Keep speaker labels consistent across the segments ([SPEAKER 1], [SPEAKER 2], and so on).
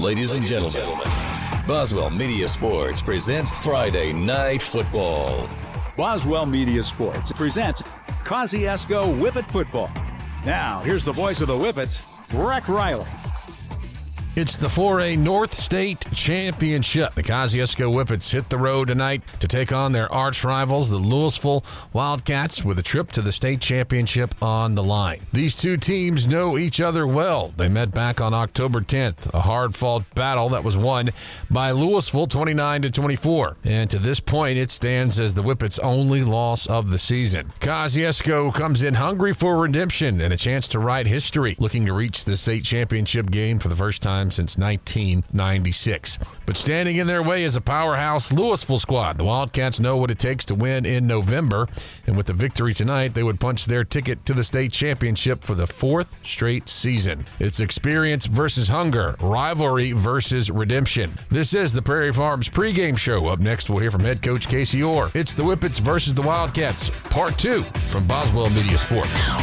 [SPEAKER 1] Ladies and gentlemen, Boswell Media Sports presents Friday Night Football.
[SPEAKER 2] Boswell Media Sports presents Kosciusko Whippet Football. Now, here's the voice of the Whippets, Breck Riley.
[SPEAKER 3] It's the 4A North State Championship. The Kosciusko Whippets hit the road tonight to take on their arch rivals, the Louisville Wildcats, with a trip to the state championship on the line. These two teams know each other well. They met back on October 10th, a hard-fought battle that was won by Louisville 29-24. And to this point, it stands as the Whippets' only loss of the season. Kosciusko comes in hungry for redemption and a chance to write history, looking to reach the state championship game for the first time since 1996. But standing in their way is a powerhouse Louisville squad. The Wildcats know what it takes to win in November, and with the victory tonight, they would punch their ticket to the state championship for the fourth straight season. It's experience versus hunger, rivalry versus redemption. This is the Prairie Farms pregame show. Up next, we'll hear from head coach Casey Orr. It's the Whippets versus the Wildcats, part 2 from Boswell Media Sports.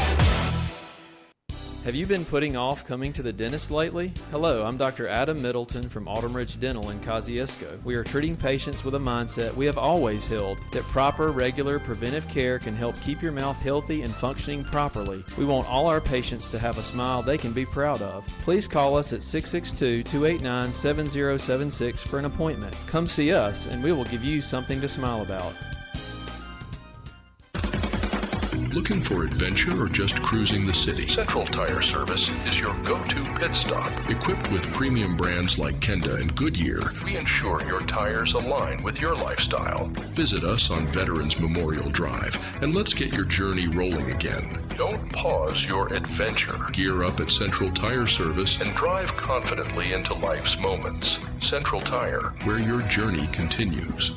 [SPEAKER 4] Have you been putting off coming to the dentist lately? Hello, I'm Dr. Adam Middleton from Autumn Ridge Dental in Kosciusko. We are treating patients with a mindset we have always held, that proper, regular, preventive care can help keep your mouth healthy and functioning properly. We want all our patients to have a smile they can be proud of. Please call us at 662-289-7076 for an appointment. Come see us and we will give you something to smile about.
[SPEAKER 5] Looking for adventure or just cruising the city? Central Tire Service is your go-to pit stop. Equipped with premium brands like Kenda and Goodyear, we ensure your tires align with your lifestyle. Visit us on Veterans Memorial Drive and let's get your journey rolling again. Don't pause your adventure. Gear up at Central Tire Service and drive confidently into life's moments. Central Tire, where your journey continues.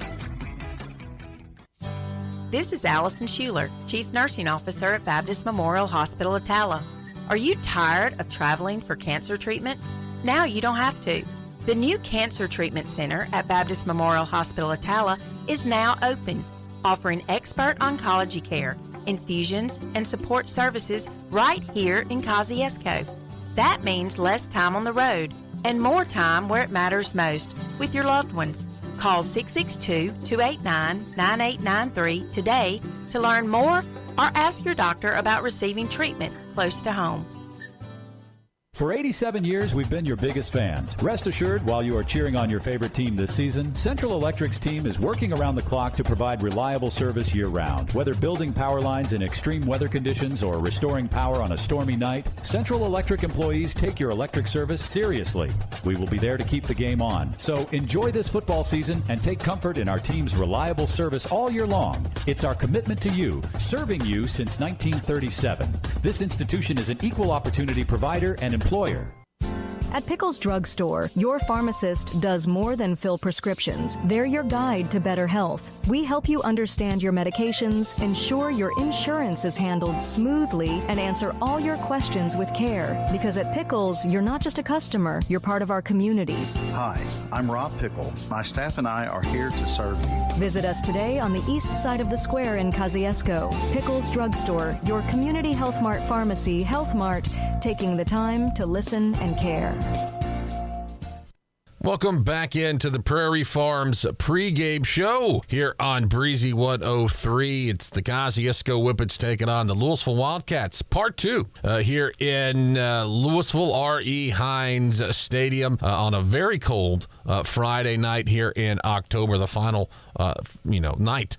[SPEAKER 6] This is Allison Schuler, Chief Nursing Officer at Baptist Memorial Hospital Attala. Are you tired of traveling for cancer treatments? Now you don't have to. The new Cancer Treatment Center at Baptist Memorial Hospital Attala is now open, offering expert oncology care, infusions, and support services right here in Kosciusko. That means less time on the road and more time where it matters most, with your loved ones. Call 662-289-9893 today to learn more or ask your doctor about receiving treatment close to home.
[SPEAKER 7] For 87 years, we've been your biggest fans. Rest assured, while you are cheering on your favorite team this season, Central Electric's team is working around the clock to provide reliable service year-round. Whether building power lines in extreme weather conditions or restoring power on a stormy night, Central Electric employees take your electric service seriously. We will be there to keep the game on. So enjoy this football season and take comfort in our team's reliable service all year long. It's our commitment to you, serving you since 1937. This institution is an equal opportunity provider and employer.
[SPEAKER 8] At Pickles Drug Store, your pharmacist does more than fill prescriptions. They're your guide to better health. We help you understand your medications, ensure your insurance is handled smoothly, and answer all your questions with care. Because at Pickles, you're not just a customer, you're part of our community.
[SPEAKER 9] Hi, I'm Rob Pickle. My staff and I are here to serve you.
[SPEAKER 8] Visit us today on the east side of the square in Kosciusko. Pickles Drug Store, your community Health Mart pharmacy, Health Mart, taking the time to listen and care.
[SPEAKER 3] Welcome back into the Prairie Farms pregame show here on Breezy 103. It's the Kosciusko Whippets taking on the Louisville Wildcats, part 2, here in Louisville R.E. Hines Stadium on a very cold Friday night here in October, the final night,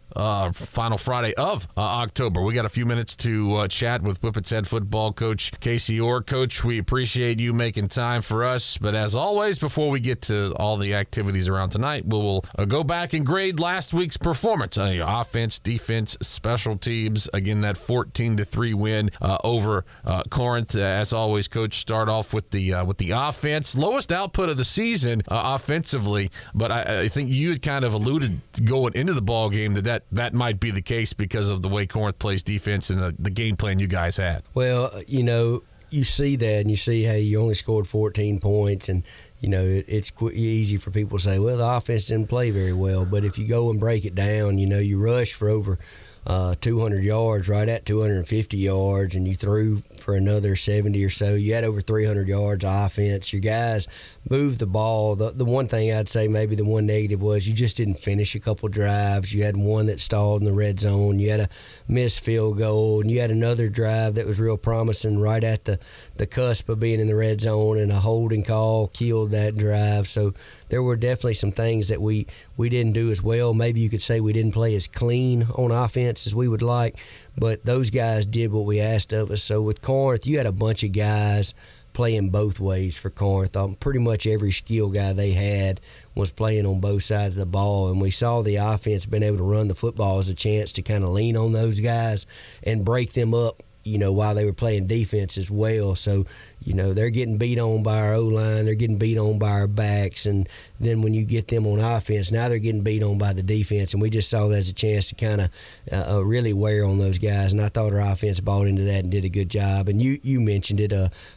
[SPEAKER 3] final Friday of October. We got a few minutes to chat with Whippets head football coach Casey Orr. Coach, we appreciate you making time for us, but as always, before we get to all the activities around tonight, we'll go back and grade last week's performance. Offense, defense, special teams. Again, that 14-3 win over Corinth. As always, Coach, start off with the offense. Lowest output of the season offensively, but I think you had kind of alluded going into the ball game that might be the case because of the way Corinth plays defense and the game plan you guys had.
[SPEAKER 10] Well, you see that and you see, hey, you only scored 14 points and it's easy for people to say, well, the offense didn't play very well. But if you go and break it down, you rushed for over 200 yards, right at 250 yards, and you threw for another 70 or so. You had over 300 yards of offense. Your guys move the ball. The one thing I'd say, maybe the one negative, was you just didn't finish a couple drives. You had one that stalled in the red zone. You had a missed field goal, and you had another drive that was real promising right at the cusp of being in the red zone, and a holding call killed that drive. So there were definitely some things that we didn't do as well. Maybe you could say we didn't play as clean on offense as we would like, but those guys did what we asked of us. So with Corinth, you had a bunch of guys playing both ways for Corinth. Pretty much every skill guy they had was playing on both sides of the ball, and we saw the offense being able to run the football as a chance to kind of lean on those guys and break them up, while they were playing defense as well. So, they're getting beat on by our O-line, they're getting beat on by our backs, and then when you get them on offense, now they're getting beat on by the defense, and we just saw that as a chance to kind of really wear on those guys, and I thought our offense bought into that and did a good job. And you mentioned it,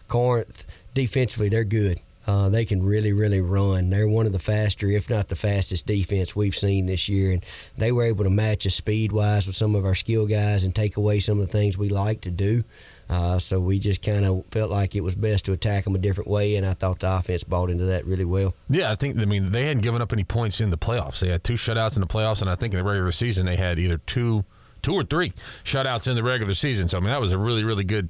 [SPEAKER 10] Corinth, defensively, they're good. They can really, really run. They're one of the faster, if not the fastest defense we've seen this year, and they were able to match us speed-wise with some of our skill guys and take away some of the things we like to do. So we just kind of felt like it was best to attack them a different way, and I thought the offense bought into that really well.
[SPEAKER 3] Yeah, they hadn't given up any points in the playoffs. They had 2 shutouts in the playoffs, and I think in the regular season they had either two or three shutouts in the regular season. So, that was a really, really good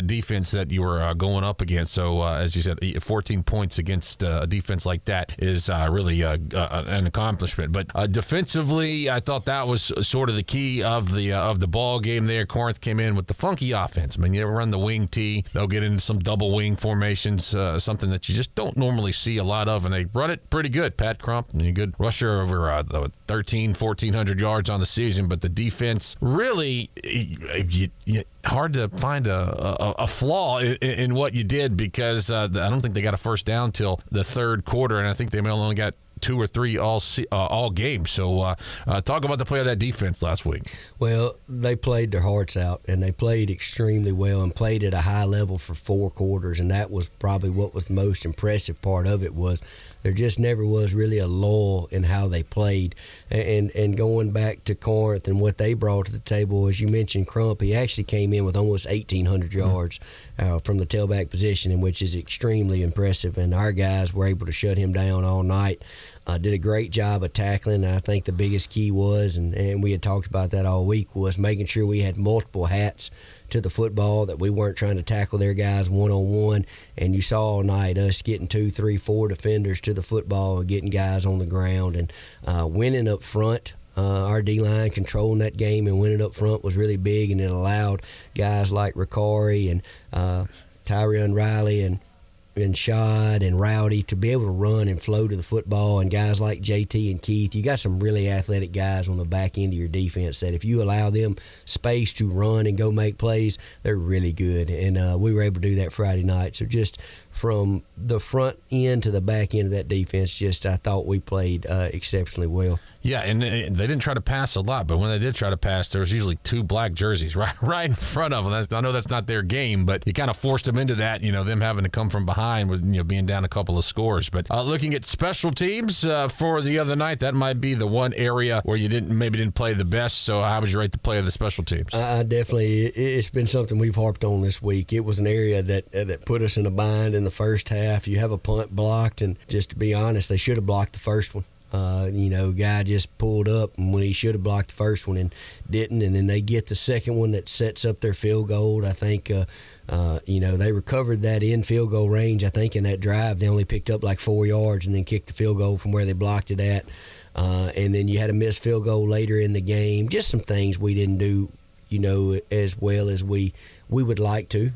[SPEAKER 3] defense that you were going up against. So, as you said, 14 points against a defense like that is really an accomplishment. But defensively, I thought that was sort of the key of the ball game there. Corinth came in with the funky offense. You run the wing tee. They'll get into some double wing formations, something that you just don't normally see a lot of, and they run it pretty good. Pat Crump, a good rusher, over 1,400 yards on the season, but the defense really hard to find a flaw in what you did, because I don't think they got a first down till the third quarter, and I think they only got 2 or 3 all game. So talk about the play of that defense last week.
[SPEAKER 10] Well, they played their hearts out, and they played extremely well and played at a high level for 4 quarters, and that was probably what was the most impressive part of it. Was there just never was really a lull in how they played. And going back to Corinth and what they brought to the table, as you mentioned, Crump, he actually came in with almost 1,800 yards from the tailback position, which is extremely impressive. And our guys were able to shut him down all night. Did a great job of tackling. I think the biggest key was, and we had talked about that all week, was making sure we had multiple hats to the football, that we weren't trying to tackle their guys one-on-one. And you saw all night us getting 2, 3, 4 defenders to the football and getting guys on the ground and winning up front. Our D-line controlling that game and winning up front was really big, and it allowed guys like Ricari and Tyrion Riley and Shad and Rowdy to be able to run and flow to the football, and guys like JT and Keith. You got some really athletic guys on the back end of your defense that if you allow them space to run and go make plays, they're really good. And we were able to do that Friday night. So just from the front end to the back end of that defense, I thought we played exceptionally well.
[SPEAKER 3] Yeah, and they didn't try to pass a lot, but when they did try to pass, there was usually 2 black jerseys right in front of them. I know that's not their game, but you kind of forced them into that, them having to come from behind with being down a couple of scores. But looking at special teams for the other night, that might be the one area where you maybe didn't play the best. So how would you rate the play of the special teams?
[SPEAKER 10] Definitely, it's been something we've harped on this week. It was an area that put us in a bind in the first half. You have a punt blocked, and just to be honest, they should have blocked the first one. Guy just pulled up and when he should have blocked the first one and didn't, and then they get the second one that sets up their field goal. I think, they recovered that in field goal range. I think in that drive they only picked up like 4 yards and then kicked the field goal from where they blocked it at. And then you had a missed field goal later in the game. Just some things we didn't do, as well as we would like to.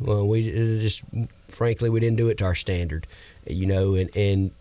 [SPEAKER 10] Frankly, we didn't do it to our standard, and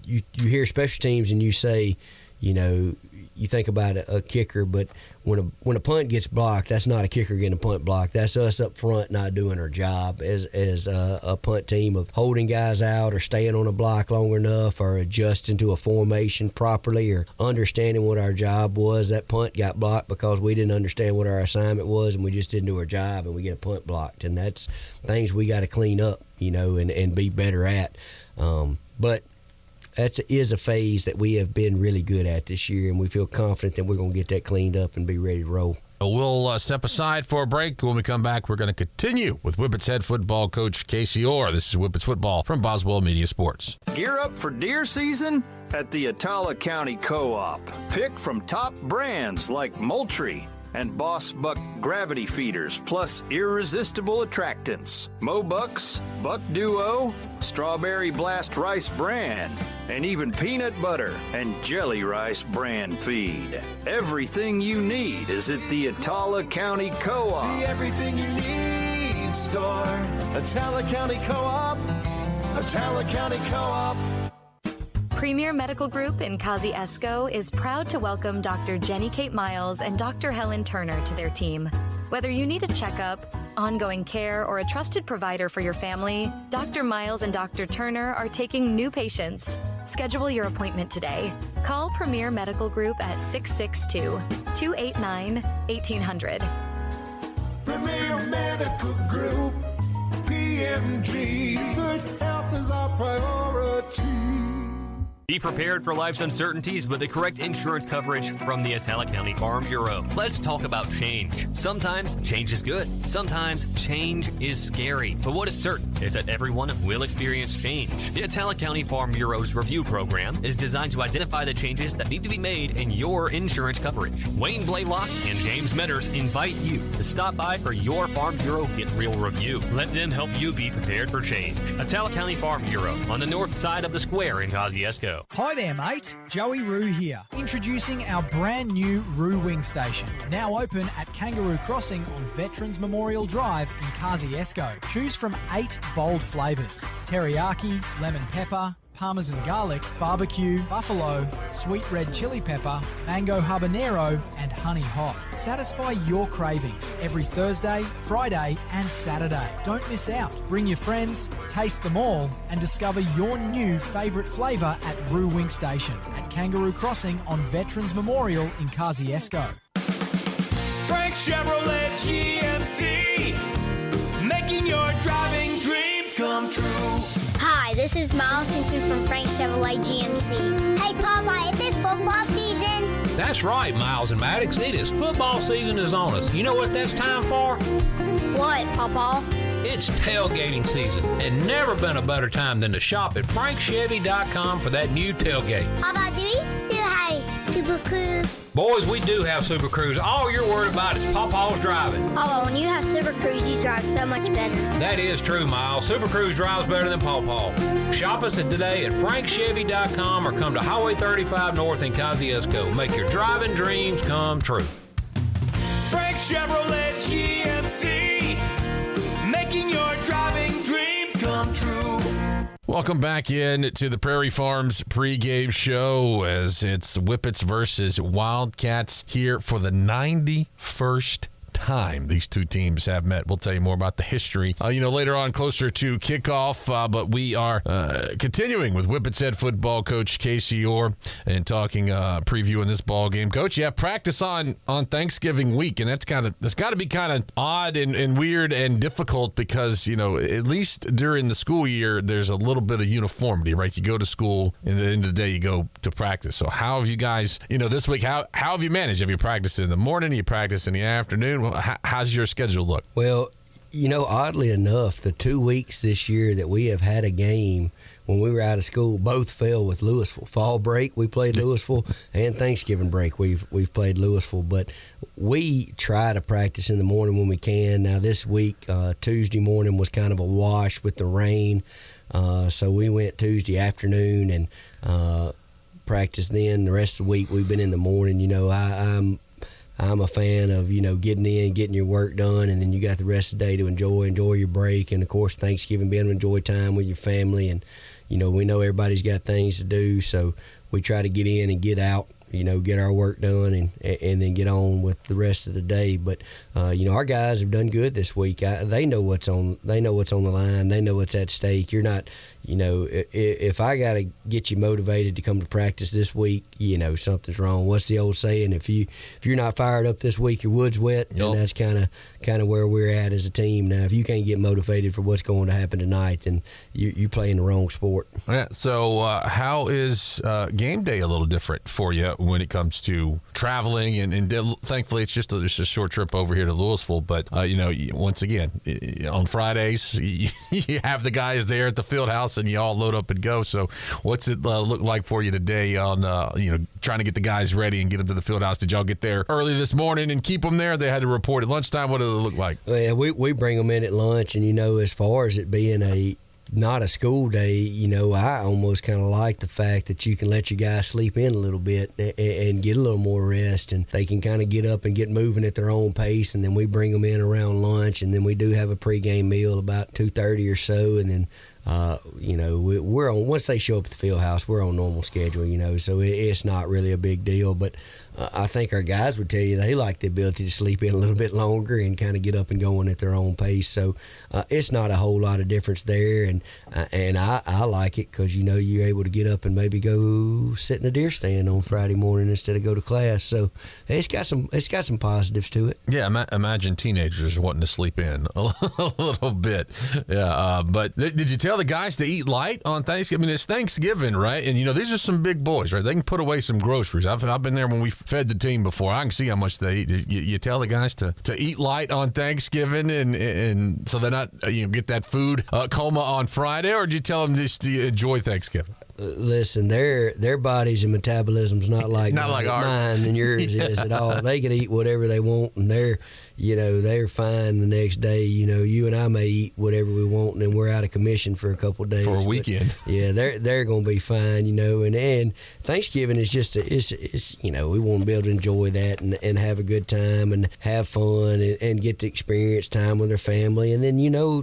[SPEAKER 10] you hear special teams and you say, you think about a kicker, but when a punt gets blocked, that's not a kicker getting a punt blocked. That's us up front not doing our job as a punt team of holding guys out or staying on a block long enough or adjusting to a formation properly or understanding what our job was. That punt got blocked because we didn't understand what our assignment was and we just didn't do our job, and we get a punt blocked. And that's things we got to clean up, and be better at. But is a phase that we have been really good at this year, and we feel confident that we're going to get that cleaned up and be ready to roll.
[SPEAKER 3] We'll step aside for a break. When we come back, we're going to continue with Whippets head football coach Casey Orr. This is Whippets football from Boswell Media Sports.
[SPEAKER 2] Gear up for deer season at the Attala County Co-op. Pick from top brands like Moultrie and Boss Buck gravity feeders, plus irresistible attractants. Mobucks, Buck Duo, Strawberry Blast Rice Bran, and even peanut butter and jelly rice brand feed. Everything you need is at the Attala County Co-op.
[SPEAKER 11] The everything you need store. Attala County Co-op. Attala County Co-op.
[SPEAKER 8] Premier Medical Group in Kosciusko is proud to welcome Dr. Jenny Kate Miles and Dr. Helen Turner to their team. Whether you need a checkup, ongoing care, or a trusted provider for your family, Dr. Miles and Dr. Turner are taking new patients. Schedule your appointment today. Call Premier Medical Group at 662-289-1800.
[SPEAKER 11] Premier Medical Group, PMG. Good health is our priority.
[SPEAKER 12] Be prepared for life's uncertainties with the correct insurance coverage from the Attala County Farm Bureau. Let's talk about change. Sometimes change is good. Sometimes change is scary. But what is certain is that everyone will experience change. The Attala County Farm Bureau's review program is designed to identify the changes that need to be made in your insurance coverage. Wayne Blaylock and James Metters invite you to stop by for your Farm Bureau Get Real review. Let them help you be prepared for change. Attala County Farm Bureau on the north side of the square in Kosciusko.
[SPEAKER 13] Hi there, mate. Joey Roo here. Introducing our brand new Roo Wing Station. Now open at Kangaroo Crossing on Veterans Memorial Drive in Kosciusko. Choose from 8 bold flavours: teriyaki, lemon pepper, Parmesan garlic, barbecue, buffalo, sweet red chili pepper, mango habanero, and honey hot. Satisfy your cravings every Thursday, Friday, and Saturday. Don't miss out. Bring your friends, taste them all, and discover your new favourite flavour at Roo Wing Station at Kangaroo Crossing on Veterans Memorial in Kosciusko.
[SPEAKER 11] Frank Chevrolet GMC, making your driving dreams come true.
[SPEAKER 14] Hi, this is Miles Simpson from Frank Chevrolet GMC. Hey, Papa, is it football season?
[SPEAKER 15] That's right, Miles and Maddox. It is football season is on us. You know what that's time for?
[SPEAKER 14] What, Papa?
[SPEAKER 15] It's tailgating season, and never been a better time than to shop at frankchevy.com for that new tailgate.
[SPEAKER 14] Papa, do we still have Super Cruise?
[SPEAKER 15] Boys, we do have Super Cruise. All you're worried about is Pawpaw's driving.
[SPEAKER 14] Papa, when you have Super Cruise, you drive so much better.
[SPEAKER 15] That is true, Miles. Super Cruise drives better than Pawpaw. Shop us today at frankchevy.com or come to Highway 35 North in Kosciusko. Make your driving dreams come true.
[SPEAKER 11] Frank Chevrolet GMC, making your driving dreams come true.
[SPEAKER 3] Welcome back in to the Prairie Farms pregame show as it's Whippets versus Wildcats here for the 91st time these two teams have met. We'll tell you more about the history, later on closer to kickoff, but we are continuing with Whippets head football coach Casey Orr and talking previewing this ball game. Coach, you have practice on Thanksgiving week, and that's got to be kind of odd and weird and difficult because at least during the school year there's a little bit of uniformity, right? You go to school and at the end of the day you go to practice. So how have you guys this week, how have you managed? Have you practiced in the morning? You practice in the afternoon? How's your schedule look?
[SPEAKER 10] Well, oddly enough, the 2 weeks this year that we have had a game when we were out of school both fell with Louisville. Fall break, we played Louisville, and Thanksgiving break, we've played Louisville. But we try to practice in the morning when we can. Now, this week, Tuesday morning was kind of a wash with the rain, so we went Tuesday afternoon and practiced then. The rest of the week, we've been in the morning. I'm a fan of, getting in, getting your work done, and then you got the rest of the day to enjoy your break. And, of course, Thanksgiving, being able to enjoy time with your family. And, we know everybody's got things to do, so we try to get in and get out, get our work done and then get on with the rest of the day. But, our guys have done good this week. They know what's on the line. They know what's at stake. You're not if I got to get you motivated to come to practice this week, something's wrong. What's the old saying? If you're not fired up this week, your wood's wet.
[SPEAKER 3] Yep.
[SPEAKER 10] And that's kind of where we're at as a team now. If you can't get motivated for what's going to happen tonight, then you playing the wrong sport.
[SPEAKER 3] Yeah. So how is game day a little different for you when it comes to traveling? And thankfully, it's just a short trip over here to Louisville. But once again, on Fridays, you have the guys there at the field house, and you all load up and go. So what's it look like for you today on trying to get the guys ready and get them to the field house? Did y'all get there early this morning and keep them there? They had to report at lunchtime. What did it look like?
[SPEAKER 10] Well, we bring them in at lunch, and as far as it being not a school day, I almost kind of like the fact that you can let your guys sleep in a little bit and get a little more rest, and they can kind of get up and get moving at their own pace. And then we bring them in around lunch, and then we do have a pregame meal about 2:30 or so, and then we're on, once they show up at the field house, we're on normal schedule, so it's not really a big deal. But I think our guys would tell you they like the ability to sleep in a little bit longer and kind of get up and going at their own pace. So it's not a whole lot of difference there, and I like it because you're able to get up and maybe go sit in a deer stand on Friday morning instead of go to class. So it's got some positives to it.
[SPEAKER 3] Yeah, imagine teenagers wanting to sleep in a little bit. Yeah, but did you tell the guys to eat light on Thanksgiving? I mean, it's Thanksgiving, right? And these are some big boys, right? They can put away some groceries. I've been there when we fed the team before. I can see how much they eat. You tell the guys to eat light on Thanksgiving, and so they're not get that food coma on Friday, or did you tell them just to enjoy Thanksgiving?
[SPEAKER 10] Listen, their bodies and metabolism's not like
[SPEAKER 3] ours.
[SPEAKER 10] Mine and yours is at all. They can eat whatever they want, and they're fine the next day. You and I may eat whatever we want, and then we're out of commission for a couple of days.
[SPEAKER 3] For a weekend.
[SPEAKER 10] But, yeah, they're going to be fine, and Thanksgiving is just it's we want to be able to enjoy that and have a good time and have fun and get to experience time with their family. And then,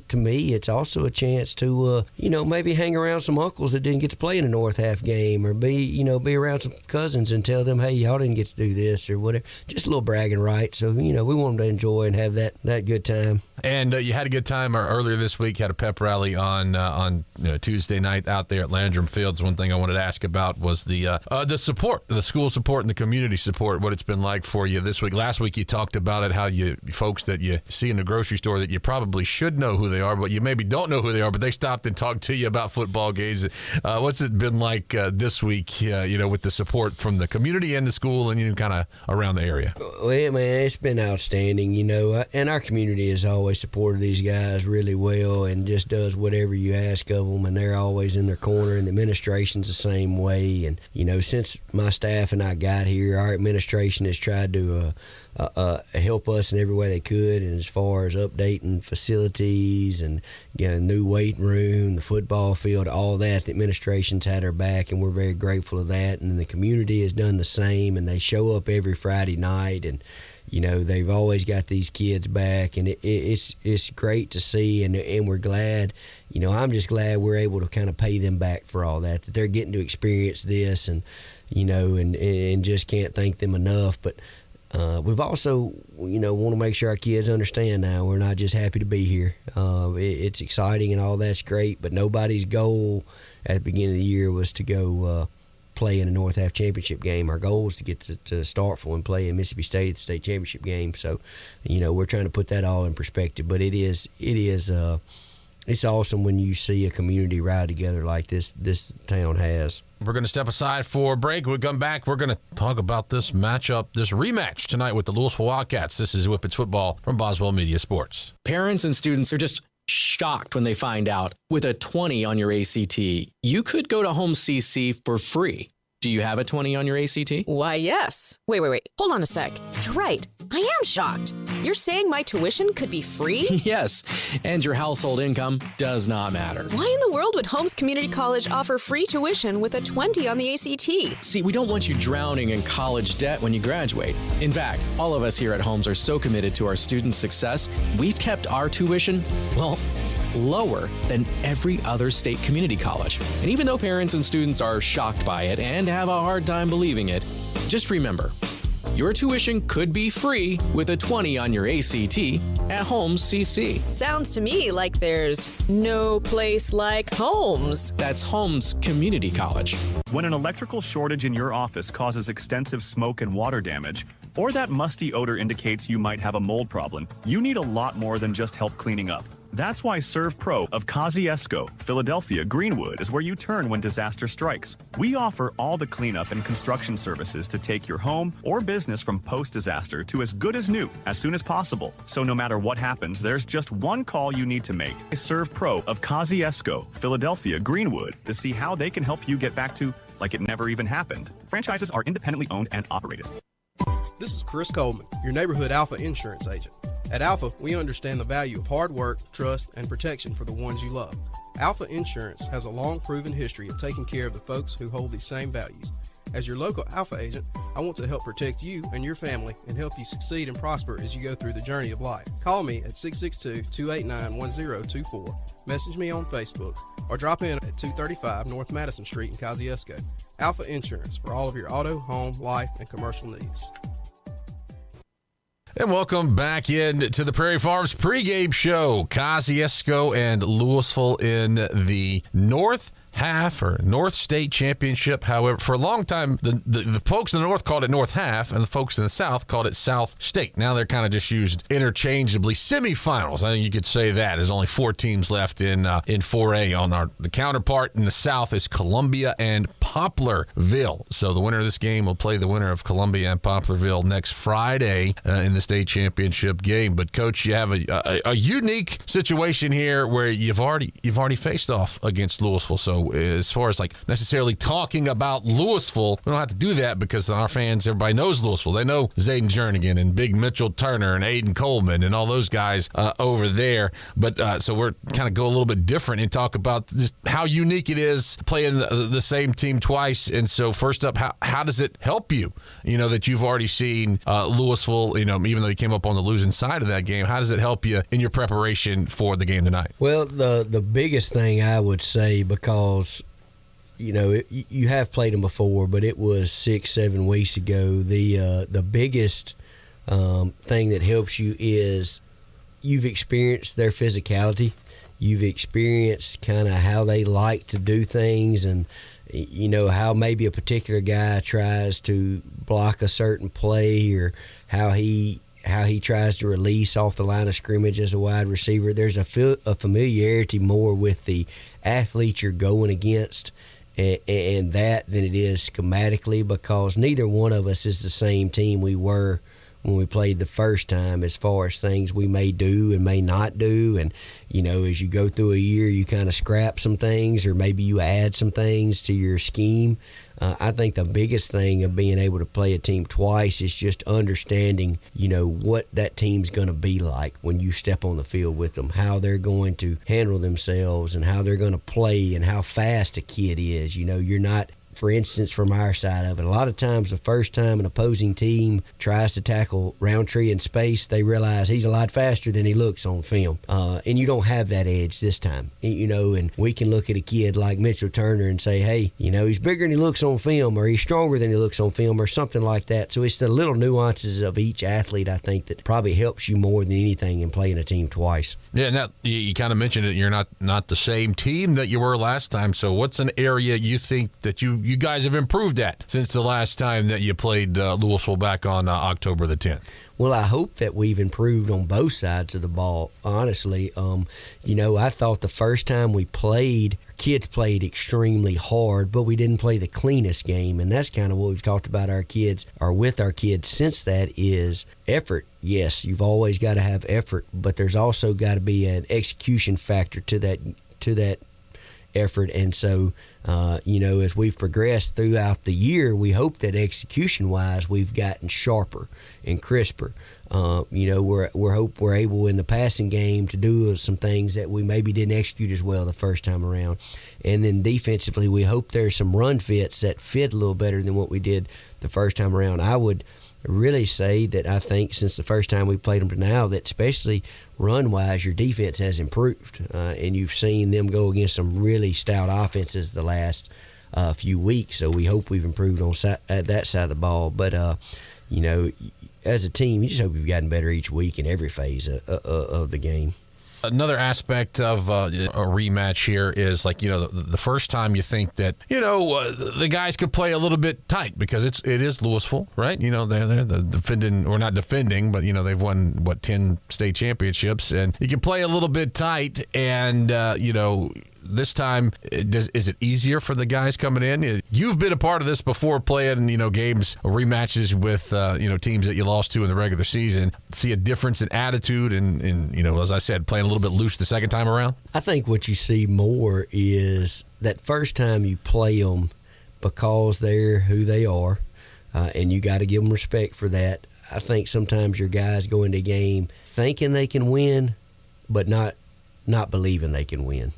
[SPEAKER 10] to me, it's also a chance to, maybe hang around some uncles that didn't get to play in the North Half game, or be around some cousins and tell them, hey, y'all didn't get to do this or whatever. Just a little bragging right. So, we want them to enjoy and have that good time.
[SPEAKER 3] And you had a good time earlier this week. Had a pep rally on Tuesday night out there at Landrum Fields. One thing I wanted to ask about was the support, the school support and the community support. What it's been like for you this week. Last week you talked about it, how you folks that you see in the grocery store that you probably should know who they are, but you maybe don't know who they are. But they stopped and talked to you about football games. What's it been like this week? With the support from the community and the school and kind of around the area.
[SPEAKER 10] Well, man, it's been outstanding. And our community has always supported these guys really well and just does whatever you ask of them, and they're always in their corner, and the administration's the same way. And, since my staff and I got here, our administration has tried to help us in every way they could, and as far as updating facilities and new weight room, the football field, all that, the administration's had our back, and we're very grateful of that. And the community has done the same, and they show up every Friday night, and they've always got these kids back, and it's great to see, and we're glad. I'm just glad we're able to kind of pay them back for all that they're getting to experience this, and and just can't thank them enough. But we've also, want to make sure our kids understand now we're not just happy to be here. It's exciting and all that's great, but nobody's goal at the beginning of the year was to go play in a North Half championship game. Our goal was to get to Starkville and play in Mississippi State at the state championship game. So, we're trying to put that all in perspective. But it's awesome when you see a community ride together like this town has.
[SPEAKER 3] We're going to step aside for a break. When we come back, we're going to talk about this matchup, this rematch tonight with the Louisville Wildcats. This is Whippets football from Boswell Media Sports.
[SPEAKER 16] Parents and students are just shocked when they find out with a 20 on your ACT, you could go to Home CC for free. Do you have a 20 on your ACT?
[SPEAKER 17] Why, yes. Wait. Hold on a sec. You're right. I am shocked. You're saying my tuition could be free?
[SPEAKER 16] Yes, and your household income does not matter.
[SPEAKER 17] Why in the world would Holmes Community College offer free tuition with a 20 on the ACT?
[SPEAKER 16] See, we don't want you drowning in college debt when you graduate. In fact, all of us here at Holmes are so committed to our students' success, we've kept our tuition, lower than every other state community college. And even though parents and students are shocked by it and have a hard time believing it, just remember, Your tuition could be free with a 20 on your ACT at Holmes CC.
[SPEAKER 17] Sounds to me like there's no place like Holmes.
[SPEAKER 16] That's Holmes Community College.
[SPEAKER 18] When an electrical shortage in your office causes extensive smoke and water damage, or that musty odor indicates you might have a mold problem, you need a lot more than just help cleaning up. That's why Serve Pro of Kosciusko, Philadelphia, Greenwood is where you turn when disaster strikes. We offer all the cleanup and construction services to take your home or business from post-disaster to as good as new as soon as possible. So no matter what happens, there's just one call you need to make. Serve Pro of Kosciusko, Philadelphia, Greenwood to see how they can help you get back to like it never even happened. Franchises are independently owned and operated.
[SPEAKER 19] This is Chris Coleman, your neighborhood Alpha insurance agent. At Alpha, we understand the value of hard work, trust, and protection for the ones you love. Alpha Insurance has a long proven history of taking care of the folks who hold these same values. As your local Alpha agent, I want to help protect you and your family and help you succeed and prosper as you go through the journey of life. Call me at 662-289-1024, message me on Facebook, or drop in at 235 North Madison Street in Kosciusko. Alpha Insurance for all of your auto, home, life, and commercial needs.
[SPEAKER 3] And welcome back in to the Prairie Farms pregame show. Kosciusko and Louisville in the North half or North State Championship. However, for a long time, the folks in the North called it North half, and the folks in the South called it South State. Now they're kind of just used interchangeably. Semifinals, I think you could say that. There's only 4 teams left in 4A. On the counterpart in the South is Columbia and Poplarville. So the winner of this game will play the winner of Columbia and Poplarville next Friday in the state championship game. But Coach, you have a unique situation here where you've already faced off against Louisville. So as far as like necessarily talking about Louisville, we don't have to do that because our fans, everybody knows Louisville. They know Zayden Jernigan and Big Mitchell Turner and Aiden Coleman and all those guys over there. But so we're kind of go a little bit different and talk about just how unique it is playing the same team twice. And so first up, how does it help you? You know, that you've already seen Louisville, you know, even though you came up on the losing side of that game, how does it help you in your preparation for the game tonight?
[SPEAKER 10] Well, the biggest thing I would say, because you know you have played them before, but it was 6-7 weeks ago. The biggest thing that helps you is you've experienced their physicality. You've experienced kind of how they like to do things, and you know how maybe a particular guy tries to block a certain play, or how he tries to release off the line of scrimmage as a wide receiver. There's a familiarity more with the athlete you're going against and that than it is schematically, because neither one of us is the same team we were when we played the first time, as far as things we may do and may not do. And, you know, as you go through a year, you kind of scrap some things, or maybe you add some things to your scheme. I think the biggest thing of being able to play a team twice is just understanding, you know, what that team's going to be like when you step on the field with them, how they're going to handle themselves and how they're going to play and how fast a kid is. You know, you're not, for instance, from our side of it, a lot of times the first time an opposing team tries to tackle Roundtree in space, they realize he's a lot faster than he looks on film. And you don't have that edge this time, you know, and we can look at a kid like Mitchell Turner and say, hey, you know, he's bigger than he looks on film, or he's stronger than he looks on film, or something like that. So it's the little nuances of each athlete, I think, that probably helps you more than anything in playing a team twice.
[SPEAKER 3] Yeah, and that, you kind of mentioned it, you're not the same team that you were last time. So what's an area you think that you guys have improved at since the last time that you played Louisville back on October the 10th?
[SPEAKER 10] Well, I hope that we've improved on both sides of the ball, honestly. You know, I thought the first time we played, kids played extremely hard, but we didn't play the cleanest game, and that's kind of what we've talked about our kids, or with our kids since that, is effort. Yes, you've always got to have effort, but there's also got to be an execution factor to that effort. And so, you know, as we've progressed throughout the year, we hope that execution-wise we've gotten sharper and crisper. You know, we're able in the passing game to do some things that we maybe didn't execute as well the first time around. And then defensively, we hope there's some run fits that fit a little better than what we did the first time around. I would really say that I think since the first time we played them to now, that especially run-wise, your defense has improved. And you've seen them go against some really stout offenses the last few weeks. So we hope we've improved on that side of the ball. But, as a team, you just hope we've gotten better each week in every phase of the game.
[SPEAKER 3] Another aspect of a rematch here is the first time you think that the guys could play a little bit tight because it is Louisville, right? They're the defending, or not defending, but they've won 10 state championships, and you can play a little bit tight, and this time, is it easier for the guys coming in? You've been a part of this before, playing games, rematches with teams that you lost to in the regular season. See a difference in attitude and as I said, playing a little bit loose the second time around?
[SPEAKER 10] I think what you see more is that first time you play them because they're who they are, and you got to give them respect for that. I think sometimes your guys go into a game thinking they can win, but not believing they can win.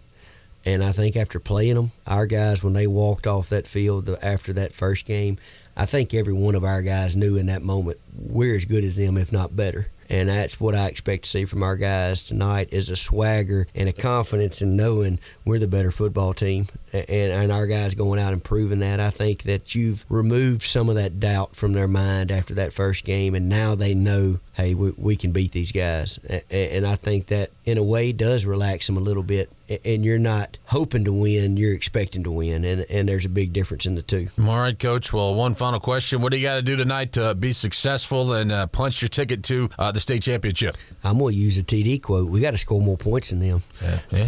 [SPEAKER 10] And I think after playing them, our guys, when they walked off that field after that first game, I think every one of our guys knew in that moment we're as good as them, if not better. And that's what I expect to see from our guys tonight, is a swagger and a confidence in knowing we're the better football team. And our guys going out and proving that. I think that you've removed some of that doubt from their mind after that first game, and now they know, hey, we can beat these guys. And I think that, in a way, does relax them a little bit. And you're not hoping to win, you're expecting to win. And there's a big difference in the two.
[SPEAKER 3] All right, Coach. Well, one final question. What do you got to do tonight to be successful and punch your ticket to the state championship?
[SPEAKER 10] I'm going to use a TD quote. We got to score more points than them.
[SPEAKER 3] Yeah.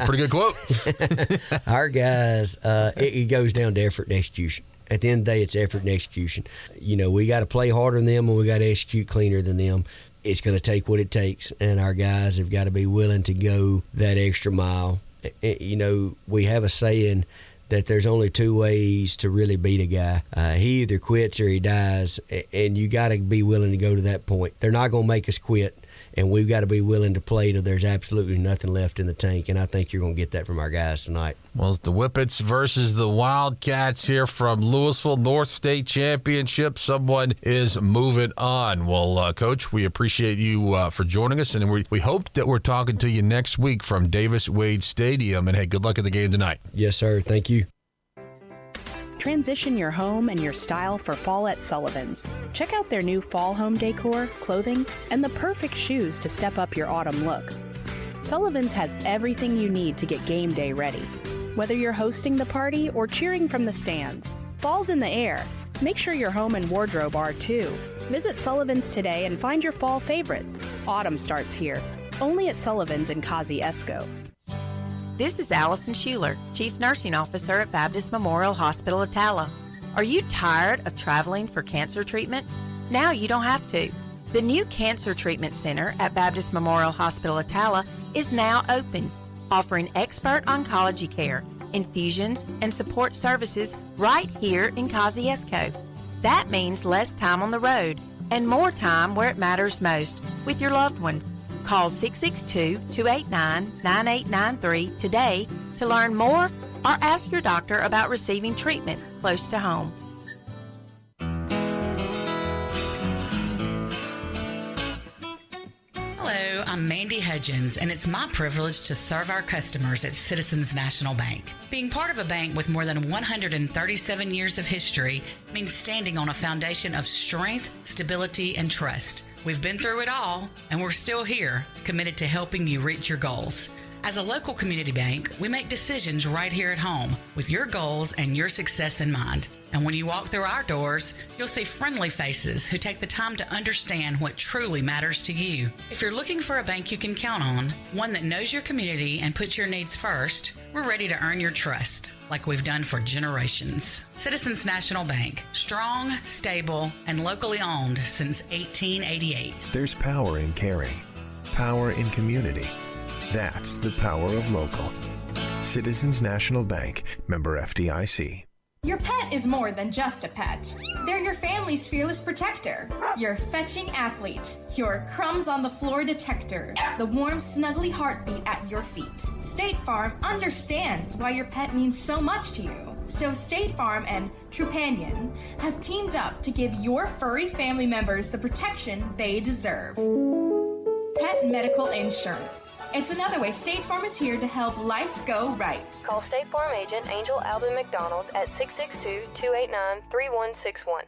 [SPEAKER 3] Pretty good quote.
[SPEAKER 10] Our guys, it goes down to effort and execution. At the end of the day, it's effort and execution. We got to play harder than them, and we got to execute cleaner than them. It's going to take what it takes, and our guys have got to be willing to go that extra mile. We have a saying that there's only two ways to really beat a guy. He either quits or he dies, and you got to be willing to go to that point. They're not going to make us quit, and we've got to be willing to play till there's absolutely nothing left in the tank, and I think you're going to get that from our guys tonight.
[SPEAKER 3] Well, it's the Whippets versus the Wildcats here from Louisville, North State Championship. Someone is moving on. Well, Coach, we appreciate you for joining us, and we hope that we're talking to you next week from Davis Wade Stadium. And, hey, good luck at the game tonight.
[SPEAKER 10] Yes, sir. Thank you.
[SPEAKER 20] Transition your home and your style for fall at Sullivan's. Check out their new fall home decor, clothing, and the perfect shoes to step up your autumn look. Sullivan's has everything you need to get game day ready. Whether you're hosting the party or cheering from the stands, fall's in the air. Make sure your home and wardrobe are too. Visit Sullivan's today and find your fall favorites. Autumn starts here, only at Sullivan's in Kosciusko.
[SPEAKER 6] This is Allison Schuler, Chief Nursing Officer at Baptist Memorial Hospital Attala. Are you tired of traveling for cancer treatment? Now you don't have to. The new Cancer Treatment Center at Baptist Memorial Hospital Attala is now open, offering expert oncology care, infusions, and support services right here in Kosciusko. That means less time on the road and more time where it matters most, with your loved ones. Call 662-289-9893 today to learn more or ask your doctor about receiving treatment close to home.
[SPEAKER 21] Hello, I'm Mandy Hudgens, and it's my privilege to serve our customers at Citizens National Bank. Being part of a bank with more than 137 years of history means standing on a foundation of strength, stability, and trust. We've been through it all, and we're still here, committed to helping you reach your goals. As a local community bank, we make decisions right here at home with your goals and your success in mind. And when you walk through our doors, you'll see friendly faces who take the time to understand what truly matters to you. If you're looking for a bank you can count on, one that knows your community and puts your needs first, we're ready to earn your trust, like we've done for generations. Citizens National Bank, strong, stable, and locally owned since 1888.
[SPEAKER 22] There's power in caring, power in community. That's the power of local. Citizens National Bank, member FDIC.
[SPEAKER 23] Your pet is more than just a pet. They're your family's fearless protector, your fetching athlete, your crumbs on the floor detector, the warm, snuggly heartbeat at your feet. State Farm understands why your pet means so much to you. So State Farm and Trupanion have teamed up to give your furry family members the protection they deserve. Pet medical insurance. It's another way State Farm is here to help life go right.
[SPEAKER 24] Call State Farm agent Angel Alvin McDonald at 662-289-3161.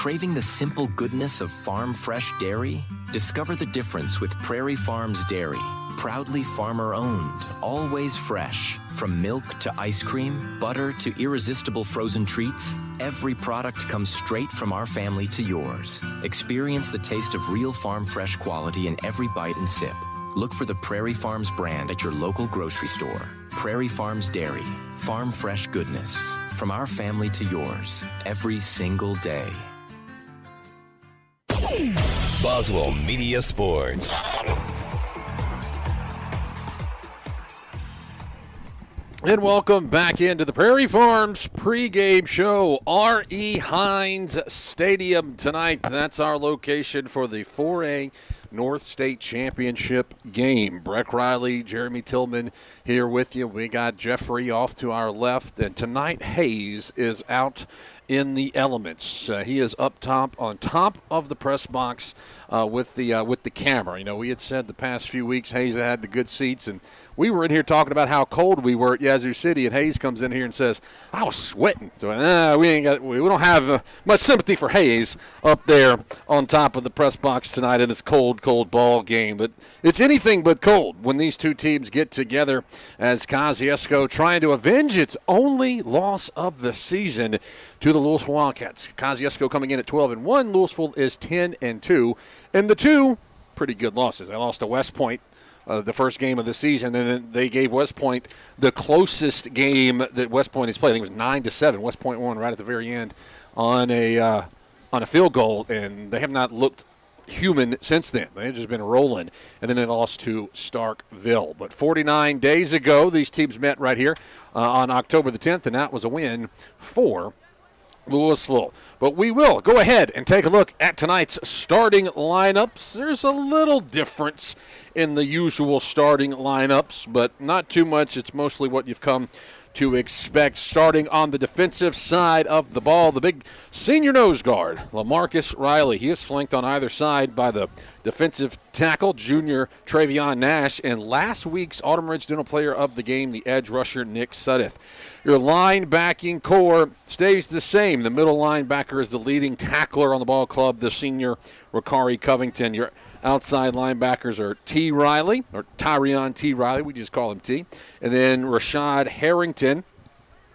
[SPEAKER 1] Craving the simple goodness of farm-fresh dairy? Discover the difference with Prairie Farms Dairy. Proudly farmer-owned, always fresh. From milk to ice cream, butter to irresistible frozen treats, every product comes straight from our family to yours. Experience the taste of real farm-fresh quality in every bite and sip. Look for the Prairie Farms brand at your local grocery store. Prairie Farms Dairy. Farm-fresh goodness. From our family to yours, every single day.
[SPEAKER 4] Boswell Media Sports.
[SPEAKER 3] And welcome back into the Prairie Farms pregame show. R.E. Hines Stadium tonight. That's our location for the 4A North State Championship game. Breck Riley, Jeremy Tillman here with you. We got Jeffrey off to our left. And tonight Hayes is out in the elements. He is up top, on top of the press box with the camera. You know, we had said the past few weeks Hayes had the good seats, and we were in here talking about how cold we were at Yazoo City, and Hayes comes in here and says, "I was sweating." So we don't have much sympathy for Hayes up there on top of the press box tonight in this cold ball game. But it's anything but cold when these two teams get together, as Kosciusko trying to avenge its only loss of the season to the Louisville Wildcats. Kosciusko coming in at 12-1. Louisville is 10-2, and the two pretty good losses. They lost to West Point the first game of the season, and then they gave West Point the closest game that West Point has played. I think it was 9-7. West Point won right at the very end on a field goal, and they have not looked human since then. They've just been rolling, and then they lost to Starkville. But 49 days ago, these teams met right here on October the 10th, and that was a win for Louisville. But we will go ahead and take a look at tonight's starting lineups. There's a little difference in the usual starting lineups, but not too much. It's mostly what you've come to expect. Starting on the defensive side of the ball, the big senior nose guard, LaMarcus Riley. He is flanked on either side by the defensive tackle, junior Travion Nash, and last week's Autumn Ridge Dental Player of the Game, the edge rusher, Nick Suddeth. Your linebacking core stays the same. The middle linebacker is the leading tackler on the ball club, the senior Ricari Covington. Your outside linebackers are T. Riley, or Tyrion T. Riley, we just call him T, and then Rashad Harrington.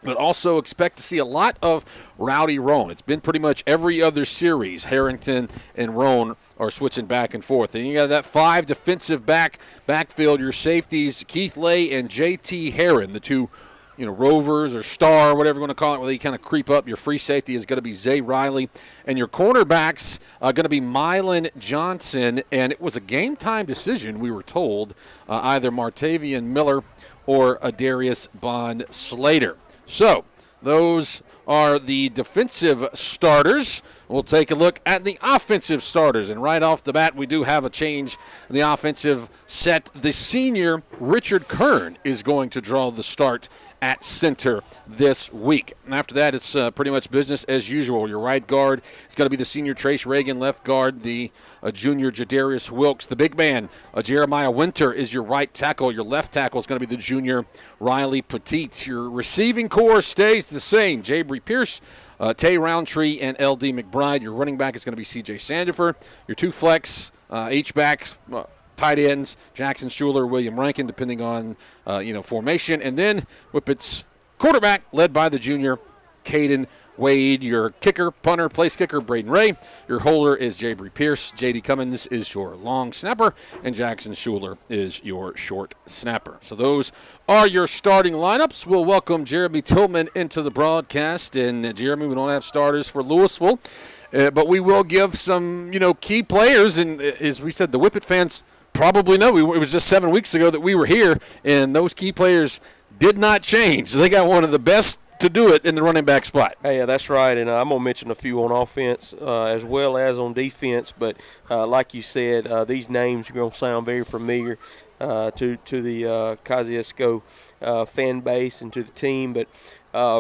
[SPEAKER 3] But also expect to see a lot of Rowdy Roan. It's been pretty much every other series. Harrington and Roan are switching back and forth. And you got that 5 defensive backfield, your safeties, Keith Lay and J.T. Herron, the two rovers or star, whatever you want to call it, where they kind of creep up. Your free safety is going to be Zay Riley. And your cornerbacks are going to be Mylan Johnson. And it was a game-time decision, we were told, either Martavian Miller or Adarius Bond Slater. So those are the defensive starters. We'll take a look at the offensive starters. And right off the bat, we do have a change in the offensive set. The senior Richard Kern is going to draw the start at center this week. And after that, it's pretty much business as usual. Your right guard is going to be the senior Trace Reagan. Left guard, the junior Jadarius Wilkes. The big man, Jeremiah Winter, is your right tackle. Your left tackle is going to be the junior Riley Petit. Your receiving core stays the same. Jabry Pierce, Tay Roundtree, and L.D. McBride. Your running back is going to be C.J. Sandifer. Your two flex H-backs, tight ends, Jackson Schuler, William Rankin, depending on formation. And then Whippets quarterback, led by the junior Caden Wade. Your kicker, punter, place kicker, Braden Ray. Your holder is Jabry Pierce. J.D. Cummins is your long snapper, and Jackson Schuler is your short snapper. So those are your starting lineups. We'll welcome Jeremy Tillman into the broadcast. And Jeremy, we don't have starters for Louisville, but we will give some, key players. And as we said, the Whippet fans probably know. It was just 7 weeks ago that we were here, and those key players did not change. They got one of the best to do it in the running back spot.
[SPEAKER 5] Hey, yeah, that's right, and I'm going to mention a few on offense as well as on defense, but like you said, these names are going to sound very familiar to the Kosciusko fan base and to the team, but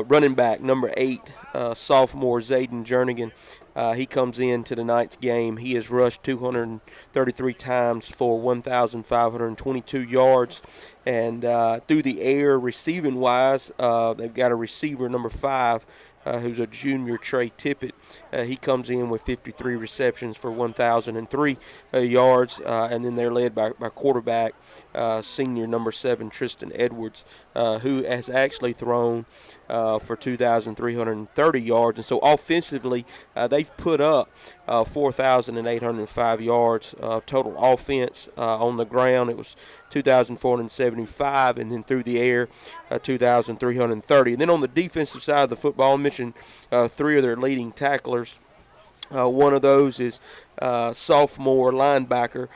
[SPEAKER 5] running back, number 8, sophomore Zayden Jernigan. He comes into tonight's game. He has rushed 233 times for 1,522 yards. And through the air, receiving-wise, they've got a receiver, number 5, who's a junior. Trey Tippett, he comes in with 53 receptions for 1,003 yards, and then they're led by quarterback senior number 7 Tristan Edwards, who has actually thrown for 2,330 yards. And so offensively, they've put up 4,805 yards of total offense. On the ground, it was 2,475, and then through the air, 2,330. And then on the defensive side of the football, I mentioned 3 of their leading tacklers. One of those is sophomore linebacker,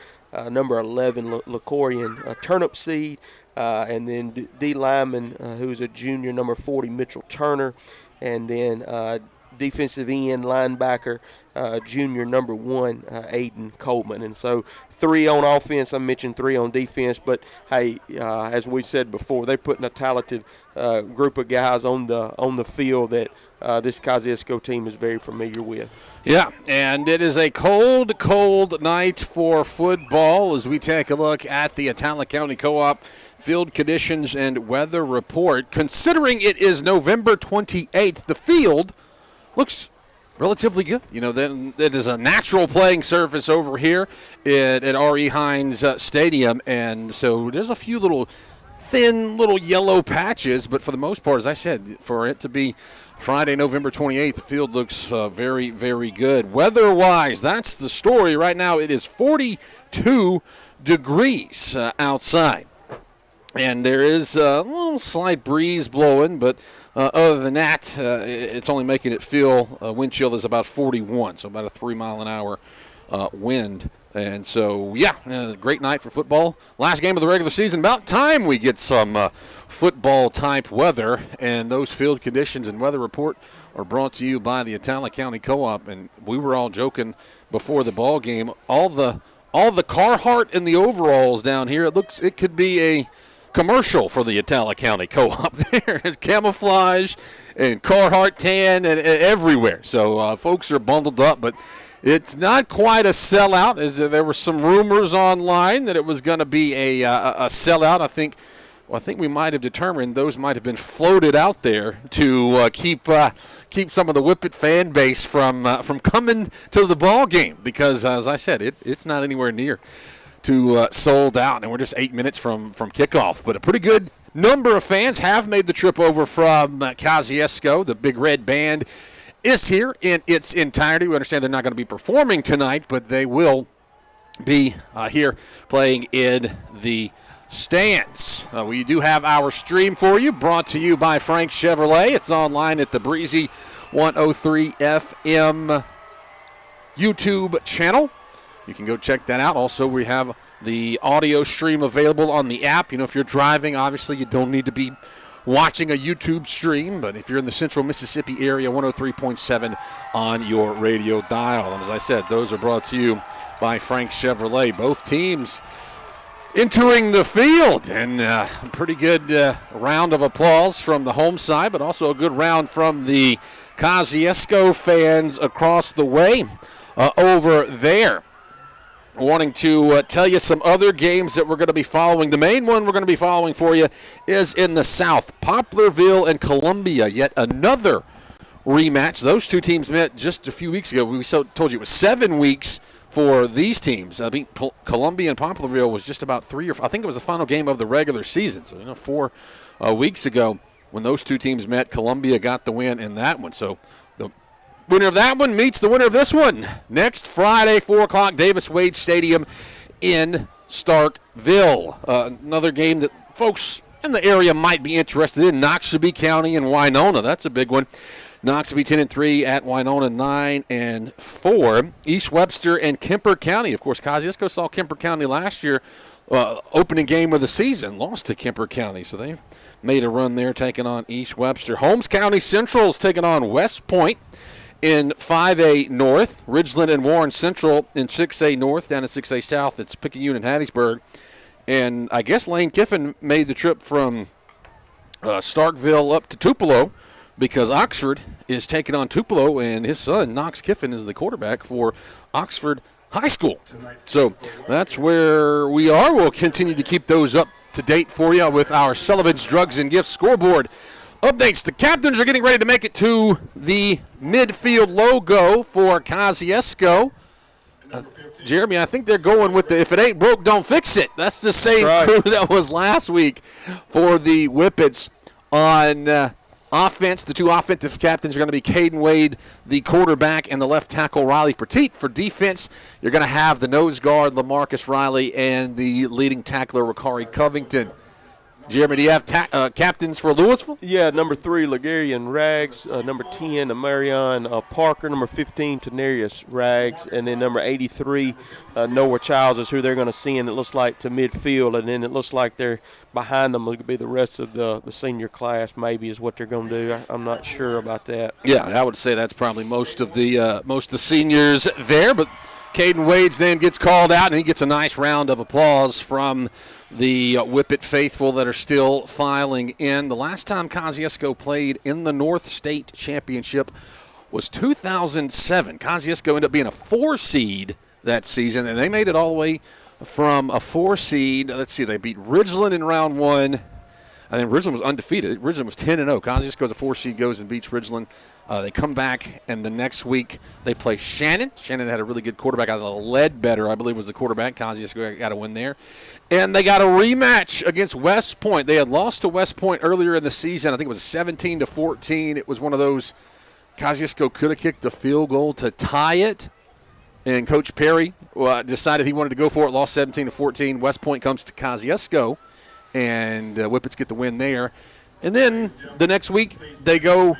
[SPEAKER 5] number 11, LaCorian Turnipseed, and then D lineman, who's a junior, number 40, Mitchell Turner, and then defensive end linebacker, junior, number 1, Aiden Coleman. And so 3 on offense, I mentioned 3 on defense, but hey, as we said before, they're putting a talented group of guys on the field that this Kosciusko team is very familiar with.
[SPEAKER 3] Yeah, and it is a cold, cold night for football as we take a look at the Atala County Co-op field conditions and weather report. Considering it is November 28th, the field looks relatively good. You know, then it is a natural playing surface over here at R.E. Hines Stadium, and so there's a few thin little yellow patches, but for the most part, as I said, for it to be Friday, November 28th, the field looks very, very good. Weather-wise, that's the story. Right now, it is 42 degrees outside, and there is a little slight breeze blowing, but other than that, it's only making it feel wind chill is about 41, so about a 3-mile-an-hour wind. And so, yeah, great night for football. Last game of the regular season. About time we get some football-type weather. And those field conditions and weather report are brought to you by the Atala County Co-op. And we were all joking before the ball game. All the Carhartt and the overalls down here, it could be a commercial for the Atala County Co-op there. Camouflage and Carhartt tan and everywhere. So folks are bundled up, but it's not quite a sellout, as there were some rumors online that it was going to be a sellout. I think we might have determined those might have been floated out there to keep some of the Whippet fan base from coming to the ball game, because, as I said, it's not anywhere near to sold out, and we're just 8 minutes from kickoff. But a pretty good number of fans have made the trip over from Kosciusko. The Big Red Band is here in its entirety. We understand they're not going to be performing tonight, but they will be here playing in the stands. We do have our stream for you, brought to you by Frank Chevrolet. It's online at the Breezy 103 FM YouTube channel. You can go check that out. Also, we have the audio stream available on the app. You know, if you're driving, obviously you don't need to be watching a YouTube stream, but if you're in the central Mississippi area, 103.7 on your radio dial. And as I said, those are brought to you by Frank Chevrolet. Both teams entering the field, and a pretty good round of applause from the home side, but also a good round from the Kosciusko fans across the way over there. Wanting to tell you some other games that we're going to be following. The main one we're going to be following for you is in the South. Poplarville and Columbia, yet another rematch. Those two teams met just a few weeks ago. We told you it was 7 weeks for these teams. I think Columbia and Poplarville was just about 3 or 4. I think it was the final game of the regular season. So, 4 weeks ago when those two teams met, Columbia got the win in that one. So the winner of that one meets the winner of this one next Friday, 4 o'clock, Davis Wade Stadium in Starkville. Another game that folks in the area might be interested in, Noxubee County and Winona. That's a big one. Noxubee 10-3 at Winona 9-4. East Webster and Kemper County. Of course, Kosciusko saw Kemper County last year, opening game of the season, lost to Kemper County. So they've made a run there, taking on East Webster. Holmes County Central's taking on West Point in 5A North. Ridgeland and Warren Central in 6A North. Down in 6A South, it's Picayune and Hattiesburg. And I guess Lane Kiffin made the trip from Starkville up to Tupelo, because Oxford is taking on Tupelo, and his son, Knox Kiffin, is the quarterback for Oxford High School. So that's where we are. We'll continue to keep those up to date for you with our Sullivan's Drugs and Gifts scoreboard Updates. The Captains are getting ready to make it to the midfield logo for Kosciusko. Jeremy, I think they're going with the if it ain't broke, don't fix it. That's the same crew that was last week for the Whippets. On offense, the two offensive captains are going to be Caden Wade, the quarterback, and the left tackle Riley Petit. For defense, you're going to have the nose guard LaMarcus Riley and the leading tackler Ricari Covington. Jeremy, do you have captains for Louisville?
[SPEAKER 5] Yeah, number 3, Legarian Rags. Number 10, Marion Parker. Number 15, Tenarius Rags. And then number 83, Noah Childs is who they're going to send, it looks like, to midfield. And then it looks like they're behind them will be the rest of the senior class, maybe, is what they're going to do. I'm not sure about that.
[SPEAKER 3] Yeah, I would say that's probably most of the seniors there. But Caden Wade's name gets called out, and he gets a nice round of applause from the Whippet faithful that are still filing in. The last time Kosciusko played in the North State Championship was 2007. Kosciusko ended up being a 4 seed that season, and they made it all the way from a 4 seed. Let's see, they beat Ridgeland in round 1. I think Ridgeland was undefeated. Ridgeland was 10-0. Kosciusko as a 4 seed goes and beats Ridgeland. They come back, and the next week they play Shannon. Shannon had a really good quarterback out of Ledbetter, I believe was the quarterback. Kosciusko got a win there. And they got a rematch against West Point. They had lost to West Point earlier in the season. I think it was 17-14. It was one of those Kosciusko could have kicked a field goal to tie it. And Coach Perry decided he wanted to go for it, lost 17-14. West Point comes to Kosciusko, and Whippets get the win there. And then the next week they go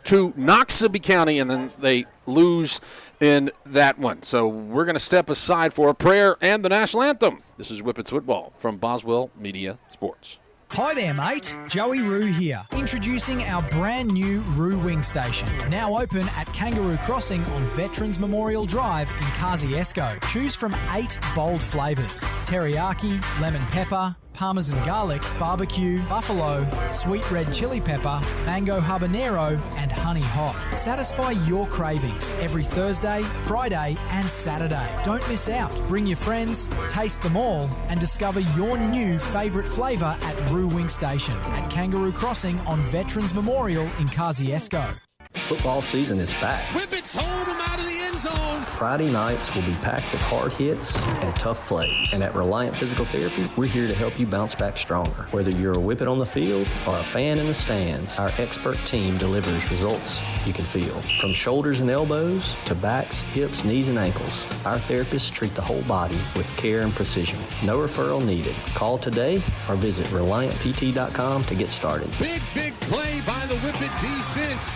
[SPEAKER 3] to Noxubee County, and then they lose in that one. So we're going to step aside for a prayer and the national anthem. This is Whippets Football from Boswell Media Sports.
[SPEAKER 13] Hi there, mate. Joey Roo here. Introducing our brand new Roo Wing Station. Now open at Kangaroo Crossing on Veterans Memorial Drive in Kosciusko. Choose from 8 bold flavours: teriyaki, lemon pepper, Parmesan garlic, barbecue, buffalo, sweet red chili pepper, mango habanero, and honey hot. Satisfy your cravings every Thursday, Friday, and Saturday. Don't miss out. Bring your friends, taste them all, and discover your new favourite flavour at Roo Wing Station at Kangaroo Crossing on Veterans Memorial in Kosciusko.
[SPEAKER 2] Football season is back.
[SPEAKER 3] Whippets hold them out of the end zone.
[SPEAKER 2] Friday nights will be packed with hard hits and tough plays. And at Reliant Physical Therapy, we're here to help you bounce back stronger. Whether you're a Whippet on the field or a fan in the stands, our expert team delivers results you can feel. From shoulders and elbows to backs, hips, knees, and ankles, our therapists treat the whole body with care and precision. No referral needed. Call today or visit ReliantPT.com to get started.
[SPEAKER 3] Big play by the Whippet defense.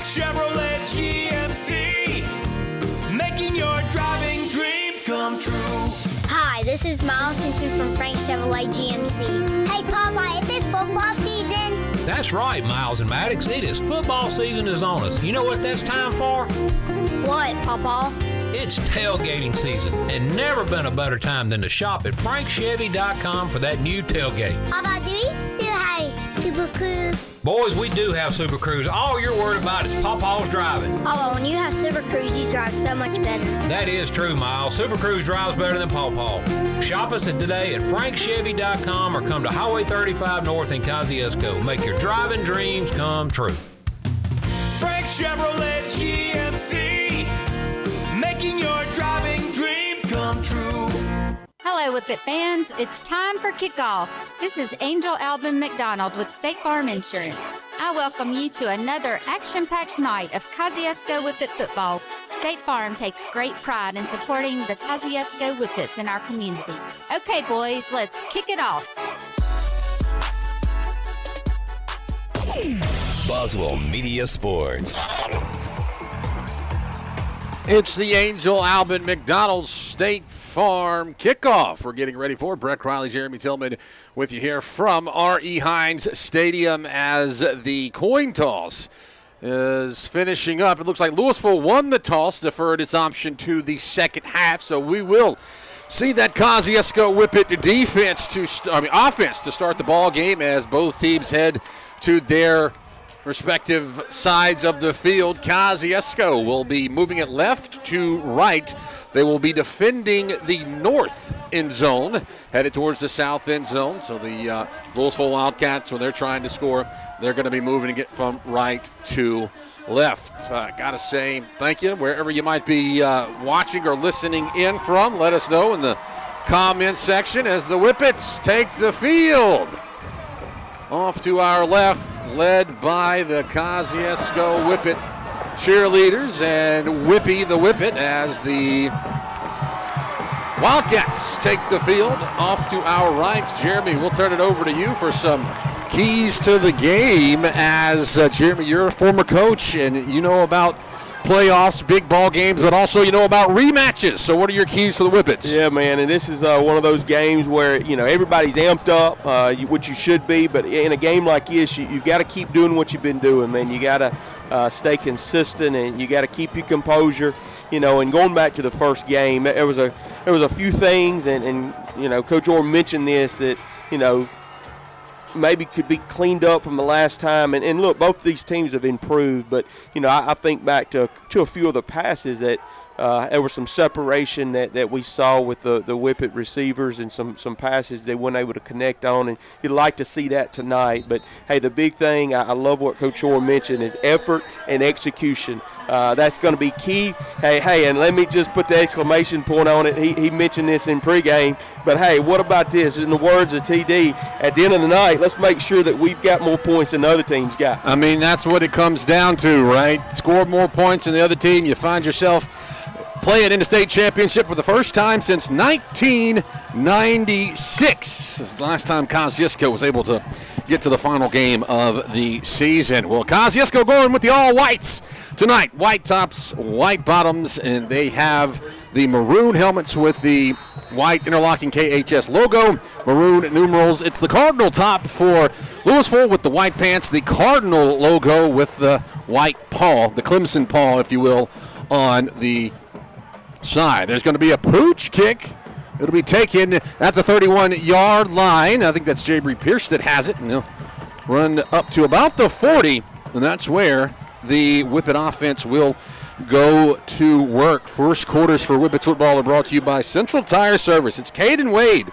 [SPEAKER 11] Chevrolet GMC, making your driving dreams come true.
[SPEAKER 14] Hi, this is Miles Simpson from Frank Chevrolet GMC. Hey, Papa, is it football season?
[SPEAKER 15] That's right, Miles and Maddox. It is football season is on us. You know what that's time for?
[SPEAKER 14] What, Papa?
[SPEAKER 15] It's tailgating season, and never been a better time than to shop at frankchevy.com for that new tailgate.
[SPEAKER 14] Papa, do we still have Super Cruise?
[SPEAKER 15] Boys, we do have Super Cruise. All you're worried about is Pawpaw's driving.
[SPEAKER 14] Papa, when you have Super Cruise, you drive so much better.
[SPEAKER 15] That is true, Miles. Super Cruise drives better than Pawpaw. Shop us today at frankchevy.com or come to Highway 35 North in Kosciusko. Make your driving dreams come true.
[SPEAKER 11] Frank Chevrolet GMC, making your driving dreams come true.
[SPEAKER 7] Hello, Whippet fans. It's time for kickoff. This is Angel Alvin McDonald with State Farm Insurance. I welcome you to another action-packed night of Kosciusko Whippet football. State Farm takes great pride in supporting the Kosciusko Whippets in our community. Okay, boys, let's kick it off.
[SPEAKER 4] Boswell Media Sports.
[SPEAKER 3] It's the Angel Albin McDonald State Farm kickoff. We're getting ready for Brett Riley, Jeremy Tillman with you here from R.E. Hines Stadium as the coin toss is finishing up. It looks like Louisville won the toss, deferred its option to the second half, so we will see that Kosciusko Whippet offense to start the ball game as both teams head to their respective sides of the field. Kosciusko will be moving it left to right. They will be defending the north end zone, headed towards the south end zone. So the Louisville Wildcats, when they're trying to score, they're going to be moving it from right to left. Got to say thank you wherever you might be watching or listening in from. Let us know in the comment section as the Whippets take the field. Off to our left, led by the Kosciusko Whippet cheerleaders and Whippy the Whippet as the Wildcats take the field. Off to our right, Jeremy, we'll turn it over to you for some keys to the game as, Jeremy, you're a former coach and you know about playoffs, big ball games, but also you know about rematches. So what are your keys for the Whippets?
[SPEAKER 5] Yeah, man, and this is one of those games where, you know, everybody's amped up, which you should be, but in a game like this, you've got to keep doing what you've been doing, man. You got to stay consistent, and you got to keep your composure, you know. And going back to the first game, there was a few things, and you know, Coach Orr mentioned this, that, you know, maybe could be cleaned up from the last time. And look, both these teams have improved, but, you know, I think back to a few of the passes that there was some separation that we saw with the Whippet receivers, and some passes they weren't able to connect on, and you'd like to see that tonight. But, hey, the big thing, I love what Coach Orr mentioned, is effort and execution. That's going to be key. Hey, and let me just put the exclamation point on it. He mentioned this in pregame, but, hey, what about this? In the words of TD, at the end of the night, let's make sure that we've got more points than the other team's got.
[SPEAKER 3] I mean, that's what it comes down to, right? Score more points than the other team, you find yourself playing in the state championship for the first time since 1996. This is the last time Kosciusko was able to get to the final game of the season. Well, Kosciusko going with the all-whites tonight. White tops, white bottoms, and they have the maroon helmets with the white interlocking KHS logo, maroon numerals. It's the cardinal top for Louisville with the white pants, the cardinal logo with the white paw, the Clemson paw, if you will, on the side. There's going to be a pooch kick. It'll be taken at the 31-yard line. I think that's Jabry Pierce that has it, and they'll run up to about the 40, and that's where the Whippet offense will go to work. First quarters for Whippets football are brought to you by Central Tire Service. It's Caden Wade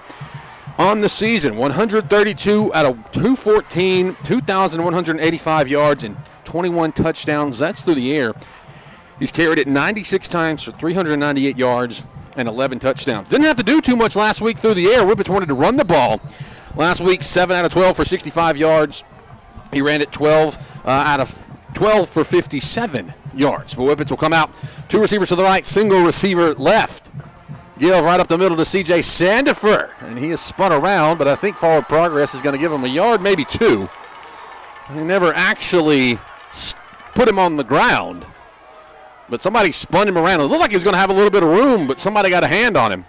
[SPEAKER 3] on the season, 132 out of 214, 2,185 yards, and 21 touchdowns. That's through the air. He's carried it 96 times for 398 yards and 11 touchdowns. Didn't have to do too much last week through the air. Whippets wanted to run the ball. Last week, 7 out of 12 for 65 yards. He ran it 12 out of 12 for 57 yards. But Whippets will come out. 2 receivers to the right, single receiver left. Give right up the middle to C.J. Sandifer. And he has spun around, but I think forward progress is going to give him a yard, maybe 2. He never actually put him on the ground. But somebody spun him around. It looked like he was going to have a little bit of room, but somebody got a hand on him.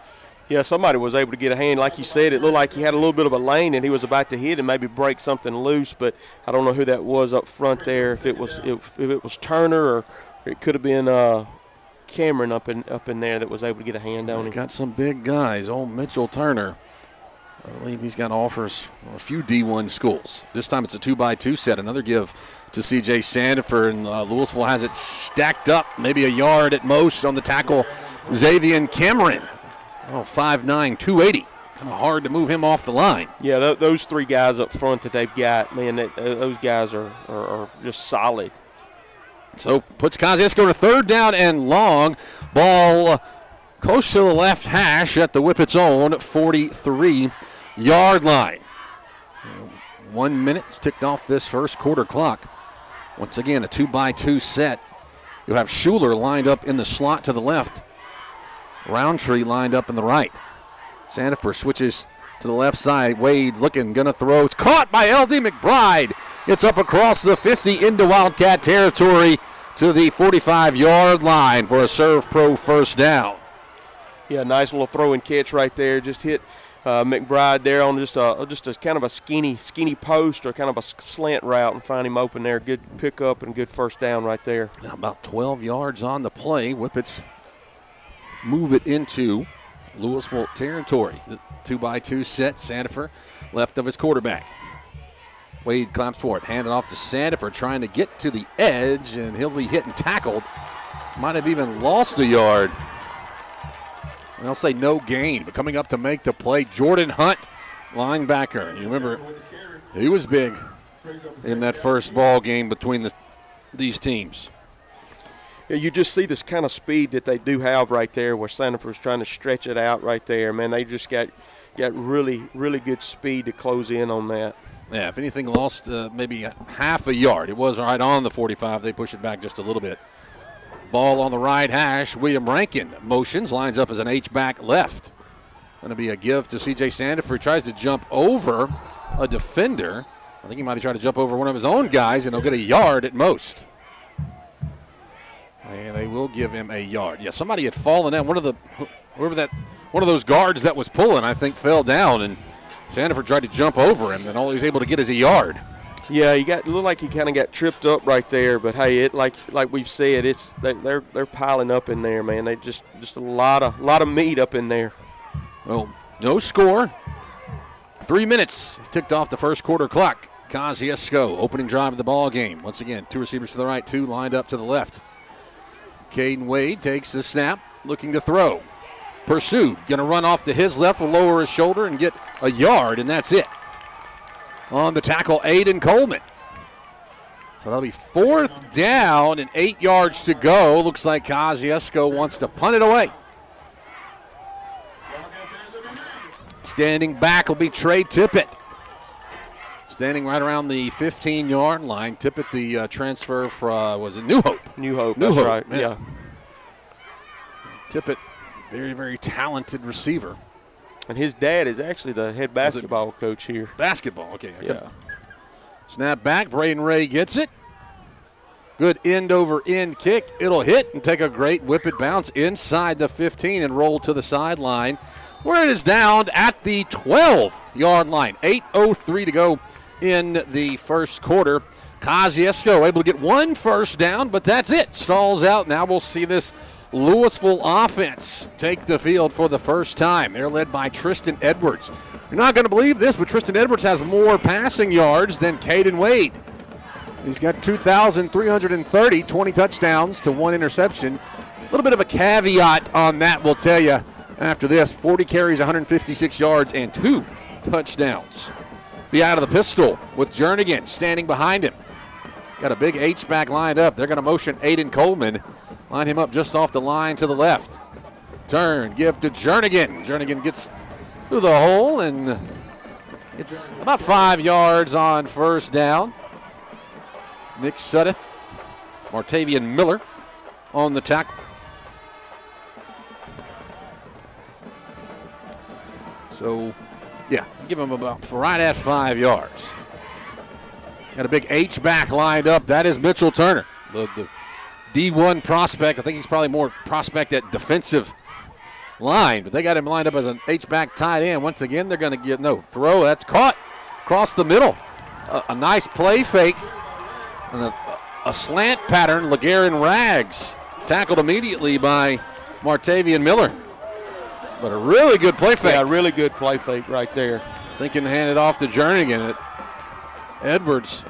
[SPEAKER 5] Yeah, somebody was able to get a hand. Like you said, it looked like he had a little bit of a lane, and he was about to hit and maybe break something loose. But I don't know who that was up front there. If it was Turner, or it could have been Cameron up in there that was able to get a hand on him.
[SPEAKER 3] Got some big guys. Old Mitchell Turner. I believe he's got offers from a few D1 schools. This time it's a 2x2 set. Another give to C.J. Sandifer, and Louisville has it stacked up, maybe a yard at most on the tackle. Xavier Cameron, 5'9", 280. Kind of hard to move him off the line.
[SPEAKER 5] Yeah, those 3 guys up front that they've got, man, those guys are just solid.
[SPEAKER 3] So puts Kosciusko to 3rd down and long. Ball close to the left hash at the Whippets' own 43-yard line. 1 minute's ticked off this first quarter clock. Once again, a 2x2 set. You'll have Schuler lined up in the slot to the left. Roundtree lined up in the right. Sandifer switches to the left side. Wade's looking, gonna throw. It's caught by L.D. McBride. It's up across the 50 into Wildcat territory to the 45-yard line for a Serve Pro first down.
[SPEAKER 5] Yeah, nice little throw and catch right there. Just hit McBride there on just a kind of a skinny post or kind of a slant route, and find him open there. Good pickup and good first down right there.
[SPEAKER 3] Now about 12 yards on the play. Whippets move it into Louisville territory. The 2x2 set. Sandifer left of his quarterback.
[SPEAKER 8] Wade claps for it. Hand it off to Sandiford, trying to get to the edge, and he'll be hit and tackled. Might have even lost a yard. They'll say no gain, but coming up to make the play, Jordan Hunt, linebacker. You remember, he was big in that first ball game between these teams.
[SPEAKER 5] Yeah, you just see this kind of speed that they do have right there where Sandiford's trying to stretch it out right there. Man, they just got really, really good speed to close in on that.
[SPEAKER 8] Yeah, if anything, lost maybe half a yard. It was right on the 45. They push it back just a little bit. Ball on the right hash. William Rankin motions, lines up as an H-back left. Going to be a give to C.J. Sandiford. Tries to jump over a defender. I think he might have tried to jump over one of his own guys, and he'll get a yard at most. And they will give him a yard. Yeah, somebody had fallen down. One of those guards that was pulling, I think, fell down, and Sandiford tried to jump over him, and all he was able to get is a yard.
[SPEAKER 5] Yeah, it looked like he kind of got tripped up right there, but hey, it like we've said, they're piling up in there, man. They just a lot of meat up in there.
[SPEAKER 8] Well, no score. 3 minutes ticked off the first quarter clock. Kosciusko, opening drive of the ball game. Once again, 2 receivers to the right, 2 lined up to the left. Caden Wade takes the snap, looking to throw. Pursued, going to run off to his left, will lower his shoulder and get a yard, and that's it. On the tackle, Aiden Coleman. So that'll be 4th down and 8 yards to go. Looks like Kosciusko wants to punt it away. Standing back will be Trey Tippett. Standing right around the 15-yard line. Tippett, the transfer from, was it New Hope?
[SPEAKER 5] New Hope, that's right, yeah.
[SPEAKER 8] Tippett, very, very talented receiver.
[SPEAKER 5] And his dad is actually the head basketball coach here.
[SPEAKER 8] Basketball, okay.
[SPEAKER 5] Yeah.
[SPEAKER 8] Snap back, Braden Ray gets it. Good end-over-end kick. It'll hit and take a great whippet bounce inside the 15 and roll to the sideline, where it is down at the 12-yard line. 8:03 to go in the first quarter. Kosciusko able to get 1 first down, but that's it. Stalls out. Now we'll see this Louisville offense take the field for the first time. They're led by Tristan Edwards. You're not going to believe this, but Tristan Edwards has more passing yards than Caden Wade. He's got 2,330, 20 touchdowns to 1 interception. A little bit of a caveat on that, we'll tell you after this. 40 carries, 156 yards, and 2 touchdowns. Be out of the pistol with Jernigan standing behind him. Got a big H-back lined up. They're going to motion Aiden Coleman. Line him up just off the line to the left. Turn, give to Jernigan. Jernigan gets through the hole, and it's about 5 yards on first down. Nick Suddeth, Martavian Miller on the tackle. So, yeah, give him about right at 5 yards. Got a big H-back lined up. That is Mitchell Turner, the D1 prospect. I think he's probably more prospect at defensive line, but they got him lined up as an H-back tight end. Once again, they're going to get no throw. That's caught across the middle. A nice play fake and a slant pattern. LeGarren Rags tackled immediately by Martavian Miller. But a really good play fake.
[SPEAKER 5] Yeah, really good play fake right there.
[SPEAKER 8] Thinking to hand it off to Jernigan. Edwards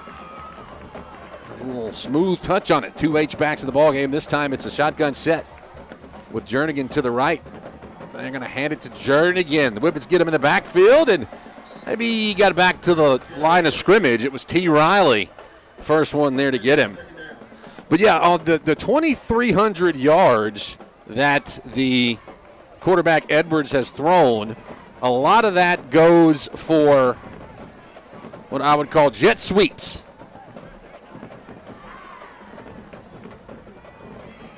[SPEAKER 8] has a little smooth touch on it. 2 H-backs in the ballgame. This time it's a shotgun set with Jernigan to the right. They're going to hand it to Jernigan. The Whippets get him in the backfield, and maybe he got back to the line of scrimmage. It was T. Riley, first one there to get him. But, yeah, on the 2,300 yards that the quarterback Edwards has thrown, a lot of that goes for what I would call jet sweeps.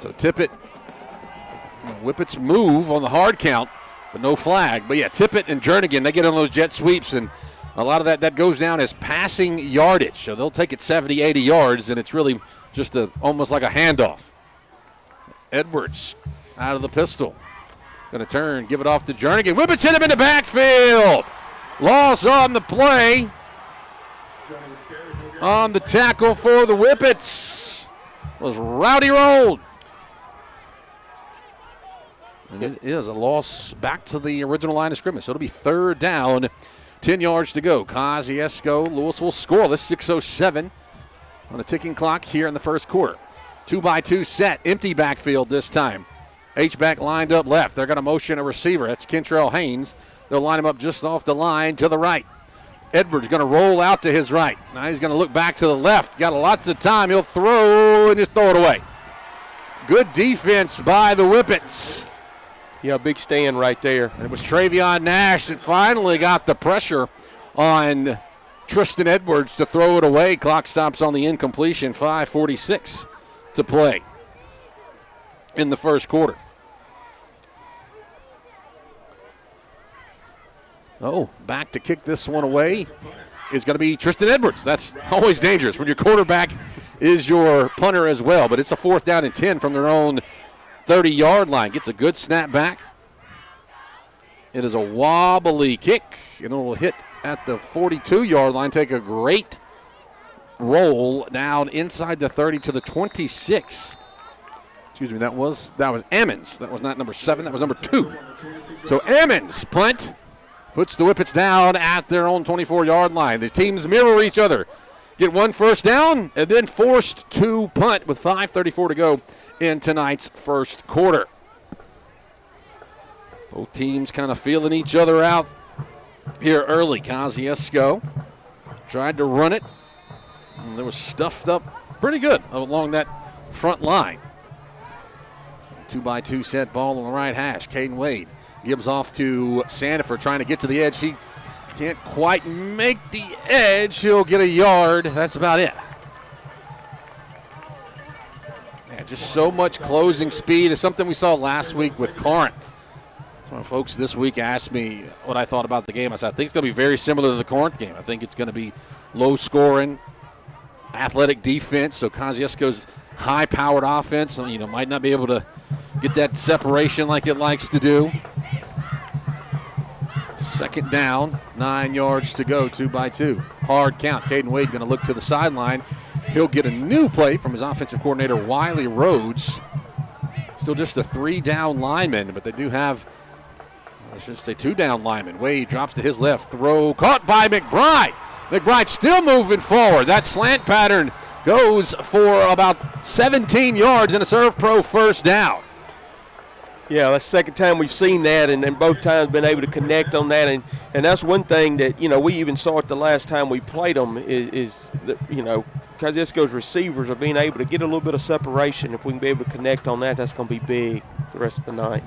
[SPEAKER 8] So Tippett, Whippets move on the hard count, but no flag. But yeah, Tippett and Jernigan, they get on those jet sweeps, and a lot of that goes down as passing yardage. So they'll take it 70, 80 yards, and it's really just almost like a handoff. Edwards out of the pistol. Going to turn, give it off to Jernigan. Whippets hit him in the backfield. Loss on the play. On the tackle for the Whippets was Rowdy Roll. And it is a loss back to the original line of scrimmage. So it'll be 3rd down 10 yards to go. Kosciusko, Louisville scoreless, 6:07 on a ticking clock here in the first quarter. 2-by-2 set, empty backfield this time. H-back lined up left. They're going to motion a receiver. That's Kentrell Haynes. They'll line him up just off the line to the right. Edwards going to roll out to his right. Now he's going to look back to the left. Got lots of time. He'll throw and just throw it away. Good defense by the Whippets.
[SPEAKER 5] Yeah, big stand right there.
[SPEAKER 8] And it was Travion Nash that finally got the pressure on Tristan Edwards to throw it away. Clock stops on the incompletion. 5:46 to play in the first quarter. Oh, back to kick this one away is going to be Tristan Edwards. That's always dangerous when your quarterback is your punter as well. But it's a 4th down and 10 from their own 30-yard line. Gets a good snap back. It is a wobbly kick, and it will hit at the 42-yard line. Take a great roll down inside the 30 to the 26. Excuse me, that was Ammons. That was not number 7. That was number 2. So Ammons punt. Puts the Whippets down at their own 24-yard line. The teams mirror each other. Get one first down and then forced to punt with 5:34 to go in tonight's first quarter. Both teams kind of feeling each other out here early. Kosciusko tried to run it. And it was stuffed up pretty good along that front line. 2-by-2 set ball on the right hash. Caden Wade gives off to Sandifer trying to get to the edge. He can't quite make the edge. He'll get a yard. That's about it. Yeah, just so much closing speed. It's something we saw last week with Corinth. Some folks this week asked me what I thought about the game. I said, I think it's going to be very similar to the Corinth game. I think it's going to be low scoring, athletic defense. So Kosciusko's high-powered offense, might not be able to get that separation like it likes to do. 2nd down, 9 yards to go, 2-by-2. Hard count. Caden Wade going to look to the sideline. He'll get a new play from his offensive coordinator, Wiley Rhodes. Still just a 3-down lineman, but they do have, I should say, 2-down lineman. Wade drops to his left. Throw caught by McBride. McBride still moving forward. That slant pattern goes for about 17 yards and a Serve Pro first down.
[SPEAKER 5] Yeah, that's the 2nd time we've seen that, and both times been able to connect on that. And that's one thing that, we even saw it the last time we played them is that, Kosciusko's receivers are being able to get a little bit of separation. If we can be able to connect on that, that's going to be big the rest of the night.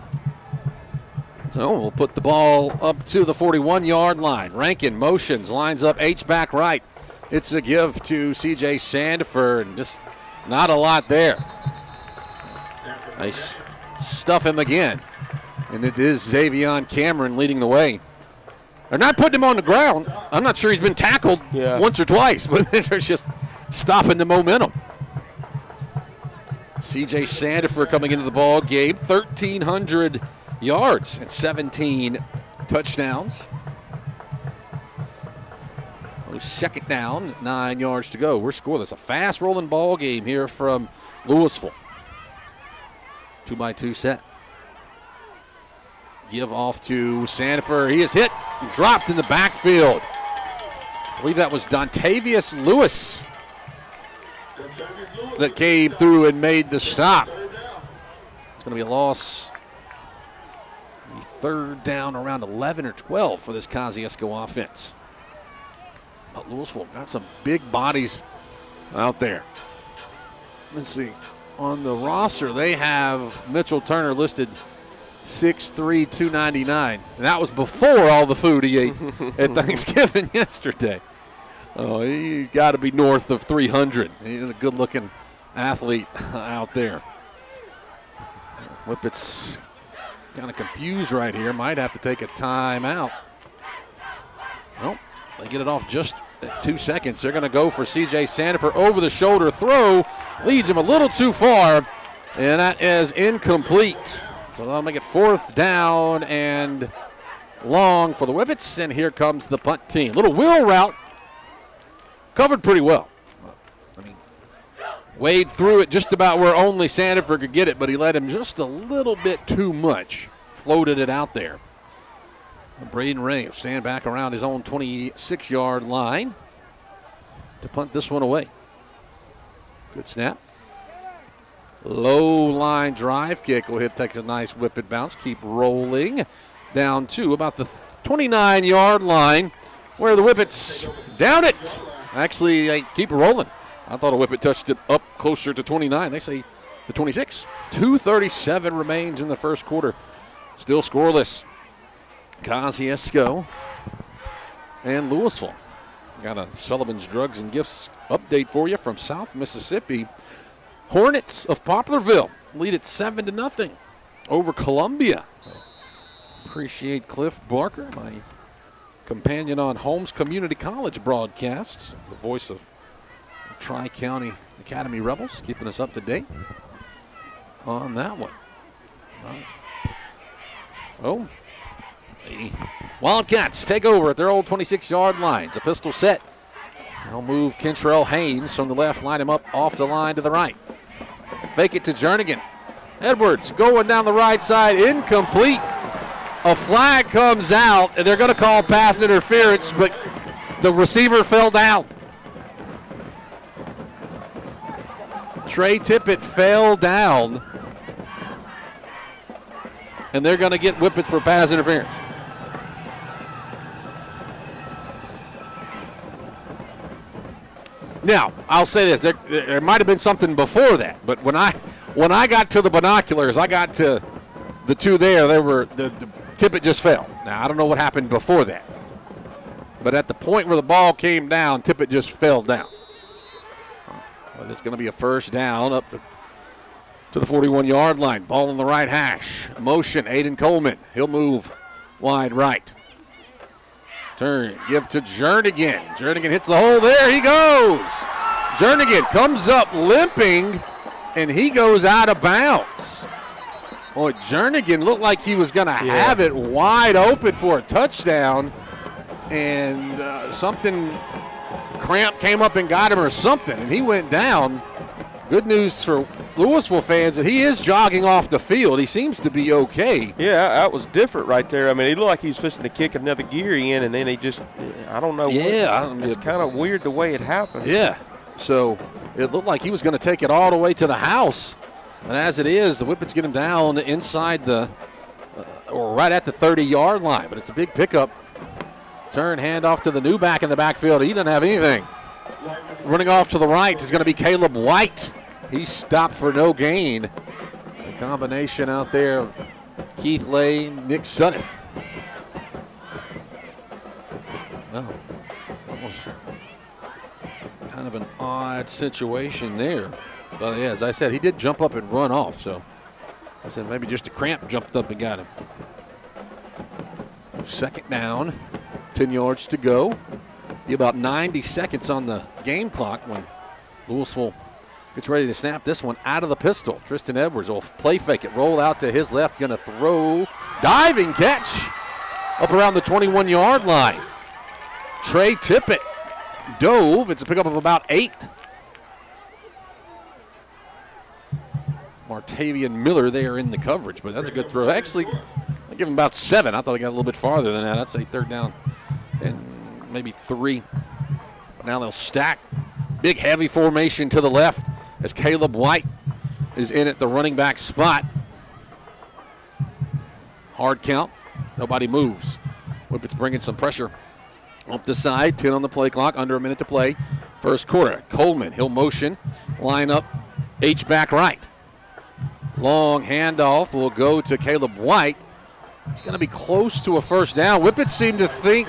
[SPEAKER 8] So we'll put the ball up to the 41-yard line. Rankin motions, lines up H-back right. It's a give to C.J. Sandifer, and just not a lot there. Nice. Stuff him again. And it is Xavion Cameron leading the way. They're not putting him on the ground. I'm not sure he's been tackled once or twice, but they're just stopping the momentum. C.J. Sandifer coming into the ball game, 1,300 yards and 17 touchdowns. 2nd down, 9 yards to go. We're scoreless. A fast-rolling ball game here from Louisville. 2-by-2 set. Give off to Sandifer. He is hit and dropped in the backfield. I believe that was Dontavius Lewis that came through and made the stop. It's going to be a loss. 3rd down around 11 or 12 for this Kosciusko offense. But Louisville got some big bodies out there. Let's see. On the roster, they have Mitchell Turner listed 6'3", 299. And that was before all the food he ate at Thanksgiving yesterday. Oh, he's got to be north of 300. He's a good-looking athlete out there. Whippets kind of confused right here. Might have to take a timeout. Nope. They get it off just at 2 seconds. They're going to go for C.J. Sandifer. Over-the-shoulder throw. Leads him a little too far, and that is incomplete. So that'll make it 4th down and long for the Whippets, and here comes the punt team. Little wheel route. Covered pretty well. Wade threw it just about where only Sandifer could get it, but he let him just a little bit too much. Floated it out there. Braden Ray will stand back around his own 26-yard line to punt this one away. Good snap. Low line drive kick will take a nice whippet bounce. Keep rolling down to about the 29-yard line where the Whippets down it. Actually, they keep it rolling. I thought a Whippet touched it up closer to 29. They say the 26. 2:37 remains in the first quarter. Still scoreless. Kosciusko and Louisville. Got a Sullivan's Drugs and Gifts update for you from South Mississippi. Hornets of Poplarville lead it 7-0 over Columbia. Appreciate Cliff Barker, my companion on Holmes Community College broadcasts, the voice of Tri-County Academy Rebels, keeping us up to date on that one. So, the Wildcats take over at their old 26-yard line. It's a pistol set. They'll move Kentrell Haynes from the left, line him up off the line to the right. Fake it to Jernigan. Edwards going down the right side, incomplete. A flag comes out, and they're going to call pass interference, but the receiver fell down. Trey Tippett fell down, and they're going to get Whippets for pass interference. Now, I'll say this: there might have been something before that, but when I got to the binoculars, I got to the two there. There were the Tippett just fell. Now I don't know what happened before that, but at the point where the ball came down, Tippett just fell down. Well, it's going to be a first down up to the 41-yard line. Ball on the right hash. Motion, Aiden Coleman. He'll move wide right. Turn, give to Jernigan. Jernigan hits the hole. There he goes. Jernigan comes up limping, and he goes out of bounds. Boy, Jernigan looked like he was going to have it wide open for a touchdown, and something cramp came up and got him or something, and he went down. Good news for Louisville fans that he is jogging off the field. He seems to be okay.
[SPEAKER 5] Yeah, that was different right there. I mean, he looked like he was fixing to kick another gear in, and then he just, I don't know.
[SPEAKER 8] Yeah.
[SPEAKER 5] It's kind of weird the way it happened.
[SPEAKER 8] Yeah. So it looked like he was going to take it all the way to the house. And as it is, the Whippets get him down inside or right at the 30-yard line. But it's a big pickup. Turn, handoff to the new back in the backfield. He doesn't have anything. Running off to the right is going to be Caleb White. He stopped for no gain. A combination out there of Keith Lane, Nick Suttiff. Well, that was kind of an odd situation there. But yeah, as I said, he did jump up and run off. So I said maybe just a cramp jumped up and got him. Second down, 10 yards to go. Be about 90 seconds on the game clock when Louisville gets ready to snap this one out of the pistol. Tristan Edwards will play fake it, roll out to his left, going to throw. Diving catch up around the 21-yard line. Trey Tippett dove. It's a pickup of about 8. Martavian Miller there in the coverage, but that's a good throw. Actually, I give him about 7. I thought he got a little bit farther than that. I'd say third down and maybe 3. But now they'll stack. Big heavy formation to the left as Caleb White is in at the running back spot. Hard count. Nobody moves. Whippets bringing some pressure up the side. 10 on the play clock. Under a minute to play. First quarter. Coleman, he'll motion. Line up. H-back right. Long handoff will go to Caleb White. It's going to be close to a first down. Whippets seem to think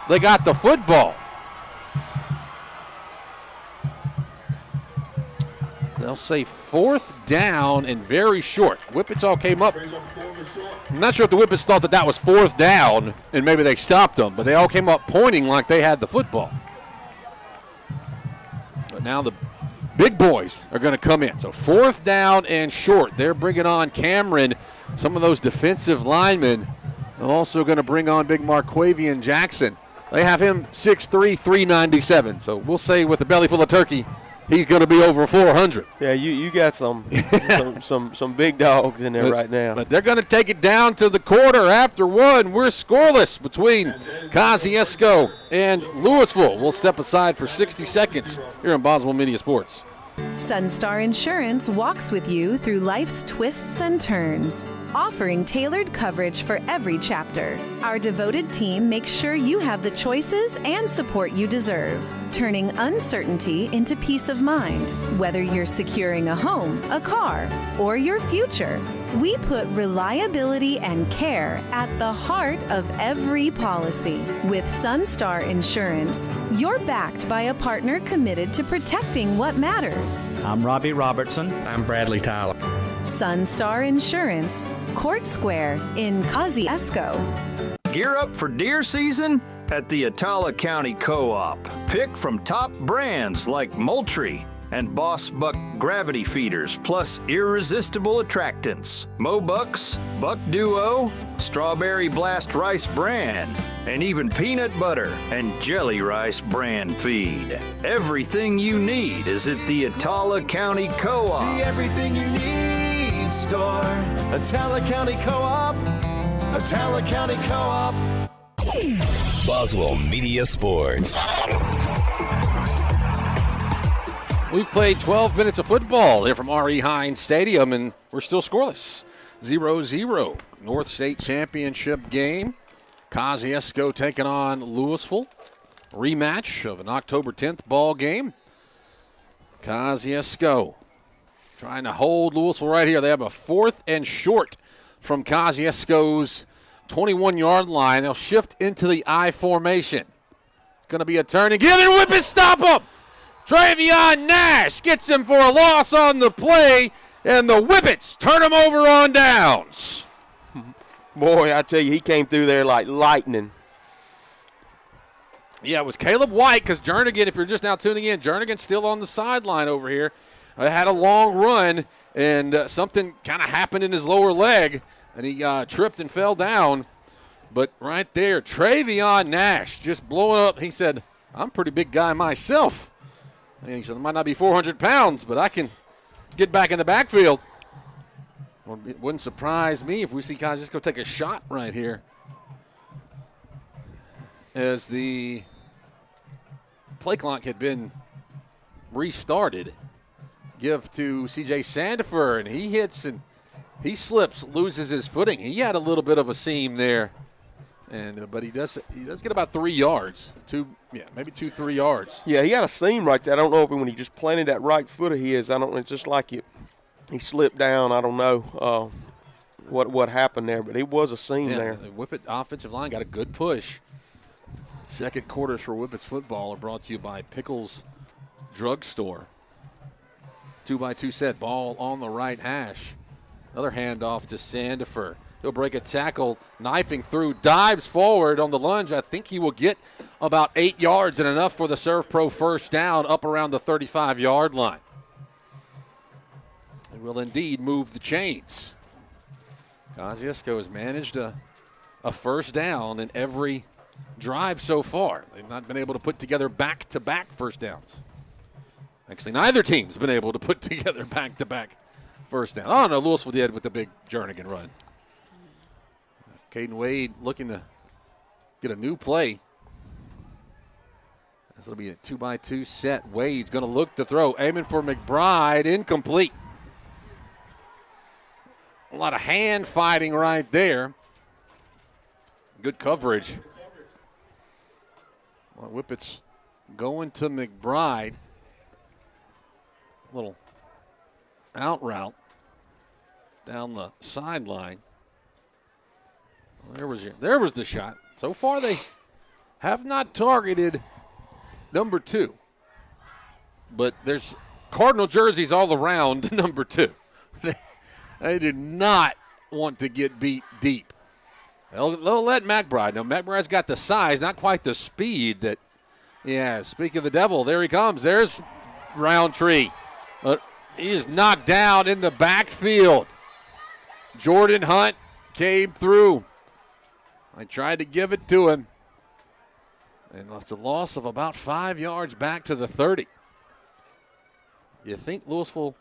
[SPEAKER 8] they got the football. They'll say fourth down and very short. Whippets all came up. I'm not sure if the Whippets thought that was fourth down and maybe they stopped them, but they all came up pointing like they had the football. But now the big boys are going to come in. So fourth down and short. They're bringing on Cameron, some of those defensive linemen. They're also going to bring on big Marquavian Jackson. They have him 6'3", 397. So we'll say with a belly full of turkey, he's going to be over 400.
[SPEAKER 5] Yeah, you got some big dogs in there right now.
[SPEAKER 8] But they're going to take it down to the quarter after one. We're scoreless between Kosciusko and Louisville. We'll step aside for 60 seconds here on Boswell Media Sports.
[SPEAKER 9] Sunstar Insurance walks with you through life's twists and turns, offering tailored coverage for every chapter. Our devoted team makes sure you have the choices and support you deserve, turning uncertainty into peace of mind. Whether you're securing a home, a car, or your future, we put reliability and care at the heart of every policy. With Sunstar Insurance, you're backed by a partner committed to protecting what matters.
[SPEAKER 12] I'm Robbie Robertson.
[SPEAKER 16] I'm Bradley Tyler.
[SPEAKER 9] Sunstar Insurance, Court Square in Kosciusko.
[SPEAKER 17] Gear up for deer season at the Attala County Co-op. Pick from top brands like Moultrie and Boss Buck gravity feeders, plus irresistible attractants. Mobucks, Buck Duo, Strawberry Blast Rice Bran, and even peanut butter and jelly rice bran feed. Everything you need is at the Attala County Co-op.
[SPEAKER 11] The everything you need store. Attala County Co-op. Attala County Co-op.
[SPEAKER 4] Boswell Media Sports.
[SPEAKER 8] We've played 12 minutes of football here from R.E. Hines Stadium, and we're still scoreless. 0-0. North State Championship game. Kosciusko taking on Louisville. Rematch of an October 10th ball game. Kosciusko trying to hold Louisville right here. They have a 4th and short from Kosciusko's 21-yard line. They'll shift into the I formation. It's going to be a turn again, and Whippets stop him. Travion Nash gets him for a loss on the play, and the Whippets turn him over on downs.
[SPEAKER 5] Boy, I tell you, he came through there like lightning.
[SPEAKER 8] Yeah, it was Caleb White, because Jernigan, if you're just now tuning in, Jernigan's still on the sideline over here. Had a long run, and something kind of happened in his lower leg, and he tripped and fell down. But right there, Travion Nash just blowing up. He said, I'm a pretty big guy myself. He said, I might not be 400 pounds, but I can get back in the backfield. Well, it wouldn't surprise me if we see Kosciusko take a shot right here. As the play clock had been restarted, give to C.J. Sandifer, and he hits and he slips, loses his footing. He had a little bit of a seam there, and but he does get about 3 yards, maybe 3 yards.
[SPEAKER 5] Yeah, he had a seam right there. I don't know if when he just planted that right foot of his, it's just like he slipped down. I don't know what happened there, but it was a seam there.
[SPEAKER 8] The Whippet offensive line got a good push. Second quarters for Whippets football are brought to you by Pickles Drugstore. 2x2 set, ball on the right hash. Another handoff to Sandifer. He'll break a tackle, knifing through, dives forward on the lunge. I think he will get about 8 yards and enough for the Serve Pro first down up around the 35-yard line. He will indeed move the chains. Kosciusko has managed a first down in every drive so far. They've not been able to put together back-to-back first downs. Actually, neither team's been able to put together back-to-back first down. Oh, no, Louisville did with the big Jernigan run. Caden Wade looking to get a new play. This will be a 2x2 set. Wade's going to look to throw. Aiming for McBride. Incomplete. A lot of hand fighting right there. Good coverage. Well, Whippets going to McBride. Little out route down the sideline. Well, there was the shot. So far they have not targeted number 2. But there's Cardinal jerseys all around number 2. They did not want to get beat deep. They'll let McBride. Now, McBride's got the size, not quite the speed that, speak of the devil, there he comes. There's Roundtree. He is knocked down in the backfield. Jordan Hunt came through. I tried to give it to him. And that's a loss of about 5 yards back to the 30. You think Louisville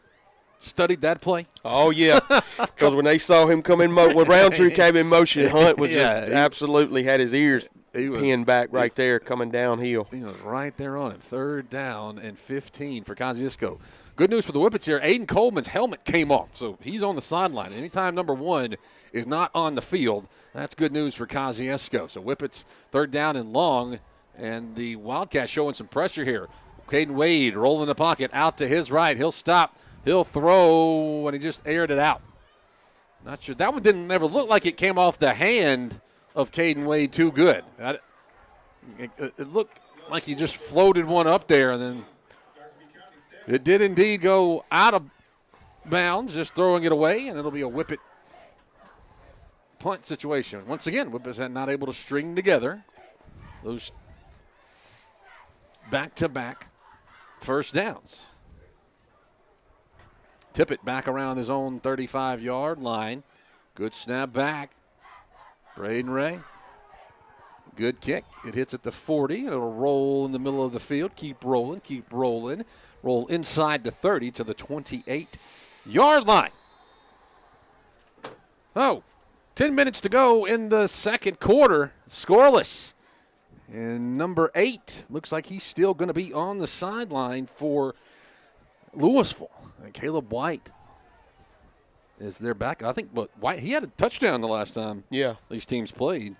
[SPEAKER 8] studied that play?
[SPEAKER 5] Oh, yeah, because when they saw him come in, when Roundtree came in motion, Hunt was absolutely had his ears pinned back right there coming downhill.
[SPEAKER 8] He was right there on it. 3rd down and 15 for Kosciusko. Good news for the Whippets here. Aiden Coleman's helmet came off, so he's on the sideline. Anytime number 1 is not on the field, that's good news for Kosciusko. So Whippets 3rd down and long, and the Wildcats showing some pressure here. Caden Wade rolling the pocket out to his right. He'll stop. He'll throw, and he just aired it out. Not sure. That one didn't never look like it came off the hand of Caden Wade too good. It looked like he just floated one up there, and then it did indeed go out of bounds, just throwing it away, and it'll be a Whippet punt situation. Once again, Whippets not able to string together those back-to-back first downs. Tippett back around his own 35-yard line. Good snap back. Braden Ray. Good kick. It hits at the 40. It'll roll in the middle of the field. Keep rolling, keep rolling. Roll inside the 30 to the 28-yard line. 10 minutes to go in the second quarter. Scoreless. And number 8 looks like he's still going to be on the sideline for Louisville. And Caleb White is their back. I think White, he had a touchdown the last time these teams played.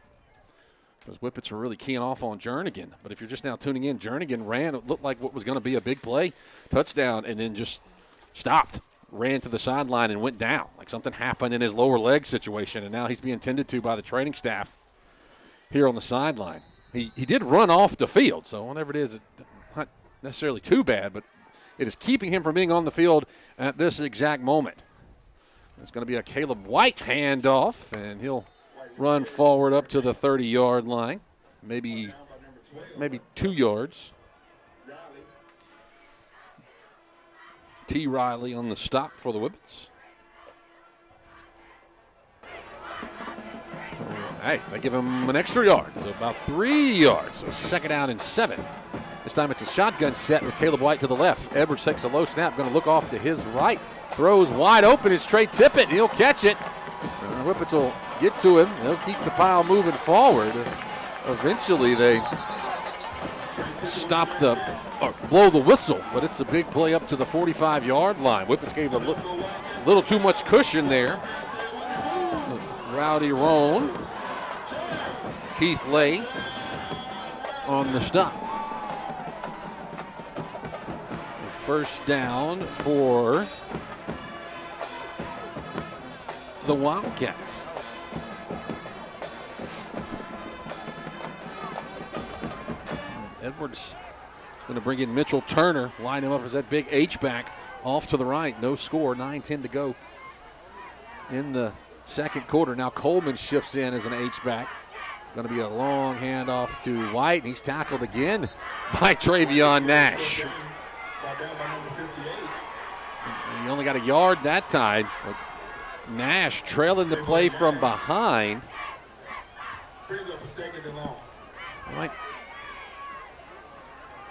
[SPEAKER 8] Because Whippets were really keying off on Jernigan. But if you're just now tuning in, Jernigan ran. It looked like what was going to be a big play, touchdown, and then just stopped. Ran to the sideline and went down. Like something happened in his lower leg situation, and now he's being tended to by the training staff here on the sideline. He did run off the field, so whatever it is, it's not necessarily too bad, but it is keeping him from being on the field at this exact moment. It's going to be a Caleb White handoff, and he'll run forward up to the 30-yard line, maybe 2 yards. T. Riley on the stop for the Whippets. Hey, they give him an extra yard, so about 3 yards. So 2nd down and 7. This time it's a shotgun set with Caleb White to the left. Edwards takes a low snap, going to look off to his right. Throws wide open. It's Trey Tippett. He'll catch it. And the Whippets will get to him. They'll keep the pile moving forward. Eventually they stop or blow the whistle, but it's a big play up to the 45-yard line. Whippets gave a little too much cushion there. Rowdy Roan. Keith Lay on the stop. 1st down for the Wildcats. Edwards going to bring in Mitchell Turner, line him up as that big H-back off to the right. No score, 9:10 to go in the second quarter. Now Coleman shifts in as an H-back. It's going to be a long handoff to White, and he's tackled again by Travion Nash. He only got a yard that time. But Nash trailing the play from behind. Might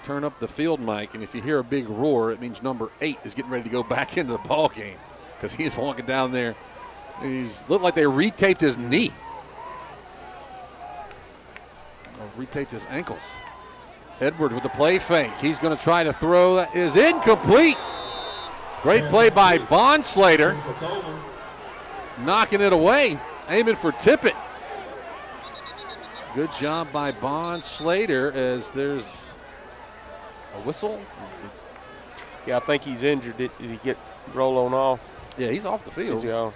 [SPEAKER 8] turn up the field mic, and if you hear a big roar, it means number 8 is getting ready to go back into the ball game because he's walking down there. He's looked like they retaped his knee. Or retaped his ankles. Edwards with the play fake. He's going to try to throw. That is incomplete. Great play by Bonslater. Knocking it away. Aiming for Tippett. Good job by Bonslater as there's a whistle.
[SPEAKER 5] Yeah, I think he's injured. Did he get roll on off?
[SPEAKER 8] Yeah, he's off the field.
[SPEAKER 5] He's off.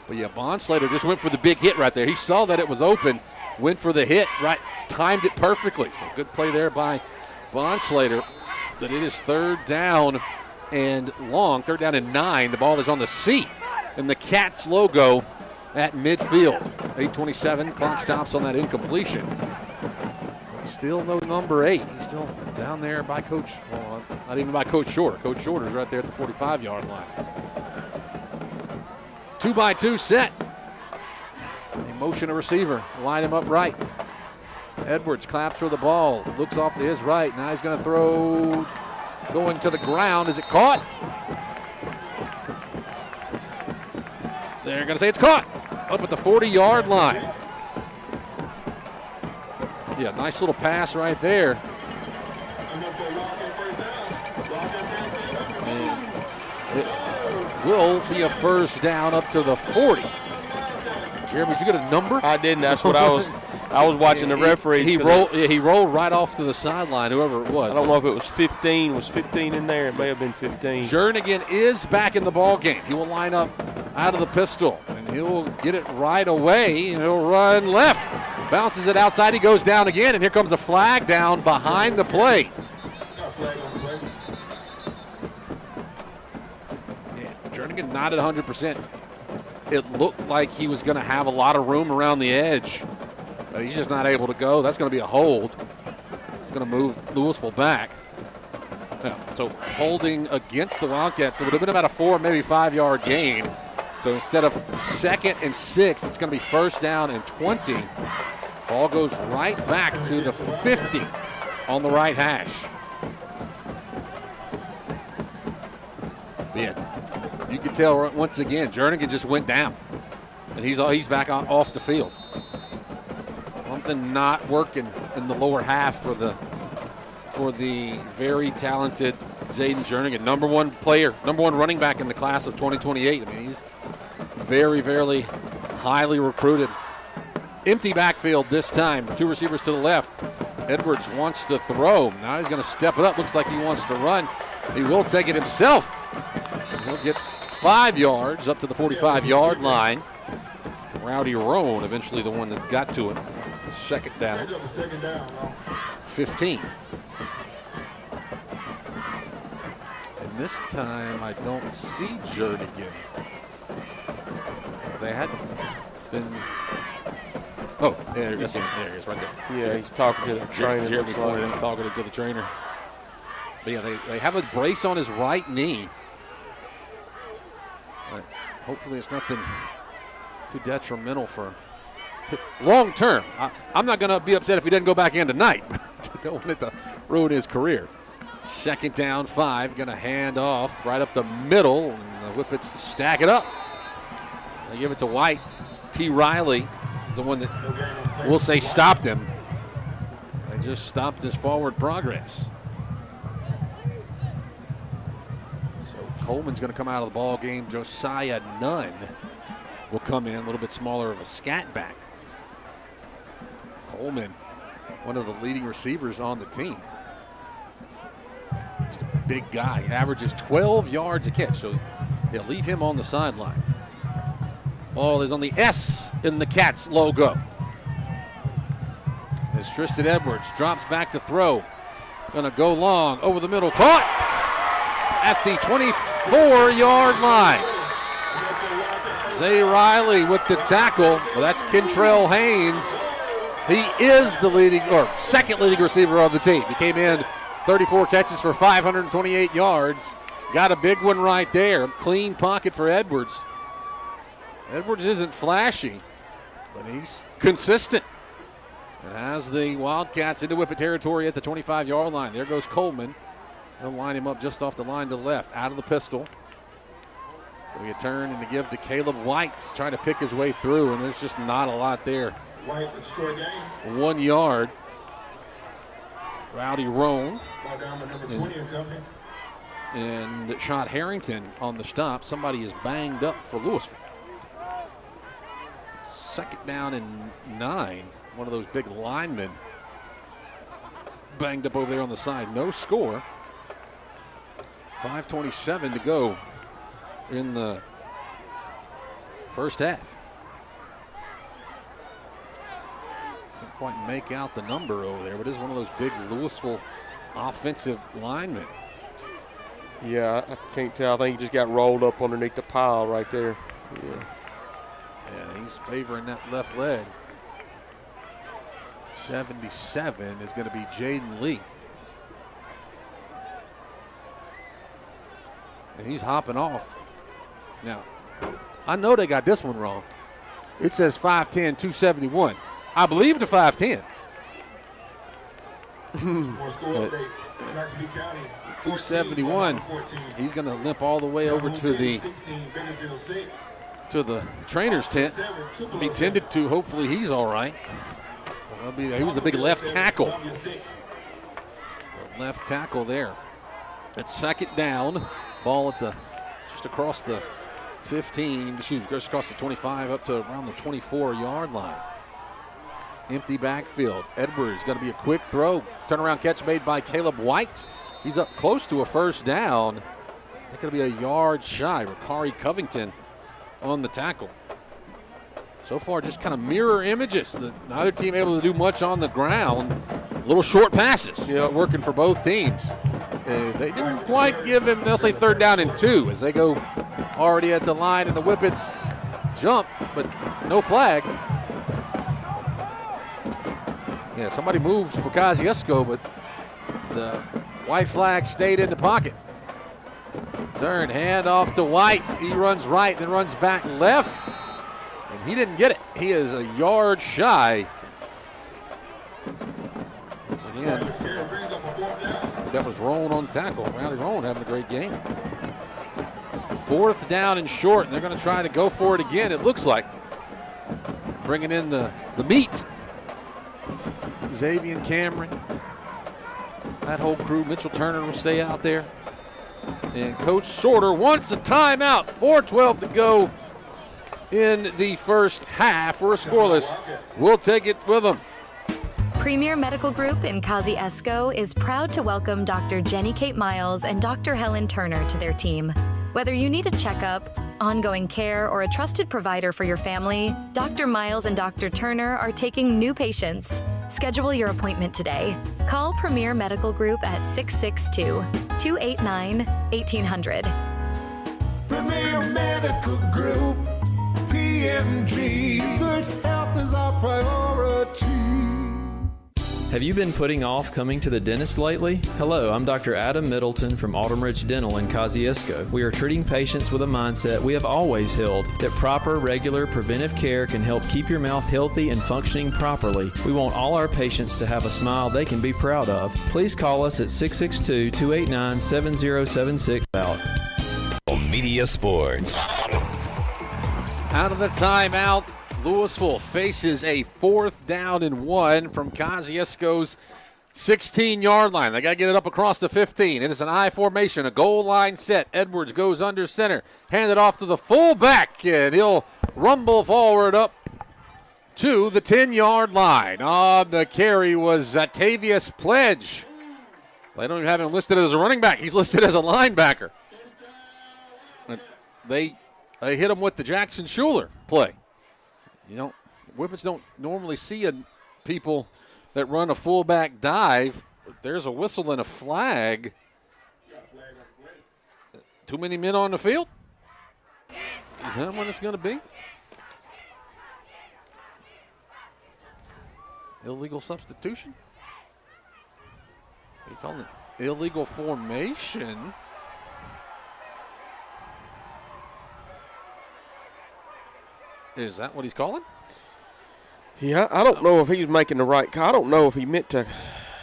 [SPEAKER 8] But yeah, Bonslater just went for the big hit right there. He saw that it was open, went for the hit, right, timed it perfectly. So good play there by Bonslater. But it is 3rd down and long, 3rd down and 9. The ball is on the C and the Cats logo at midfield. 8:27, clock stops on that incompletion. But still no number 8. He's still down there by Coach, well, not even by Coach Shorter. Coach Shorter's right there at the 45-yard line. 2-by-2 set. They motion a receiver, line him up right. Edwards claps for the ball, looks off to his right. Now he's going to throw going to the ground. Is it caught? They're going to say it's caught. Up at the 40-yard line. Yeah, nice little pass right there. And it will be a first down up to the 40. Jeremy, did you get a number?
[SPEAKER 5] I didn't. That's what I was watching the referees.
[SPEAKER 8] He rolled right off to the sideline, whoever it was.
[SPEAKER 5] I don't know if it was 15. Was 15 in there? It may have been 15.
[SPEAKER 8] Jernigan is back in the ball game. He will line up out of the pistol, and he'll get it right away, and he'll run left. Bounces it outside. He goes down again, and here comes a flag down behind the play. Yeah, Jernigan not at 100%. It looked like he was going to have a lot of room around the edge, but he's just not able to go. That's going to be a hold. It's going to move Louisville back. Yeah, so holding against the Wildcats, it would have been about a 4, maybe 5-yard gain. So instead of 2nd and 6, it's going to be first down and 20. Ball goes right back to the 50 on the right hash. Yeah, you can tell once again, Jernigan just went down, and he's back off the field. Something not working in the lower half for the very talented Zayden Jernigan, number one running back in the class of 2028. I mean, he's very, very highly recruited. Empty backfield this time. 2 receivers to the left. Edwards wants to throw. Now he's going to step it up. Looks like he wants to run. He will take it himself. He'll get 5 yards up to the 45-yard line. Rowdy Roan eventually the one that got to him. Second down. 15. And this time I don't see Jernigan. They had been. Oh, there he is right there.
[SPEAKER 5] Yeah, he's talking to the trainer.
[SPEAKER 8] Jeremy pointed out, talking to the trainer. But yeah, they have a brace on his right knee. But hopefully it's nothing too detrimental for long term. I'm not going to be upset if he doesn't go back in tonight. Don't want it to ruin his career. Second down, 5. Going to hand off right up the middle, and the Whippets stack it up. They give it to White. T. Riley is the one that we'll say stopped him. They just stopped his forward progress. So Coleman's going to come out of the ball game. Josiah Nunn will come in, a little bit smaller of a scat back. Coleman, one of the leading receivers on the team. Just a big guy, averages 12 yards a catch, so they'll leave him on the sideline. Ball is on the S in the Cats logo. As Tristan Edwards drops back to throw. Gonna go long, over the middle, caught at the 24-yard line. Zay Riley with the tackle. Well, that's Kentrell Haynes. He is the second leading receiver of the team. He came in 34 catches for 528 yards. Got a big one right there. Clean pocket for Edwards. Edwards isn't flashy, but he's consistent. And has the Wildcats into Whippet territory at the 25-yard line. There goes Coleman. He'll line him up just off the line to the left, out of the pistol. We a turn and to give to Caleb White, trying to pick his way through, and there's just not a lot there.
[SPEAKER 12] White with short game.
[SPEAKER 8] 1 yard. Rowdy Roan.
[SPEAKER 12] Ball down with number 20 in company.
[SPEAKER 8] And Shot Harrington on the stop. Somebody is banged up for Louisville. Second down and 9. One of those big linemen banged up over there on the side. No score. 5:27 to go in the first half. Can't quite make out the number over there, but it is one of those big Louisville offensive linemen.
[SPEAKER 5] Yeah, I can't tell. I think he just got rolled up underneath the pile right there.
[SPEAKER 8] Yeah, he's favoring that left leg. 77 is going to be Jaden Lee. And he's hopping off. Now, I know they got this one wrong. It says 5'10", 271. I believe the 5'10".
[SPEAKER 12] More score updates. Jacksonville County.
[SPEAKER 8] 271. He's going to limp all the way over to the
[SPEAKER 12] 16, Bakersfield 6.
[SPEAKER 8] to the trainer's tent. Be tended to. Hopefully he's all right. He was the big left tackle. Left tackle there. It's second down. Ball at the just across the 15. Just across the 25 up to around the 24-yard line. Empty backfield. Edwards going to be a quick throw. Turnaround catch made by Caleb White. He's up close to a first down. That's going to be a yard shy. Ricari Covington on the tackle. So far, just kind of mirror images. Neither team able to do much on the ground. Little short passes working for both teams. They didn't quite give him, they'll say 3rd down and 2 as they go already at the line, and the Whippets jump, but no flag. Yeah, somebody moved for Kosciusko, but the white flag stayed in the pocket. Turn, hand off to White. He runs right, then runs back left. And he didn't get it. He is a yard shy. Once again, that was Roan on tackle. Roundy Roan having a great game. 4th down and short, and they're going to try to go for it again, it looks like. Bringing in the meat. Xavier Cameron. That whole crew. Mitchell Turner will stay out there. And Coach Shorter wants a timeout. 4:12 to go in the first half. We're scoreless. We'll take it with them.
[SPEAKER 24] Premier Medical Group in Kosciusko is proud to welcome Dr. Jenny Kate Miles and Dr. Helen Turner to their team. Whether you need a checkup, ongoing care, or a trusted provider for your family, Dr. Miles and Dr. Turner are taking new patients. Schedule your appointment today. Call Premier Medical Group at 662-289-1800.
[SPEAKER 11] Premier Medical Group, PMG, good health is our priority.
[SPEAKER 10] Have you been putting off coming to the dentist lately? Hello, I'm Dr. Adam Middleton from Autumn Ridge Dental in Kosciusko. We are treating patients with a mindset we have always held, that proper, regular, preventive care can help keep your mouth healthy and functioning properly. We want all our patients to have a smile they can be proud of. Please call us at 662-289-7076 about
[SPEAKER 4] Media Sports.
[SPEAKER 8] Out of the timeout, Louisville faces a 4th down and 1 from Kosciusko's 16-yard line. They got to get it up across the 15. It is an I formation, a goal line set. Edwards goes under center, handed off to the fullback, and he'll rumble forward up to the 10-yard line. On the carry was Tavius Pledge. They don't even have him listed as a running back. He's listed as a linebacker. They hit him with the Jackson Schuler play. You know, Whippets don't normally see people that run a fullback dive. But there's a whistle and a flag. Too many men on the field? Is that what it's going to be? Illegal substitution? What do you call it? Illegal formation. Is that what he's calling?
[SPEAKER 5] Yeah, I don't know if he's making the right call. I don't know if he meant to.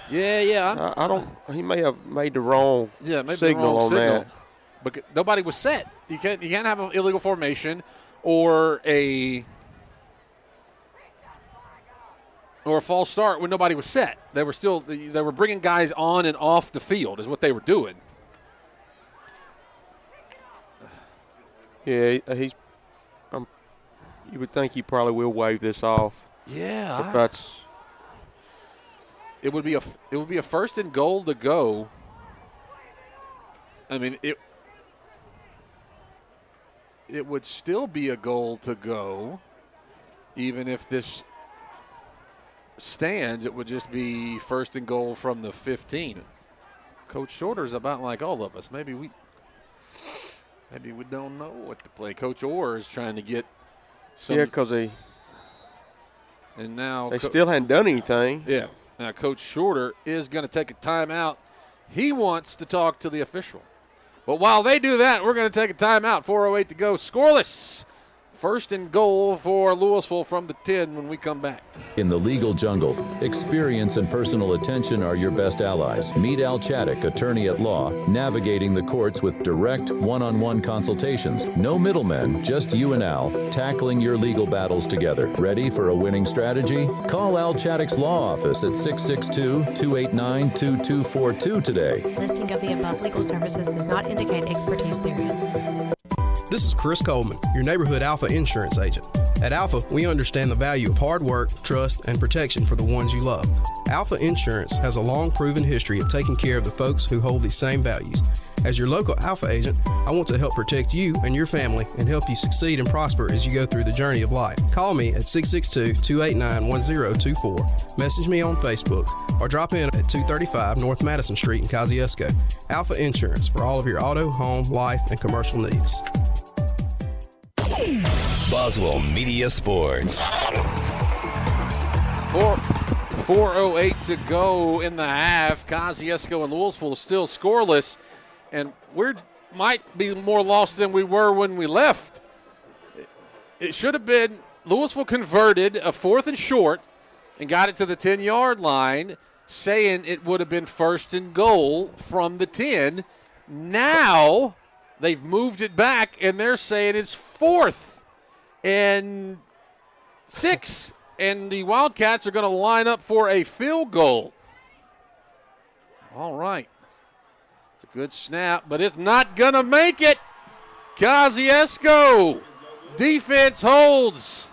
[SPEAKER 8] Yeah.
[SPEAKER 5] I don't. He may have made the wrong signal
[SPEAKER 8] the wrong
[SPEAKER 5] on
[SPEAKER 8] signal.
[SPEAKER 5] that.
[SPEAKER 8] But nobody was set. You can't have an illegal formation or a false start when nobody was set. They were bringing guys on and off the field is what they were doing.
[SPEAKER 5] Yeah, he's. You would think he probably will wave this off.
[SPEAKER 8] Yeah,
[SPEAKER 5] if that's.
[SPEAKER 8] It would be a 1st and goal to go. I mean it would still be a goal to go, even if this stands. It would just be 1st and goal from the 15. Coach Shorter's about like all of us. Maybe we don't know what to play. Coach Orr is trying to get.
[SPEAKER 5] Because
[SPEAKER 8] they
[SPEAKER 5] still hadn't done anything.
[SPEAKER 8] Yeah. Now Coach Shorter is going to take a timeout. He wants to talk to the official. But while they do that, we're going to take a timeout. 4:08 to go. Scoreless. First and goal for Louisville from the 10 when we come back.
[SPEAKER 16] In the legal jungle, experience and personal attention are your best allies. Meet Al Chaddick, attorney at law, navigating the courts with direct one-on-one consultations. No middlemen, just you and Al, tackling your legal battles together. Ready for a winning strategy? Call Al Chaddick's law office at 662-289-2242 today.
[SPEAKER 18] Listing of the above legal services does not indicate expertise therein.
[SPEAKER 19] This is Chris Coleman, your neighborhood Alpha insurance agent. At Alpha, we understand the value of hard work, trust, and protection for the ones you love. Alpha Insurance has a long proven history of taking care of the folks who hold these same values. As your local Alpha agent, I want to help protect you and your family and help you succeed and prosper as you go through the journey of life. Call me at 662-289-1024. Message me on Facebook or drop in at 235 North Madison Street in Kosciusko. Alpha Insurance for all of your auto, home, life, and commercial needs.
[SPEAKER 4] Boswell Media Sports.
[SPEAKER 8] 4:08 to go in the half. Kosciusko and Louisville still scoreless, and we might be more lost than we were when we left. It should have been Louisville converted a 4th and short and got it to the 10-yard line, saying it would have been first and goal from the 10. Now they've moved it back, and they're saying it's 4th and 6, and the Wildcats are going to line up for a field goal. All right. It's a good snap, but it's not going to make it. Kosciusko. Defense holds.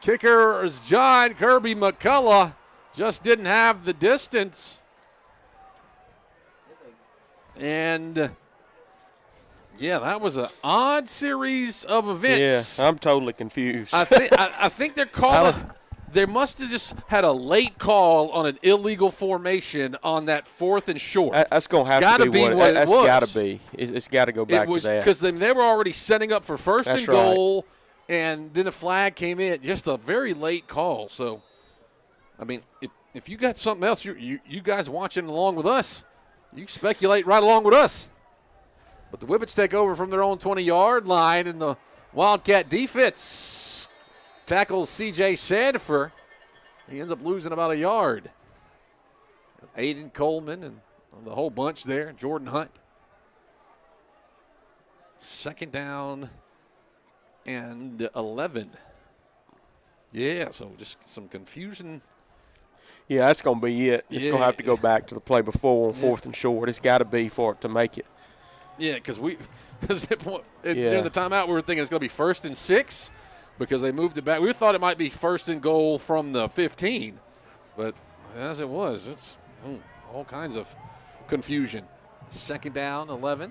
[SPEAKER 8] Kicker is John Kirby McCullough. Just didn't have the distance. And yeah, that was an odd series of events.
[SPEAKER 5] Yeah, I'm totally confused.
[SPEAKER 8] I think they're calling. They must have just had a late call on an illegal formation on that 4th and short.
[SPEAKER 5] That's going to have to be what it was. That's got to be. It's got to go back to that.
[SPEAKER 8] Because they were already setting up for first and goal, and then the flag came in. Just a very late call. So, I mean, if you got something else, you guys watching along with us, you speculate right along with us. But the Whippets take over from their own 20-yard line, and the Wildcat defense tackles C.J. Sandifer. He ends up losing about a yard. Aiden Coleman and the whole bunch there, Jordan Hunt. 2nd down and 11. Yeah, so just some confusion.
[SPEAKER 5] Yeah, that's going to be it. It's going to have to go back to the play before on 4th and short. It's got to be for it to make it.
[SPEAKER 8] Yeah, because during the timeout, we were thinking it's going to be 1st and 6 because they moved it back. We thought it might be 1st and goal from the 15, but as it was, it's all kinds of confusion. 2nd down, 11,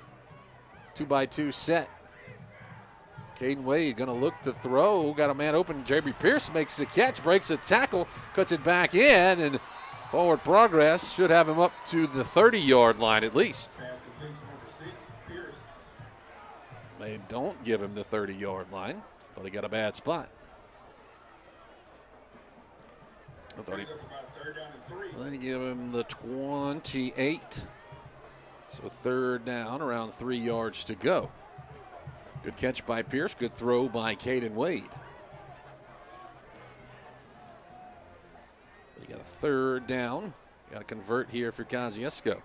[SPEAKER 8] 2-by-2 set. Caden Wade going to look to throw. Got a man open. J.B. Pierce makes the catch, breaks a tackle, cuts it back in, and forward progress should have him up to the 30-yard line at least. They don't give him the 30-yard line, but he got a bad spot. They give him the 28. So 3rd down, around 3 yards to go. Good catch by Pierce, good throw by Caden Wade. You got a 3rd down. You got to convert here for Kosciusko.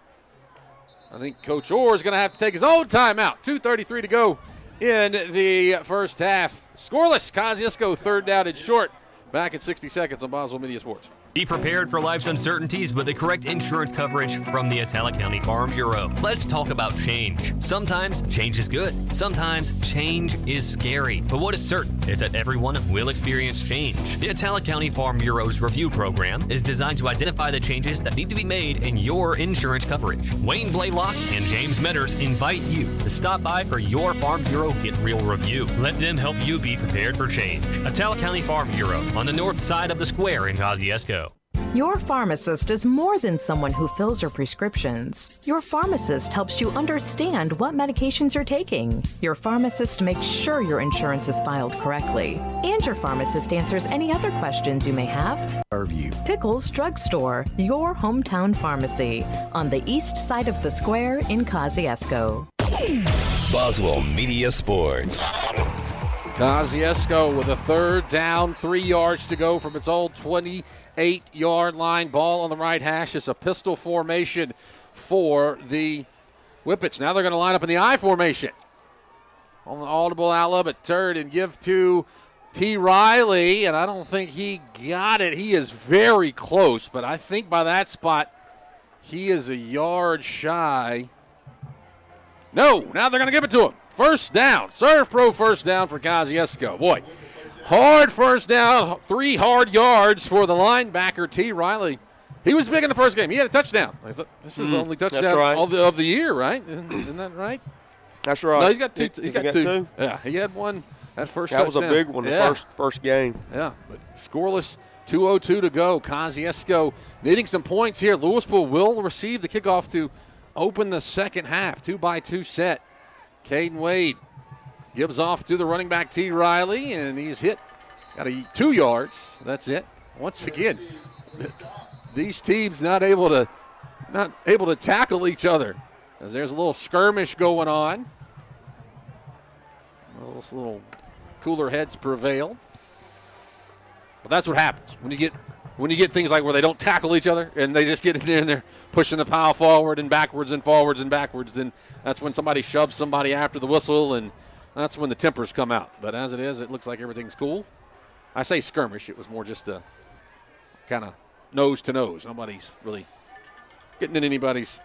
[SPEAKER 8] I think Coach Orr is going to have to take his own timeout. 2:33 to go in the first half. Scoreless. Kosciusko 3rd down and short. Back at 60 seconds on Boswell Media Sports.
[SPEAKER 20] Be prepared for life's uncertainties with the correct insurance coverage from the Atala County Farm Bureau. Let's talk about change. Sometimes change is good. Sometimes change is scary. But what is certain is that everyone will experience change. The Atala County Farm Bureau's review program is designed to identify the changes that need to be made in your insurance coverage. Wayne Blaylock and James Metters invite you to stop by for your Farm Bureau Get Real review. Let them help you be prepared for change. Atala County Farm Bureau on the north side of the square in Kosciusko.
[SPEAKER 25] Your pharmacist is more than someone who fills your prescriptions. Your pharmacist helps you understand what medications you're taking. Your pharmacist makes sure your insurance is filed correctly. And your pharmacist answers any other questions you may have. Pickles Drugstore, your hometown pharmacy, on the east side of the square in Kosciusko.
[SPEAKER 4] Boswell Media Sports.
[SPEAKER 8] Kosciusko with a third down, 3 yards to go from its old 28-yard line. Ball on the right hash. It's a pistol formation for the Whippets. Now they're going to line up in the I formation. On the audible outlet, but turn and give to T. Riley, and I don't think he got it. He is very close, but I think by that spot, he is a yard shy. No, now they're going to give it to him. First down. Serve Pro first down for Kosciusko. Boy, hard first down, 3 hard yards for the linebacker, T. Riley. He was big in the first game. He had a touchdown. This is the only touchdown
[SPEAKER 5] right.
[SPEAKER 8] of the year, right? Isn't that right?
[SPEAKER 5] That's right.
[SPEAKER 8] No, he's got two. He's got two.
[SPEAKER 5] two.
[SPEAKER 8] Yeah, he had one that first
[SPEAKER 5] That
[SPEAKER 8] touchdown.
[SPEAKER 5] was a big one, the first game.
[SPEAKER 8] Yeah, but scoreless, 2:02 to go. Kosciusko needing some points here. Louisville will receive the kickoff to open the second half. 2-by-2 set. Caden Wade gives off to the running back, T. Riley, and he's hit. Got 2 yards. That's it. Once again, these teams not able to tackle each other. As there's a little skirmish going on. Those little cooler heads prevailed. But that's what happens when you get things like where they don't tackle each other and they just get in there and they're pushing the pile forward and backwards and forwards and backwards. Then that's when somebody shoves somebody after the whistle, and that's when the tempers come out. But as it is, it looks like everything's cool. I say skirmish. It was more just a kind of nose to nose. Nobody's really getting in anybody's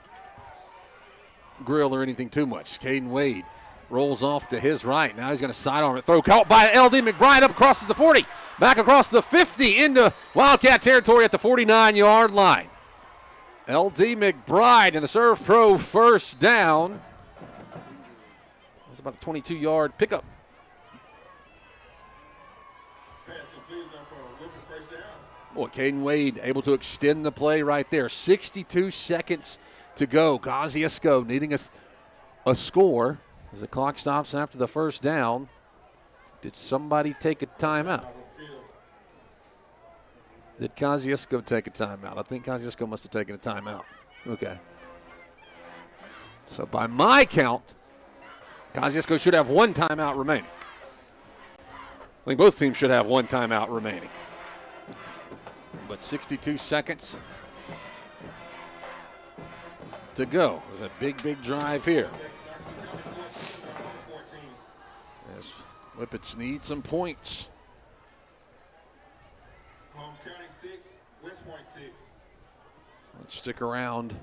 [SPEAKER 8] grill or anything too much. Caden Wade rolls off to his right. Now he's going to sidearm it. Throw caught by L.D. McBride. Up crosses the 40. Back across the 50 into Wildcat territory at the 49-yard line. L.D. McBride and the Serve Pro first down. That's about a 22-yard pickup. Boy, Caden Wade able to extend the play right there. 62 seconds to go. Kosciusko needing a score as the clock stops after the first down. Did somebody take a timeout? Did Kosciusko take a timeout? I think Kosciusko must have taken a timeout. Okay. So by my count, Kosciusko should have 1 timeout remaining. I think both teams should have 1 timeout remaining. But 62 seconds to go. There's a big drive here. As Whippets need some points.
[SPEAKER 12] Holmes County 6, West Point 6.
[SPEAKER 8] Let's stick around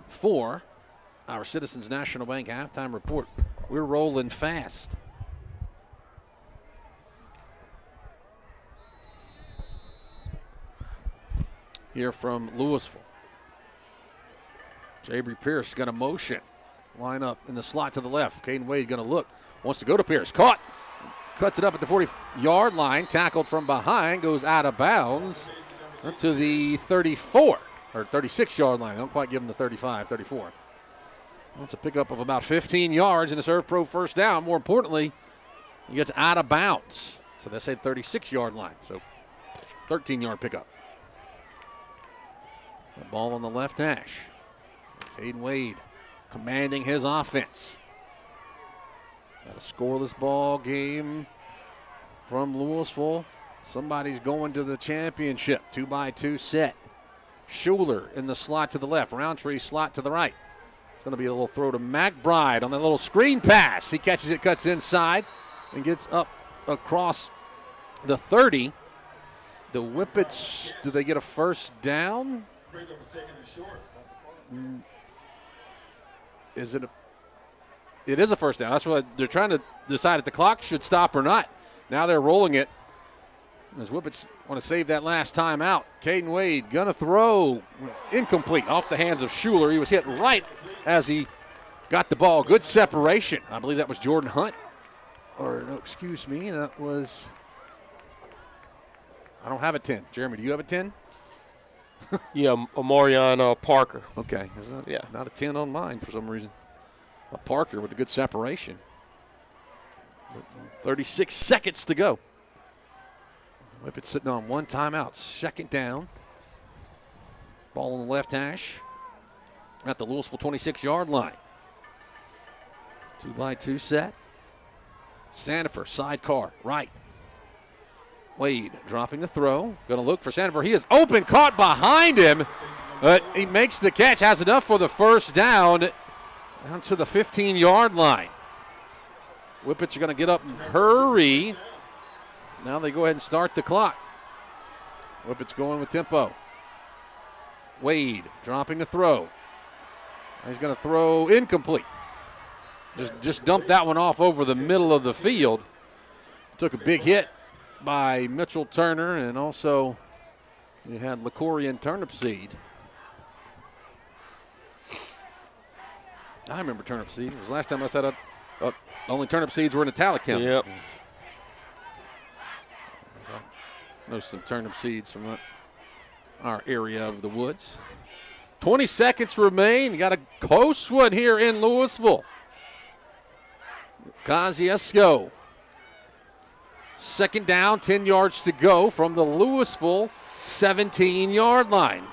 [SPEAKER 8] for our Citizens National Bank halftime report. We're rolling fast. Here from Louisville. Jabry Pierce got a motion. Line up in the slot to the left. Caden Wade going to look. Wants to go to Pierce. Caught. Cuts it up at the 40-yard line. Tackled from behind. Goes out of bounds up to the 34 or 36-yard line. Don't quite give him the 35, 34. That's a pickup of about 15 yards in the Serve Pro first down. More importantly, he gets out of bounds. So they say 36-yard line. So 13-yard pickup. The ball on the left hash. Caden Wade commanding his offense. Got a scoreless ball game from Louisville. Somebody's going to the championship. 2-by-2 set. Schuler in the slot to the left. Roundtree slot to the right. It's going to be a little throw to McBride on that little screen pass. He catches it, cuts inside, and gets up across the 30. The Whippets, do they get a first down? It is a first down. That's what they're trying to decide if the clock should stop or not. Now they're rolling it. As Whippets want to save that last time out. Caden Wade going to throw incomplete off the hands of Schuler. He was hit right as he got the ball. Good separation. I believe that was Jordan Hunt. Or, no, excuse me, that was, I don't have a 10. Jeremy, do you have a 10?
[SPEAKER 5] Yeah, Omarion Parker.
[SPEAKER 8] Okay. Not a 10 on mine for some reason. A Parker with a good separation. 36 seconds to go. Whippets sitting on 1 timeout. Second down. Ball on the left hash. At the Louisville 26-yard line. 2-by-2 set. Sandifer, sidecar, right. Wade dropping the throw. Going to look for Sandifer. He is open, caught behind him. But he makes the catch, has enough for the first down to the 15-yard line. Whippets are going to get up and hurry. Now they go ahead and start the clock. Whippets going with tempo. Wade dropping the throw. He's going to throw incomplete. Just dumped that one off over the middle of the field. Took a big hit by Mitchell Turner, and also you had LaCorian Turnipseed. I remember Turnipseed. It was the last time I said only turnip seeds were in Italic County.
[SPEAKER 5] Yep.
[SPEAKER 8] Know some turnip seeds from our area of the woods. 20 seconds remain. You got a close one here in Louisville. Kosciusko. Second down, 10 yards to go from the Louisville 17-yard line.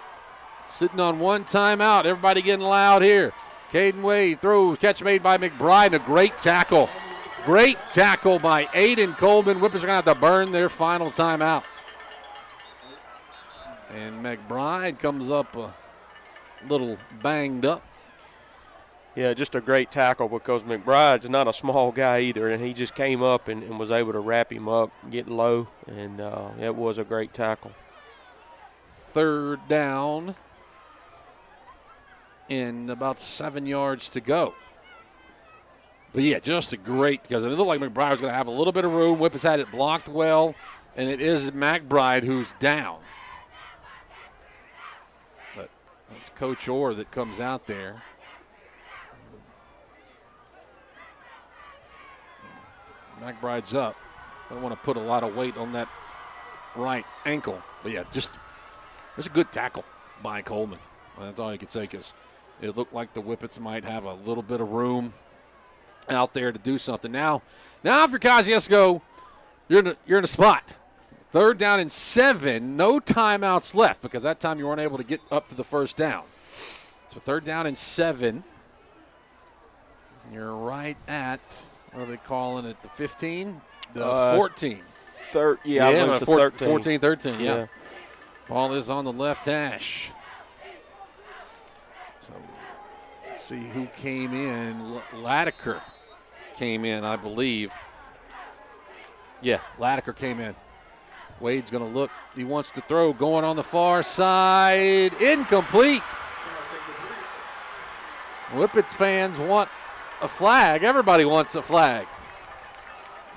[SPEAKER 8] Sitting on one timeout. Everybody getting loud here. Caden Wade throws, catch made by McBride. A great tackle. Great tackle by Aiden Coleman. Whippets are going to have to burn their final timeout. And McBride comes up a little banged up.
[SPEAKER 5] Yeah, just a great tackle because McBride's not a small guy either, and he just came up and was able to wrap him up, get low, and it was a great tackle.
[SPEAKER 8] Third down and about 7 yards to go. But, yeah, just a great, because it looked like McBride was going to have a little bit of room. Whippets had it blocked well, and it is McBride who's down. But that's Coach Orr that comes out there. McBride's up. I don't want to put a lot of weight on that right ankle. But, yeah, just a good tackle by Coleman. That's all you can say, because it looked like the Whippets might have a little bit of room out there to do something. Now if you're Kosciusko, you're in a spot. Third down and 7, no timeouts left, because that time you weren't able to get up to the first down. So third down and 7. You're right at, what are they calling it, the 15? The 14.
[SPEAKER 5] 13.
[SPEAKER 8] 13, yeah. Ball is on the left hash. So let's see who came in. Latiker came in, I believe. Yeah, Latiker came in. Wade's going to look. He wants to throw. Going on the far side. Incomplete. Whippets fans want a flag. Everybody wants a flag.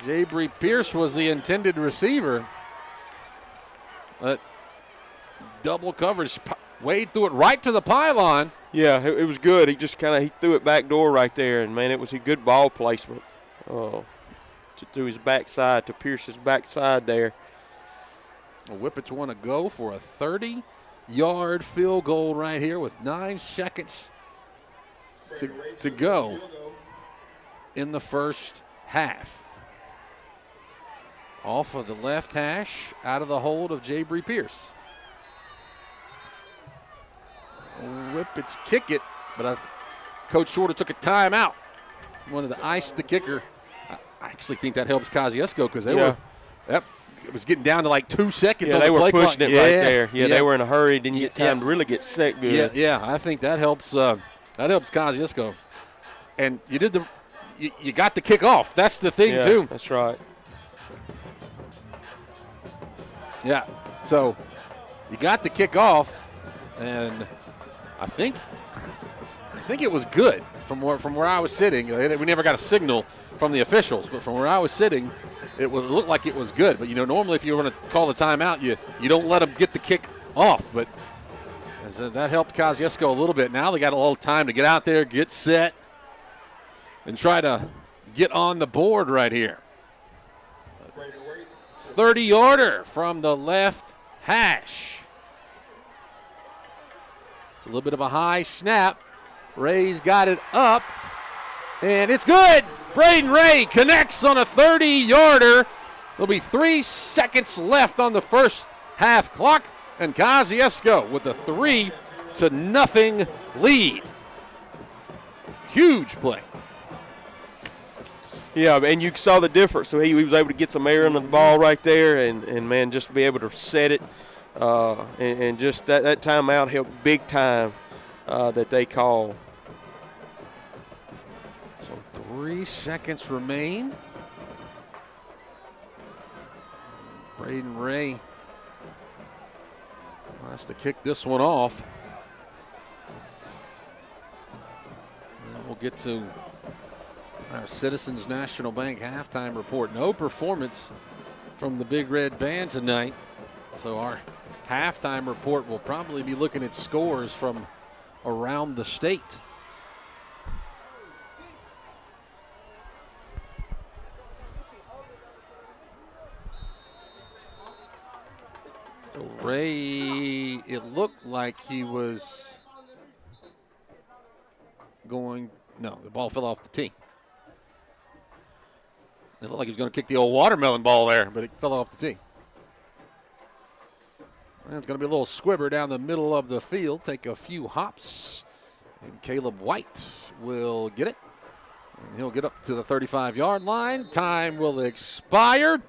[SPEAKER 8] Jabri Pierce was the intended receiver. But double coverage. Wade threw it right to the pylon.
[SPEAKER 5] Yeah, it was good. He just he threw it back door right there, and, man, it was a good ball placement. To his backside, to Pierce's backside there.
[SPEAKER 8] The Whippets want to go for a 30-yard field goal right here with 9 seconds to go in the first half. Off of the left hash, out of the hold of Jabri Pierce. Whippets kick it, but Coach Shorter took a timeout. Wanted to ice the kicker. I actually think that helps Kosciusko, because they were. Yep, it was getting down to like 2 seconds on the play clock.
[SPEAKER 5] They were pushing it right there. Yeah, they were in a hurry. Didn't get time to really get set good.
[SPEAKER 8] Yeah, I think that helps. That helps Kosciusko. And you did you got the kick off. That's the thing too.
[SPEAKER 5] That's right.
[SPEAKER 8] Yeah, so you got the kick off, and I think it was good from where I was sitting. We never got a signal from the officials, but from where I was sitting, it looked like it was good. But, normally if you were going to call the timeout, you don't let them get the kick off. But that helped Kosciusko a little bit. Now they got a little time to get out there, get set, and try to get on the board right here. 30-yarder from the left hash. It's a little bit of a high snap. Ray's got it up, and it's good. Braden Ray connects on a 30-yarder. There'll be 3 seconds left on the first half clock, and Kosciusko with a 3-0 lead. Huge play.
[SPEAKER 5] Yeah, and you saw the difference. So he was able to get some air under the ball right there, and man, just to be able to set it, and just that timeout helped big time that they call.
[SPEAKER 8] So 3 seconds remain. Braden Ray has to kick this one off. And we'll get to our Citizens National Bank halftime report. No performance from the Big Red Band tonight. So our halftime report will probably be looking at scores from around the state. So Ray, it looked like he was going, no, the ball fell off the tee. It looked like he was going to kick the old watermelon ball there, but it fell off the tee. And it's going to be a little squibber down the middle of the field, take a few hops, and Caleb White will get it. And he'll get up to the 35-yard line. Time will expire.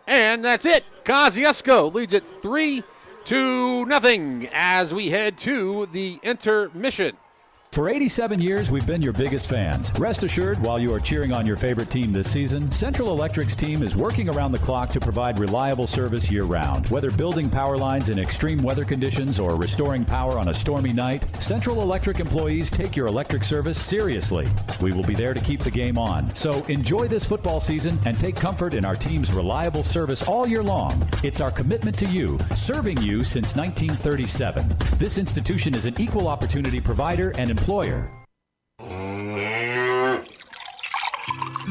[SPEAKER 8] And that's it. Kosciusko leads it 3-0 as we head to the intermission.
[SPEAKER 1] For 87 years, we've been your biggest fans. Rest assured, while you are cheering on your favorite team this season, Central Electric's team is working around the clock to provide reliable service year-round. Whether building power lines in extreme weather conditions or restoring power on a stormy night, Central Electric employees take your electric service seriously. We will be there to keep the game on. So enjoy this football season and take comfort in our team's reliable service all year long. It's our commitment to you, serving you since 1937. This institution is an equal opportunity provider and employer.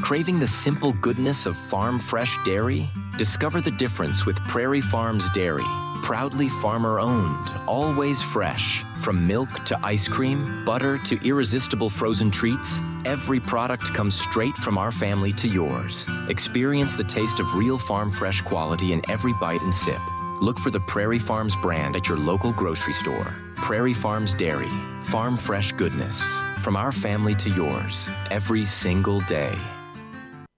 [SPEAKER 6] Craving the simple goodness of farm fresh dairy? Discover the difference with Prairie Farms Dairy. Proudly farmer-owned, always fresh. From milk to ice cream, butter to irresistible frozen treats, every product comes straight from our family to yours. Experience the taste of real farm fresh quality in every bite and sip. Look for the Prairie Farms brand at your local grocery store. Prairie Farms Dairy. Farm fresh goodness. From our family to yours, every single day.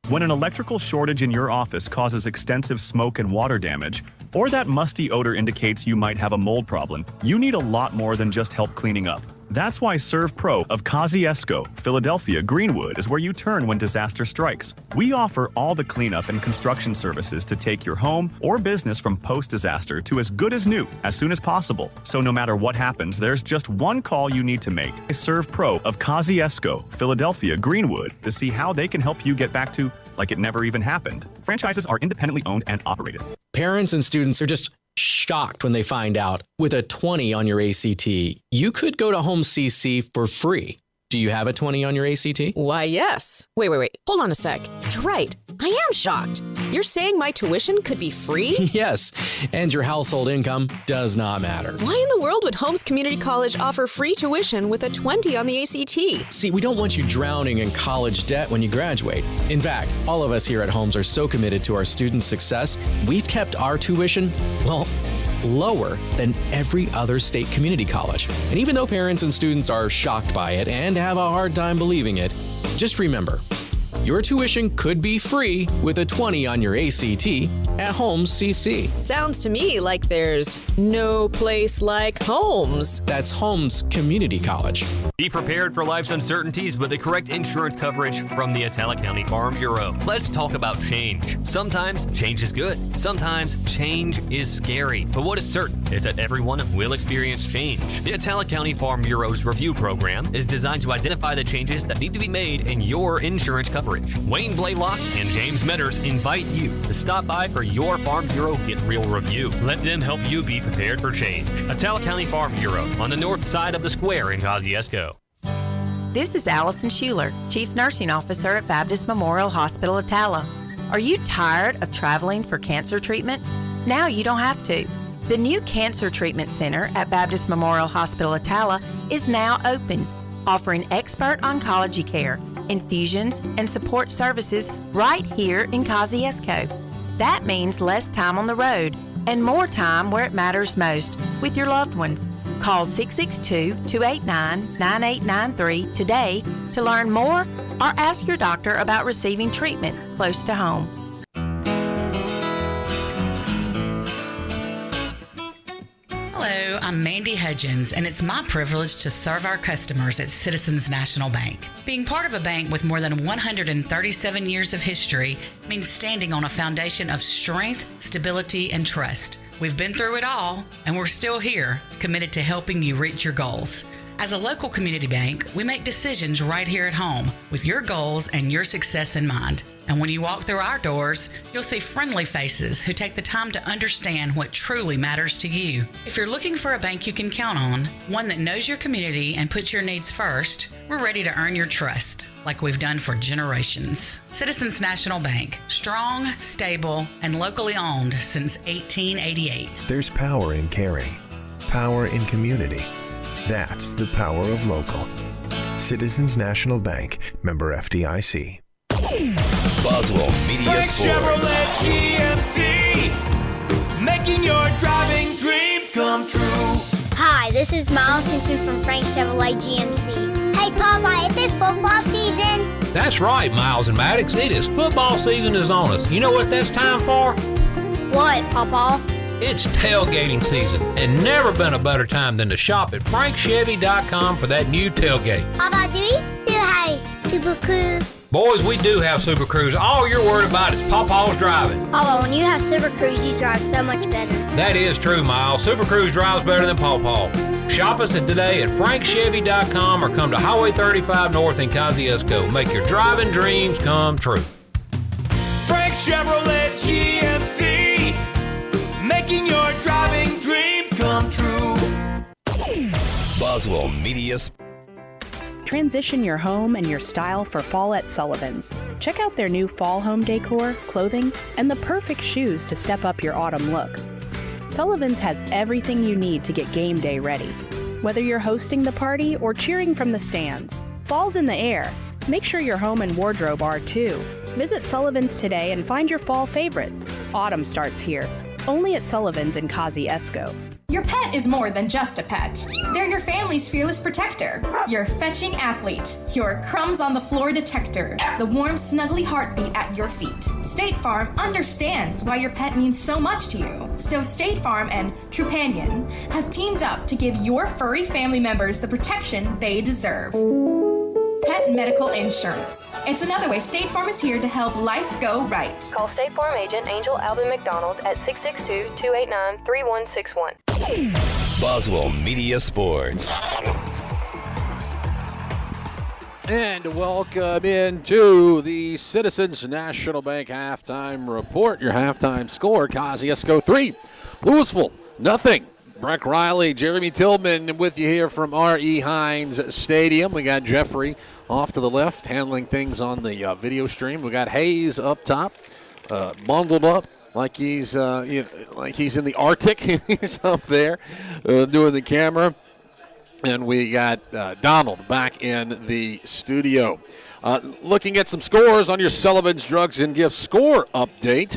[SPEAKER 21] When an electrical shortage in your office causes extensive smoke and water damage, or that musty odor indicates you might have a mold problem, you need a lot more than just help cleaning up. That's why Serve Pro of Kosciusko, Philadelphia, Greenwood is where you turn when disaster strikes. We offer all the cleanup and construction services to take your home or business from post-disaster to as good as new as soon as possible. So no matter what happens, there's just one call you need to make. Serve Pro of Kosciusko, Philadelphia, Greenwood to see how they can help you get back to like it never even happened. Franchises are independently owned and operated.
[SPEAKER 22] Parents and students are just shocked when they find out with a 20 on your ACT, you could go to Home CC for free. Do you have a 20 on your ACT?
[SPEAKER 23] Why, yes. Wait. Hold on a sec. You're right. I am shocked. You're saying my tuition could be free?
[SPEAKER 22] Yes, and your household income does not matter.
[SPEAKER 23] Why in the world would Holmes Community College offer free tuition with a 20 on the ACT?
[SPEAKER 22] See, we don't want you drowning in college debt when you graduate. In fact, all of us here at Holmes are so committed to our students' success, we've kept our tuition, well, lower than every other state community college. And even though parents and students are shocked by it and have a hard time believing it, just remember, your tuition could be free with a 20 on your ACT at Holmes CC.
[SPEAKER 23] Sounds to me like there's no place like Holmes.
[SPEAKER 22] That's Holmes Community College.
[SPEAKER 20] Be prepared for life's uncertainties with the correct insurance coverage from the Atala County Farm Bureau. Let's talk about change. Sometimes change is good. Sometimes change is scary. But what is certain is that everyone will experience change. The Atala County Farm Bureau's review program is designed to identify the changes that need to be made in your insurance coverage. Wayne Blaylock and James Metters invite you to stop by for your Farm Bureau Get Real review. Let them help you be prepared for change. Atala County Farm Bureau on the north side of the square in Kosciusko.
[SPEAKER 26] This is Allison Schuler, Chief Nursing Officer at Baptist Memorial Hospital Atala. Are you tired of traveling for cancer treatment? Now you don't have to. The new Cancer Treatment Center at Baptist Memorial Hospital Atala is now open, offering expert oncology care, infusions, and support services right here in Kosciusko. That means less time on the road and more time where it matters most with your loved ones. Call 662-289-9893 today to learn more or ask your doctor about receiving treatment close to home.
[SPEAKER 2] Hello, I'm Mandy Hudgens, and it's my privilege to serve our customers at Citizens National Bank. Being part of a bank with more than 137 years of history means standing on a foundation of strength, stability, and trust. We've been through it all, and we're still here, committed to helping you reach your goals. As a local community bank, we make decisions right here at home with your goals and your success in mind. And when you walk through our doors, you'll see friendly faces who take the time to understand what truly matters to you. If you're looking for a bank you can count on, one that knows your community and puts your needs first, we're ready to earn your trust, like we've done for generations. Citizens National Bank, strong, stable, and locally owned since 1888.
[SPEAKER 3] There's power in caring, power in community. That's the power of local. Citizens National Bank, member FDIC.
[SPEAKER 4] Boswell Media
[SPEAKER 11] Frank
[SPEAKER 4] Sports.
[SPEAKER 11] Chevrolet GMC, making your driving dreams come true.
[SPEAKER 7] Hi, this is Miles Simpson from Frank Chevrolet GMC. Hey, Papa, is it football season?
[SPEAKER 13] That's right, Miles and Maddox. It is football season is on us. You know what that's time for?
[SPEAKER 7] What, Papa?
[SPEAKER 13] It's tailgating season, and never been a better time than to shop at frankchevy.com for that new tailgate.
[SPEAKER 7] Papa, do we still have Super Cruise?
[SPEAKER 13] Boys, we do have Super Cruise. All you're worried about is Pawpaw's driving.
[SPEAKER 7] Papa, when you have Super Cruise, you drive so much better.
[SPEAKER 13] That is true, Miles. Super Cruise drives better than Pawpaw. Shop us today at frankchevy.com or come to Highway 35 North in Kosciusko. Make your driving dreams come true.
[SPEAKER 11] Frank Chevrolet GMC, making your driving dreams come true.
[SPEAKER 4] Boswell Media.
[SPEAKER 14] Transition your home and your style for fall at Sullivan's. Check out their new fall home decor, clothing, and the perfect shoes to step up your autumn look. Sullivan's has everything you need to get game day ready. Whether you're hosting the party or cheering from the stands, fall's in the air. Make sure your home and wardrobe are too. Visit Sullivan's today and find your fall favorites. Autumn starts here. Only at Sullivan's in Kosciusko.
[SPEAKER 15] Your pet is more than just a pet. They're your family's fearless protector, your fetching athlete, your crumbs on the floor detector, the warm, snuggly heartbeat at your feet. State Farm understands why your pet means so much to you. So State Farm and Trupanion have teamed up to give your furry family members the protection they deserve. Pet medical insurance. It's another way State Farm is here to help life go right.
[SPEAKER 27] Call State Farm agent Angel Alvin McDonald at 662-289-3161.
[SPEAKER 4] Boswell Media Sports.
[SPEAKER 8] And welcome into the Citizens National Bank halftime report. Your halftime score, Kosciusko 3, Louisville nothing. Breck Riley, Jeremy Tillman with you here from R.E. Hines Stadium. We got Jeffrey off to the left handling things on the video stream. We got Hayes up top, bundled up like he's like he's in the Arctic. He's up there doing the camera. And we got Donald back in the studio. Looking at some scores on your Sullivan's Drugs and Gifts score update.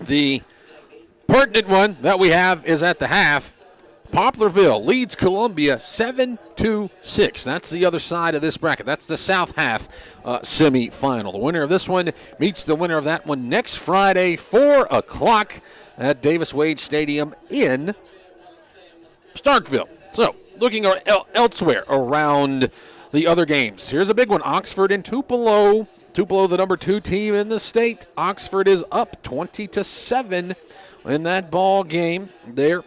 [SPEAKER 8] The pertinent one that we have is at the half. Poplarville leads Columbia 7-6. That's the other side of this bracket. That's the south half semifinal. The winner of this one meets the winner of that one next Friday, 4 o'clock at Davis Wade Stadium in Starkville. So, looking elsewhere around the other games. Here's a big one. Oxford and Tupelo. Tupelo, the number 2 team in the state. Oxford is up 20-7 in that ball game there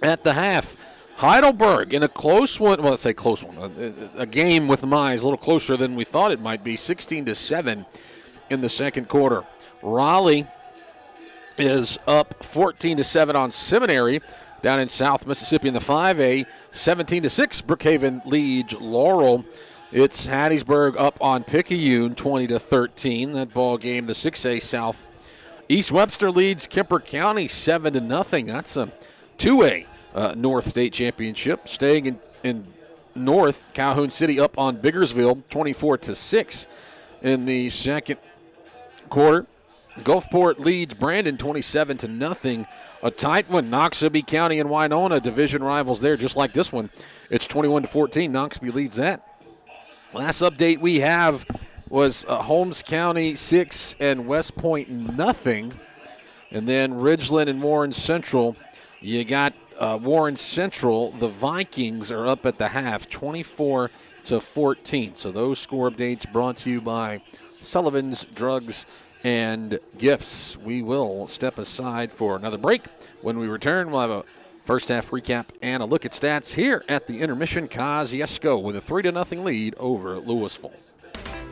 [SPEAKER 8] at the half. Heidelberg in a close one. Well, let's say close one. A game with Mize a little closer than we thought it might be. 16-7 in the second quarter. Raleigh is up 14-7 on Seminary down in South Mississippi in the 5A. 17-6. Brookhaven leads Laurel. It's Hattiesburg up on Picayune 20-13. That ball game, the 6A South. East Webster leads Kemper County 7-0. That's a 2A North State Championship. Staying in North, Calhoun City up on Biggersville 24-6 in the second quarter. Gulfport leads Brandon 27-0. A tight one. Noxubee County and Winona, division rivals there, just like this one. It's 21-14. Noxubee leads that. Last update we have was Holmes County 6 and West Point nothing. And then Ridgeland and Warren Central. You got Warren Central. The Vikings are up at the half, 24-14. So those score updates brought to you by Sullivan's Drugs and Gifts. We will step aside for another break. When we return, we'll have a first half recap and a look at stats here at the intermission. Kosciusko with a 3-0 lead over Louisville.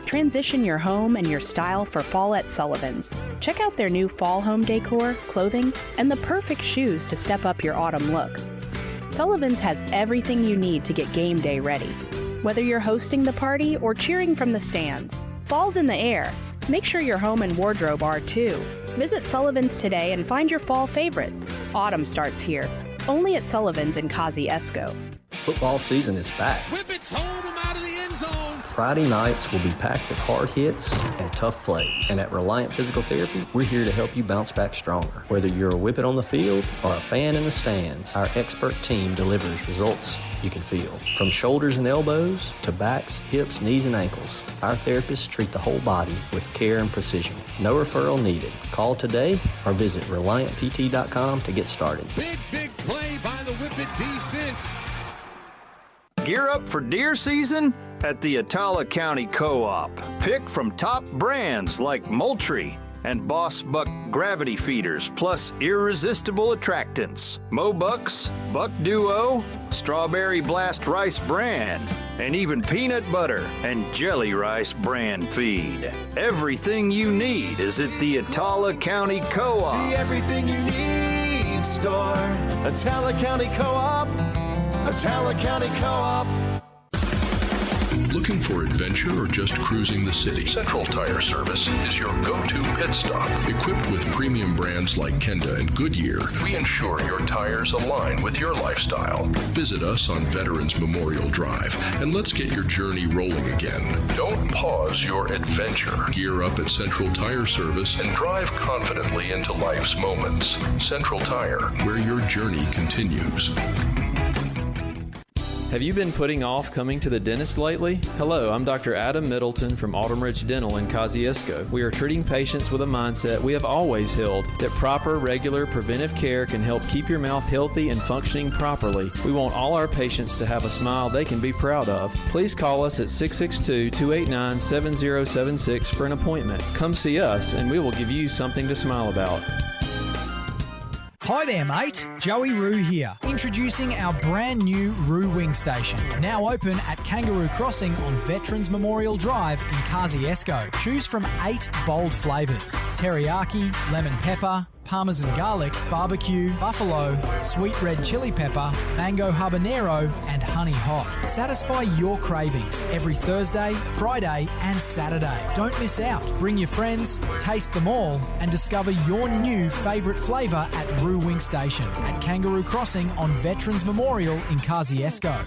[SPEAKER 14] Transition your home and your style for fall at Sullivan's. Check out their new fall home decor, clothing, and the perfect shoes to step up your autumn look. Sullivan's has everything you need to get game day ready. Whether you're hosting the party or cheering from the stands, fall's in the air. Make sure your home and wardrobe are too. Visit Sullivan's today and find your fall favorites. Autumn starts here, only at Sullivan's in Kosciusko.
[SPEAKER 9] Football season is back.
[SPEAKER 11] Whippets hold them out of the end zone.
[SPEAKER 9] Friday nights will be packed with hard hits and tough plays. And at Reliant Physical Therapy, we're here to help you bounce back stronger. Whether you're a Whippet on the field or a fan in the stands, our expert team delivers results you can feel. From shoulders and elbows to backs, hips, knees, and ankles, our therapists treat the whole body with care and precision. No referral needed. Call today or visit ReliantPT.com to get started.
[SPEAKER 11] Big play by the Whippet defense.
[SPEAKER 10] Gear up for deer season at the Attala County Co-op. Pick from top brands like Moultrie and Boss Buck gravity feeders, plus irresistible attractants. Mobucks, Buck Duo, Strawberry Blast Rice Bran, and even peanut butter and jelly rice brand feed. Everything you need is at the Attala County Co-op.
[SPEAKER 11] The everything you need store. Attala County Co-op. Attala County Co-op.
[SPEAKER 16] Looking for adventure or just cruising the city? Central Tire Service is your go-to pit stop. Equipped with premium brands like Kenda and Goodyear, we ensure your tires align with your lifestyle. Visit us on Veterans Memorial Drive and let's get your journey rolling again. Don't pause your adventure. Gear up at Central Tire Service and drive confidently into life's moments. Central Tire, where your journey continues.
[SPEAKER 17] Have you been putting off coming to the dentist lately? Hello, I'm Dr. Adam Middleton from Autumn Ridge Dental in Kosciusko. We are treating patients with a mindset we have always held, that proper, regular, preventive care can help keep your mouth healthy and functioning properly. We want all our patients to have a smile they can be proud of. Please call us at 662-289-7076 for an appointment. Come see us and we will give you something to smile about.
[SPEAKER 18] Hi there, mate. Joey Roo here. Introducing our brand new Roo Wing Station. Now open at Kangaroo Crossing on Veterans Memorial Drive in Kosciusko. Choose from 8 bold flavours: teriyaki, lemon pepper, Parmesan garlic, barbecue, buffalo, sweet red chili pepper, mango habanero, and honey hot. Satisfy your cravings every Thursday, Friday, and Saturday. Don't miss out. Bring your friends, taste them all, and discover your new favourite flavour at Roo Wing Station at Kangaroo Crossing on Veterans Memorial in Kosciusko.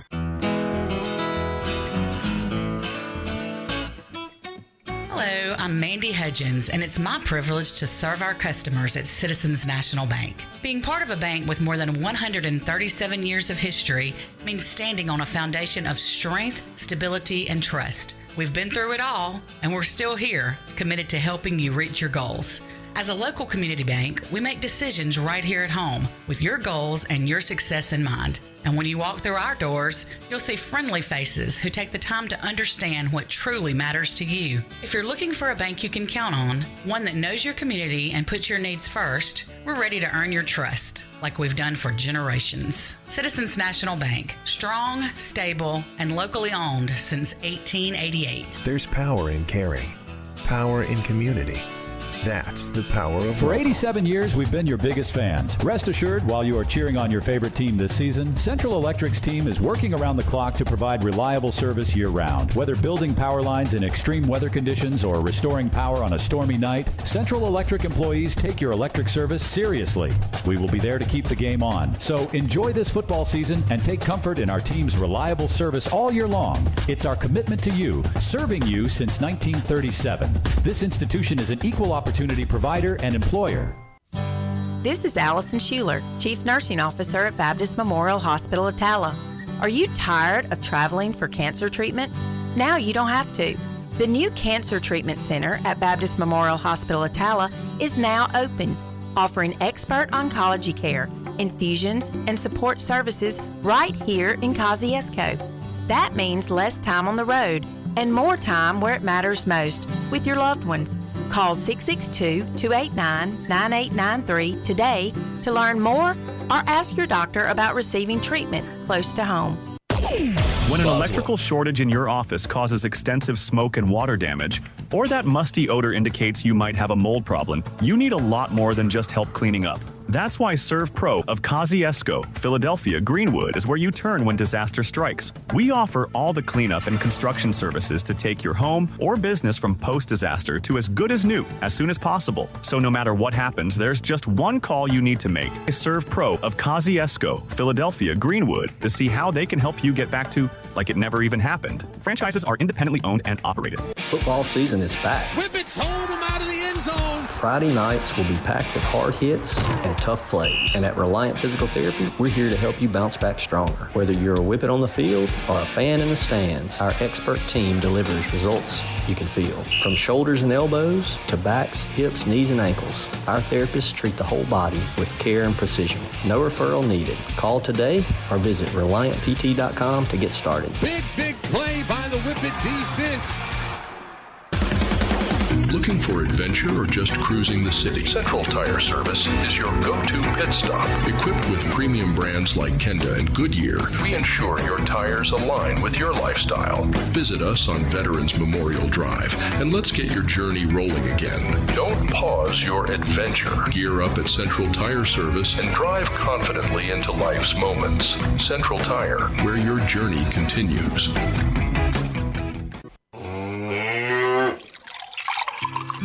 [SPEAKER 2] Hello, I'm Mandy Hudgens, and it's my privilege to serve our customers at Citizens National Bank. Being part of a bank with more than 137 years of history means standing on a foundation of strength, stability, and trust. We've been through it all, and we're still here, committed to helping you reach your goals. As a local community bank, we make decisions right here at home with your goals and your success in mind. And when you walk through our doors, you'll see friendly faces who take the time to understand what truly matters to you. If you're looking for a bank you can count on, one that knows your community and puts your needs first, we're ready to earn your trust, like we've done for generations. Citizens National Bank, strong, stable, and locally owned since 1888.
[SPEAKER 3] There's power in caring, power in community. That's the power of
[SPEAKER 1] For
[SPEAKER 3] local.
[SPEAKER 1] 87 years, we've been your biggest fans. Rest assured, while you are cheering on your favorite team this season, Central Electric's team is working around the clock to provide reliable service year-round. Whether building power lines in extreme weather conditions or restoring power on a stormy night, Central Electric employees take your electric service seriously. We will be there to keep the game on. So enjoy this football season and take comfort in our team's reliable service all year long. It's our commitment to you, serving you since 1937. This institution is an equal opportunity provider and employer.
[SPEAKER 26] This is Allison Schuler, Chief Nursing Officer at Baptist Memorial Hospital Attala. Are you tired of traveling for cancer treatment? Now you don't have to. The new Cancer Treatment Center at Baptist Memorial Hospital Attala is now open, offering expert oncology care, infusions, and support services right here in Kosciusko. That means less time on the road and more time where it matters most, with your loved ones. Call 662-289-9893 today to learn more or ask your doctor about receiving treatment close to home.
[SPEAKER 5] When an electrical shortage in your office causes extensive smoke and water damage, or that musty odor indicates you might have a mold problem, you need a lot more than just help cleaning up. That's why Serve Pro of Kosciusko, Philadelphia, Greenwood is where you turn when disaster strikes. We offer all the cleanup and construction services to take your home or business from post-disaster to as good as new as soon as possible. So no matter what happens, there's just one call you need to make. Serve Pro of Kosciusko, Philadelphia, Greenwood to see how they can help you get back to like it never even happened. Franchises are independently owned and operated.
[SPEAKER 9] Football season is back.
[SPEAKER 11] Whippets hold them out of the end zone.
[SPEAKER 9] Friday nights will be packed with hard hits and tough plays. And at Reliant Physical Therapy, we're here to help you bounce back stronger. Whether you're a Whippet on the field or a fan in the stands, our expert team delivers results you can feel. From shoulders and elbows to backs, hips, knees, and ankles, our therapists treat the whole body with care and precision. No referral needed. Call today or visit ReliantPT.com to get started.
[SPEAKER 11] Big play by the Whippet defense.
[SPEAKER 16] Looking for adventure or just cruising the city? Central Tire Service is your go-to pit stop. Equipped with premium brands like Kenda and Goodyear, we ensure your tires align with your lifestyle. Visit us on Veterans Memorial Drive and let's get your journey rolling again. Don't pause your adventure. Gear up at Central Tire Service and drive confidently into life's moments. Central Tire, where your journey continues.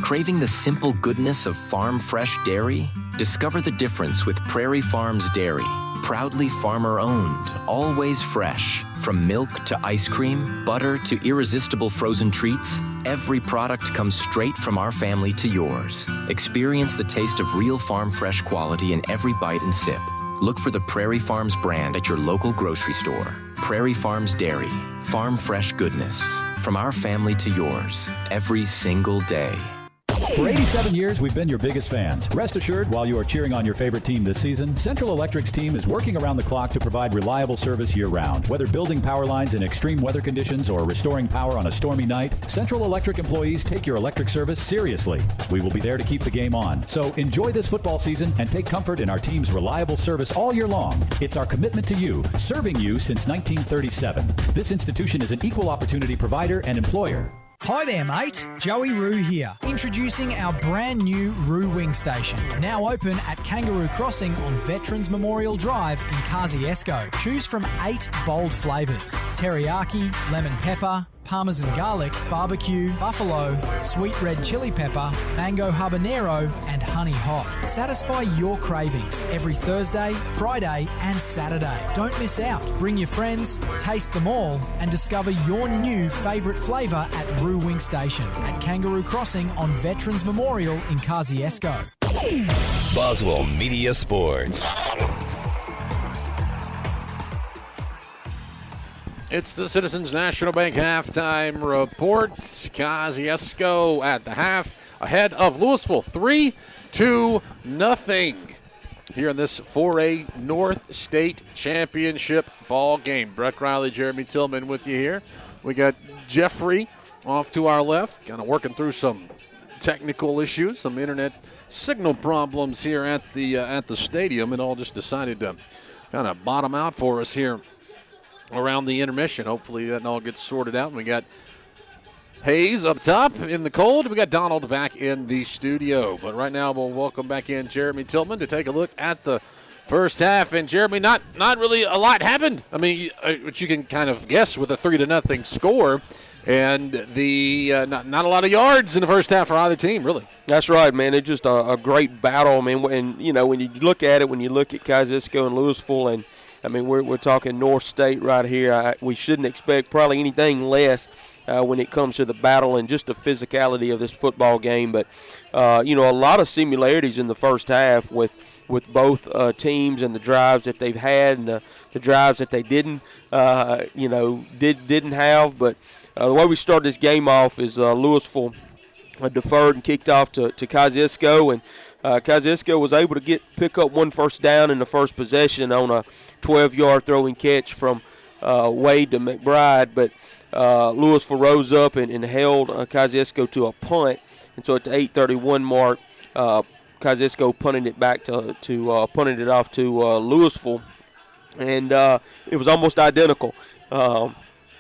[SPEAKER 6] Craving the simple goodness of farm fresh dairy? Discover the difference with Prairie Farms Dairy. Proudly farmer-owned, always fresh. From milk to ice cream, butter to irresistible frozen treats, every product comes straight from our family to yours. Experience the taste of real farm fresh quality in every bite and sip. Look for the Prairie Farms brand at your local grocery store. Prairie Farms Dairy. Farm fresh goodness. From our family to yours, every single day.
[SPEAKER 1] For 87 years, we've been your biggest fans. Rest assured, while you are cheering on your favorite team this season, Central Electric's team is working around the clock to provide reliable service year-round. Whether building power lines in extreme weather conditions or restoring power on a stormy night, Central Electric employees take your electric service seriously. We will be there to keep the game on. So enjoy this football season and take comfort in our team's reliable service all year long. It's our commitment to you, serving you since 1937. This institution is an equal opportunity provider and employer.
[SPEAKER 18] Hi there, mate. Joey Roo here. Introducing our brand new Roo Wing Station. Now open at Kangaroo Crossing on Veterans Memorial Drive in Kosciusko. Choose from 8 bold flavours: teriyaki, lemon pepper, Parmesan garlic, barbecue, buffalo, sweet red chili pepper, mango habanero, and honey hot. Satisfy your cravings every Thursday, Friday, and Saturday. Don't miss out. Bring your friends, taste them all, and discover your new favourite flavour at Roo Wing Station at Kangaroo Crossing on Veterans Memorial in Kosciusko.
[SPEAKER 4] Boswell Media Sports.
[SPEAKER 8] It's the Citizens National Bank halftime report. Kosciusko at the half, ahead of Louisville 3-0 here in this 4A North State Championship ball game. Breck Riley, Jeremy Tillman with you here. We got Jeffrey off to our left, kind of working through some technical issues, some internet signal problems here at the stadium. It all just decided to kind of bottom out for us here around the intermission. Hopefully that all gets sorted out. And we got Hayes up top in the cold. We got Donald back in the studio. But right now we'll welcome back in Jeremy Tillman to take a look at the first half. And Jeremy, not really a lot happened. I mean, which you can kind of guess with a 3-0 score. And the not a lot of yards in the first half for either team, really.
[SPEAKER 12] That's right, man. It's just a great battle. I mean, when you look at Kosciusko and Louisville, and I mean, we're talking North State right here. We shouldn't expect probably anything less when it comes to the battle and just the physicality of this football game. But, a lot of similarities in the first half with both teams and the drives that they've had and the drives that they didn't have. But, the way we started this game off is Louisville deferred and kicked off to Kosciusko, and Kosciusko was able to pick up one first down in the first possession on a 12-yard throwing catch from Wade to McBride, but Louisville rose up and held Kosciusko to a punt, and so at the 8:31 mark, Kosciusko punted it off to Louisville, and it was almost identical.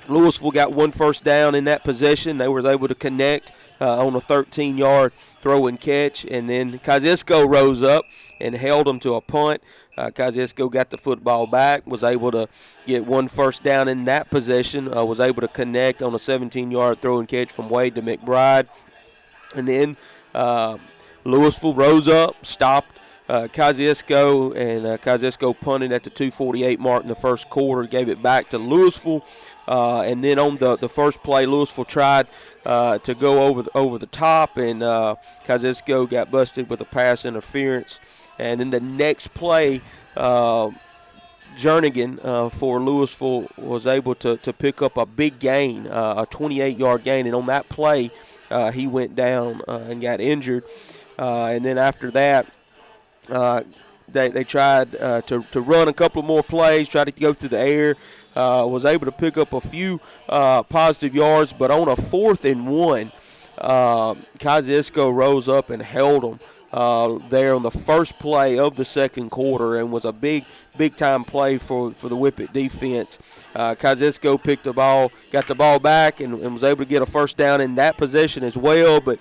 [SPEAKER 12] Louisville got one first down in that possession. They were able to connect on a 13-yard throw and catch, and then Kosciusko rose up and held them to a punt. Kosciusko got the football back, was able to get one first down in that possession, was able to connect on a 17-yard throw and catch from Wade to McBride. And then Louisville rose up, stopped Kosciusko, and Kosciusko punted at the 2:48 mark in the first quarter, gave it back to Louisville. And then on the first play, Louisville tried to go over the top, and Kosciusko got busted with a pass interference. And then the next play, Jernigan for Louisville was able to pick up a big gain, a 28-yard gain. And on that play, he went down and got injured. And then after that, they tried to run a couple of more plays, tried to go through the air. Was able to pick up a few positive yards, but on a 4th and 1, Kosciusko rose up and held them there on the first play of the second quarter, and was a big-time play for the Whippet defense. Kosciusko picked the ball, got the ball back, and was able to get a first down in that possession as well, but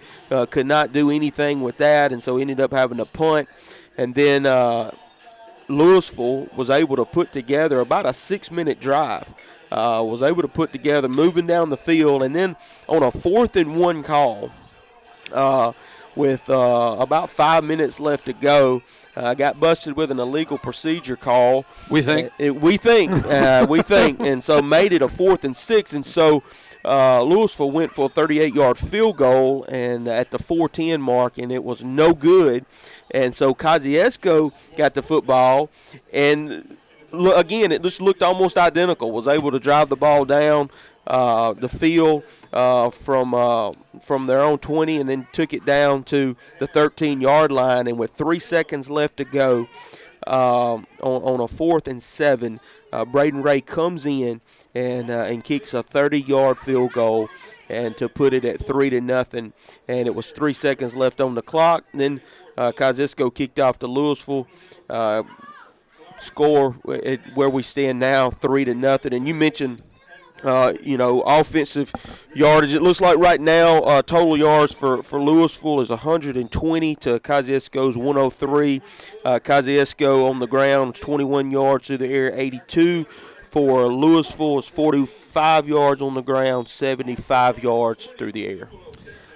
[SPEAKER 12] could not do anything with that, and so ended up having to punt. And then Louisville was able to put together about a 6-minute drive, was able to put together moving down the field, and then on a 4th and 1 call with about 5 minutes left to go, got busted with an illegal procedure call.
[SPEAKER 8] We think.
[SPEAKER 12] We think, and so made it a 4th and 6, and so Louisville went for a 38-yard field goal and at the 4:10 mark, and it was no good. And so Kosciusko got the football, and again, it just looked almost identical. Was able to drive the ball down the field from their own 20, and then took it down to the 13-yard line. And with 3 seconds left to go on a 4th and 7, Braden Ray comes in and kicks a 30-yard field goal, and to put it at 3-0. And it was 3 seconds left on the clock. And then Kosciusko kicked off to Louisville. Score where we stand now, 3-0. And you mentioned, offensive yardage. It looks like right now total yards for Louisville is 120 to Kosciusko's 103. Kosciusko on the ground 21 yards through the air, 82. For Louisville is 45 yards on the ground, 75 yards through the air.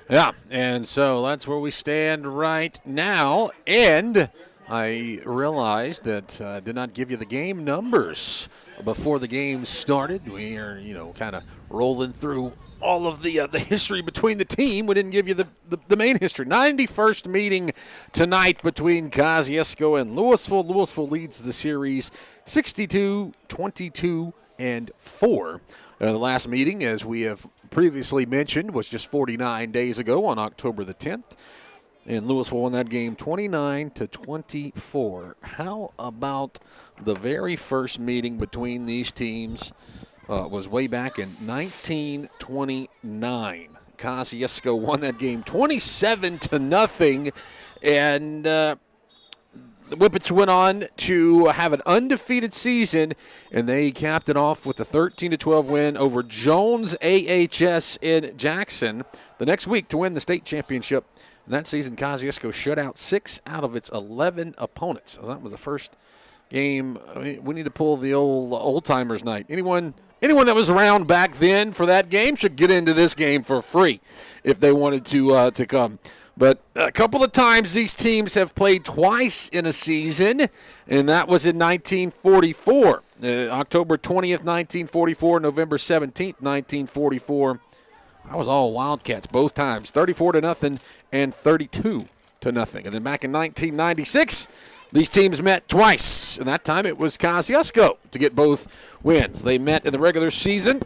[SPEAKER 8] Yeah, and so that's where we stand right now. And I realized that I did not give you the game numbers before the game started. We are, kind of rolling through all of the history between the team. We didn't give you the main history. 91st meeting tonight between Kosciusko and Louisville. Louisville leads the series 62-22-4. The last meeting, as we have previously mentioned, was just 49 days ago on October the 10th. And Louisville won that game 29-24. How about the very first meeting between these teams was way back in 1929. Kosciusko won that game 27-0. And the Whippets went on to have an undefeated season, and they capped it off with a 13-12 win over Jones AHS in Jackson the next week to win the state championship. In that season, Kosciusko shut out 6 out of its 11 opponents. So that was the first game. I mean, we need to pull the old-timers night. Anyone that was around back then for that game should get into this game for free if they wanted to come. But a couple of times these teams have played twice in a season, and that was in 1944. October 20th, 1944, November 17th, 1944. I was all Wildcats both times, 34-0 and 32-0. And then back in 1996, these teams met twice, and that time it was Kosciusko to get both wins. They met in the regular season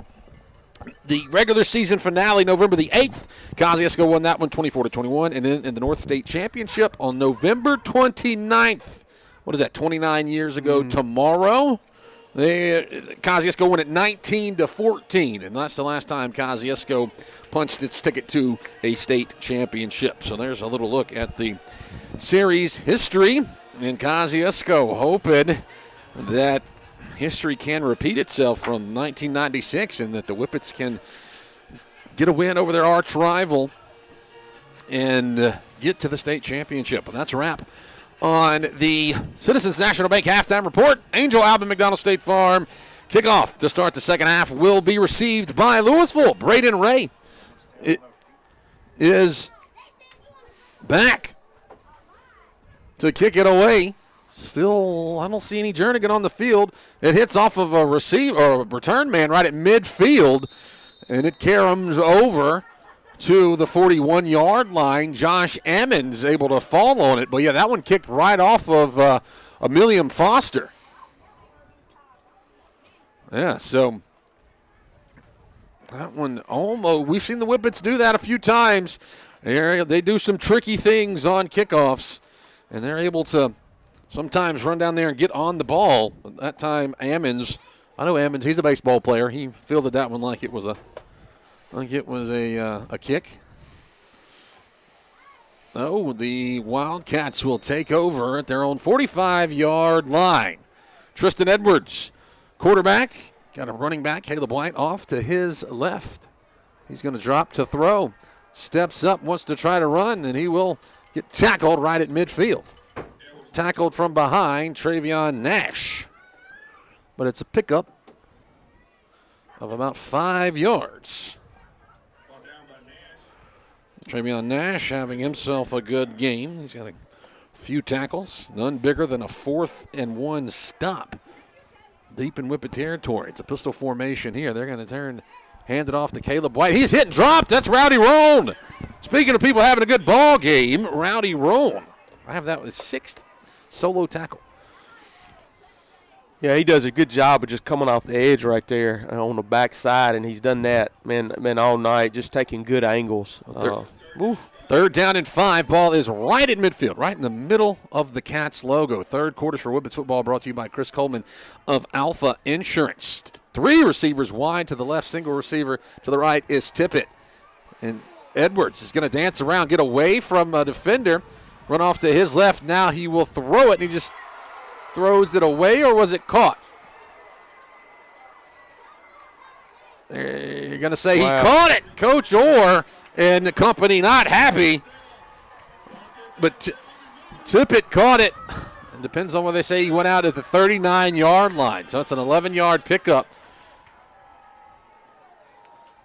[SPEAKER 8] The regular season finale, November the 8th. Kosciusko won that one 24-21. And then in the North State Championship on November 29th. What is that, 29 years ago tomorrow? Kosciusko won it 19-14. And that's the last time Kosciusko punched its ticket to a state championship. So there's a little look at the series history. And Kosciusko hoping that history can repeat itself from 1996 and that the Whippets can get a win over their arch rival and get to the state championship. And that's a wrap on the Citizens National Bank halftime report. Angel Alvin McDonald State Farm kickoff to start the second half will be received by Louisville. Braden Ray is back to kick it away. Still, I don't see any Jernigan on the field. It hits off of a return man right at midfield, and it caroms over to the 41-yard line. Josh Ammons able to fall on it, but yeah, that one kicked right off of Emilium Foster. Yeah, so that one almost, we've seen the Whippets do that a few times. They do some tricky things on kickoffs, and they're able to sometimes run down there and get on the ball. But that time, Ammons, I know Ammons, he's a baseball player. He fielded that one like it was a kick. Oh, the Wildcats will take over at their own 45-yard line. Tristan Edwards, quarterback, got a running back, Caleb White, off to his left. He's going to drop to throw. Steps up, wants to try to run, and he will get tackled right at midfield. Tackled from behind, Travion Nash. But it's a pickup of about 5 yards. Travion Nash having himself a good game. He's got a few tackles, none bigger than a 4th and 1 stop deep in Whippet territory. It's a pistol formation here. They're going to hand it off to Caleb White. He's hit and dropped. That's Rowdy Roan. Speaking of people having a good ball game, Rowdy Roan. I have that with 6th solo tackle.
[SPEAKER 12] Yeah, he does a good job of just coming off the edge right there on the backside, and he's done that, man, all night, just taking good angles.
[SPEAKER 8] Third down and 5. Ball is right at midfield, right in the middle of the Cats logo. Third quarter for Whippets football brought to you by Chris Coleman of Alpha Insurance. 3 receivers wide to the left, single receiver to the right is Tippett. And Edwards is going to dance around, get away from a defender, run off to his left. Now he will throw it, and he just throws it away, or was it caught? You're going to say he caught it. Coach Orr and the company not happy. But Tippett caught it. It depends on what they say. He went out at the 39-yard line. So it's an 11-yard pickup.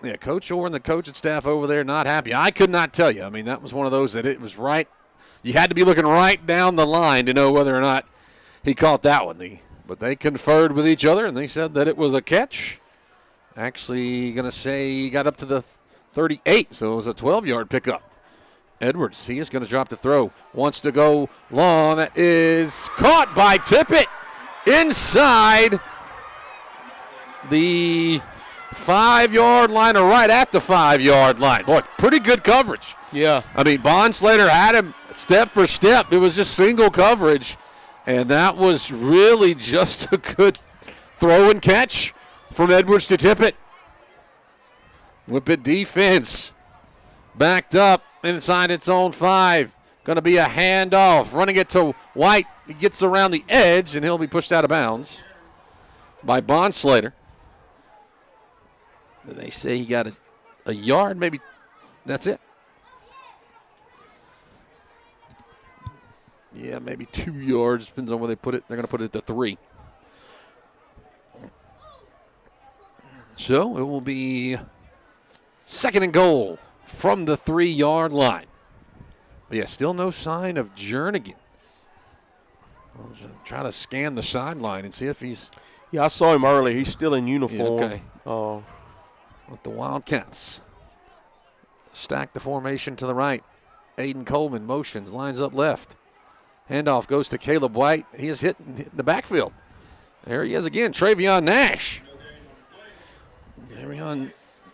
[SPEAKER 8] Yeah, Coach Orr and the coaching staff over there not happy. I could not tell you. I mean, that was one of those that it was right. You had to be looking right down the line to know whether or not he caught that one. But they conferred with each other, and they said that it was a catch. Actually going to say he got up to the 38, so it was a 12-yard pickup. Edwards, he is going to drop the throw. Wants to go long. That is caught by Tippett inside the 5-yard line, or right at the 5-yard line. Boy, pretty good coverage.
[SPEAKER 12] Yeah.
[SPEAKER 8] I mean, Bonslater had him step for step. It was just single coverage, and that was really just a good throw and catch from Edwards to Tippett. Whippet defense backed up inside its own 5. Going to be a handoff. Running it to White. He gets around the edge, and he'll be pushed out of bounds by Bonslater. They say he got a yard, maybe that's it. Yeah, maybe 2 yards. Depends on where they put it. They're going to put it at the 3. So it will be 2nd and goal from the 3-yard line. But yeah, still no sign of Jernigan. I'll try to scan the sideline and see if he's.
[SPEAKER 12] Yeah, I saw him earlier. He's still in uniform.
[SPEAKER 8] Yeah, okay. With the Wildcats. Stack the formation to the right. Aiden Coleman motions, lines up left. Handoff goes to Caleb White. He is hitting the backfield. There he is again, Travion Nash. Travion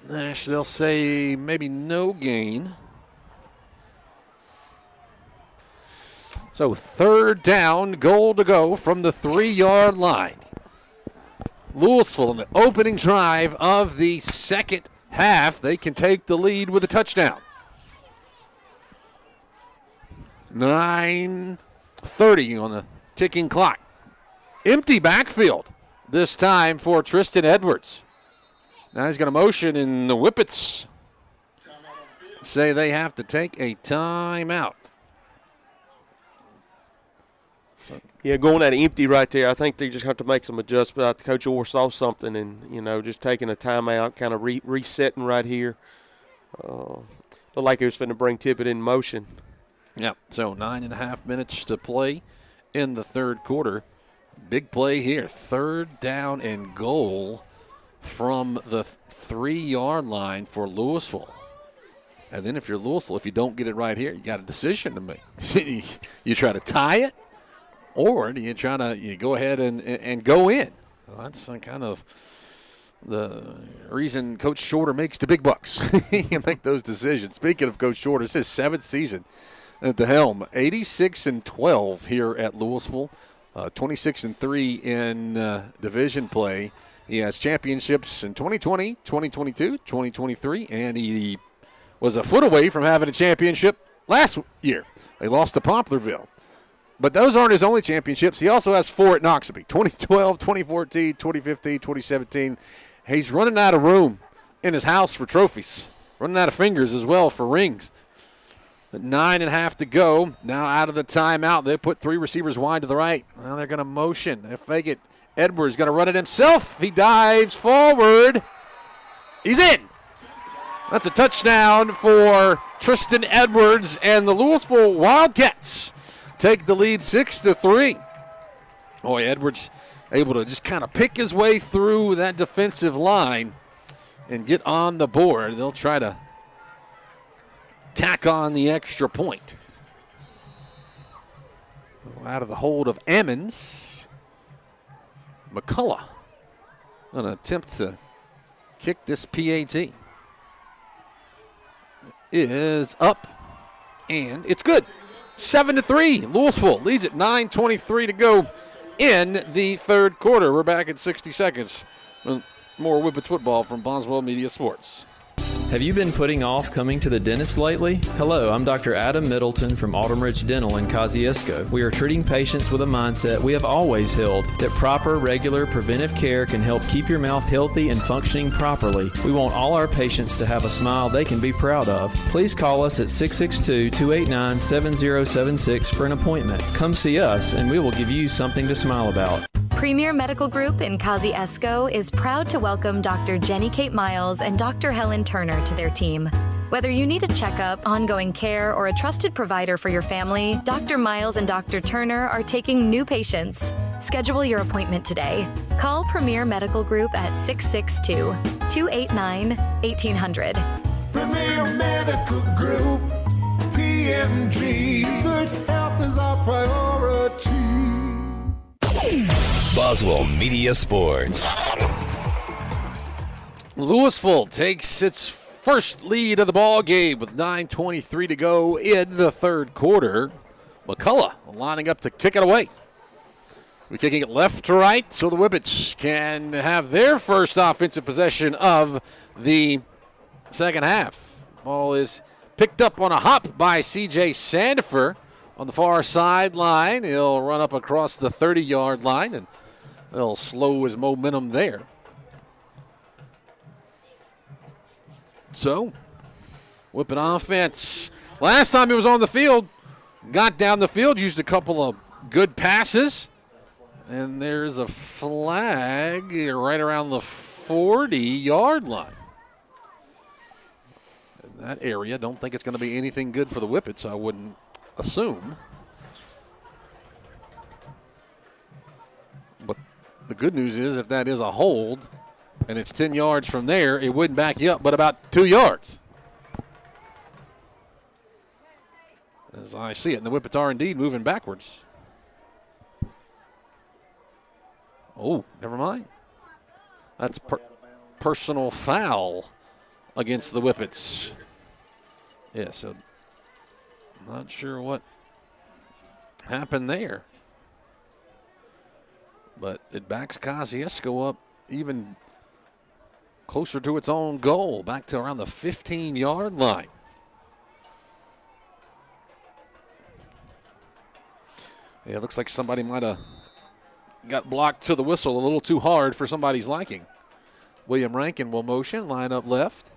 [SPEAKER 8] They'll say maybe no gain. So 3rd down, goal to go from the 3-yard line. Louisville in the opening drive of the second half. They can take the lead with a touchdown. 9:30 on the ticking clock. Empty backfield this time for Tristan Edwards. Now he's going to motion, and the Whippets say they have to take a timeout.
[SPEAKER 12] Yeah, going at empty right there. I think they just have to make some adjustments. Coach Orr saw something and, just taking a timeout, kind of resetting right here. Looked like he was finna bring Tippett in motion.
[SPEAKER 8] Yeah, so 9.5 minutes to play in the third quarter. Big play here. 3rd down and goal from the 3-yard line for Louisville. And then if you're Louisville, if you don't get it right here, you got a decision to make. You try to tie it, or do you try to go ahead and go in? Well, that's kind of the reason Coach Shorter makes the big bucks. He can make those decisions. Speaking of Coach Shorter, it's his 7th season at the helm. 86-12 here at Louisville. 26-3 in division play. He has championships in 2020, 2022, 2023, and he was a foot away from having a championship last year. They lost to Poplarville. But those aren't his only championships. He also has 4 at Noxubee, 2012, 2014, 2015, 2017. He's running out of room in his house for trophies, running out of fingers as well for rings. 9.5 to go. Now out of the timeout. They put 3 receivers wide to the right. Now they're going to motion. They fake it. Edwards going to run it himself. He dives forward. He's in. That's a touchdown for Tristan Edwards, and the Louisville Wildcats take the lead 6-3. Boy, Edwards able to just kind of pick his way through that defensive line and get on the board. They'll try to tack on the extra point. Out of the hold of Emmons. McCullough going to attempt to kick this PAT. Is up, and it's good. 7-3. Louisville leads it. 9:23 to go in the third quarter. We're back at 60 seconds. More Whippets football from Boswell Media Sports.
[SPEAKER 17] Have you been putting off coming to the dentist lately? Hello, I'm Dr. Adam Middleton from Autumn Ridge Dental in Kosciusko. We are treating patients with a mindset we have always held, that proper, regular, preventive care can help keep your mouth healthy and functioning properly. We want all our patients to have a smile they can be proud of. Please call us at 662-289-7076 for an appointment. Come see us and we will give you something to smile about.
[SPEAKER 19] Premier Medical Group in Kosciusko is proud to welcome Dr. Jenny Kate Miles and Dr. Helen Turner to their team. Whether you need a checkup, ongoing care, or a trusted provider for your family, Dr. Miles and Dr. Turner are taking new patients. Schedule your appointment today. Call Premier Medical Group at 662-289-1800.
[SPEAKER 11] Premier Medical Group, PMG, good health is our priority.
[SPEAKER 4] Boswell Media Sports.
[SPEAKER 8] Louisville takes its first lead of the ball game with 9:23 to go in the third quarter. McCullough lining up to kick it away. We're kicking it left to right so the Whippets can have their first offensive possession of the second half. Ball is picked up on a hop by C.J. Sandifer on the far sideline. He'll run up across the 30-yard line, and they'll slow his momentum there. So, Whippet offense. Last time he was on the field, got down the field, used a couple of good passes, and there's a flag right around the 40-yard line. In that area, don't think it's going to be anything good for the Whippets, I wouldn't assume. But the good news is if that is a hold and it's 10 yards from there, it wouldn't back you up but about 2 yards. As I see it, and the Whippets are indeed moving backwards. Oh, never mind. That's personal foul against the Whippets. Yeah, so not sure what happened there. But it backs Kosciusko up even closer to its own goal, back to around the 15-yard line. Yeah, it looks like somebody might have got blocked to the whistle a little too hard for somebody's liking. William Rankin will motion, line up left.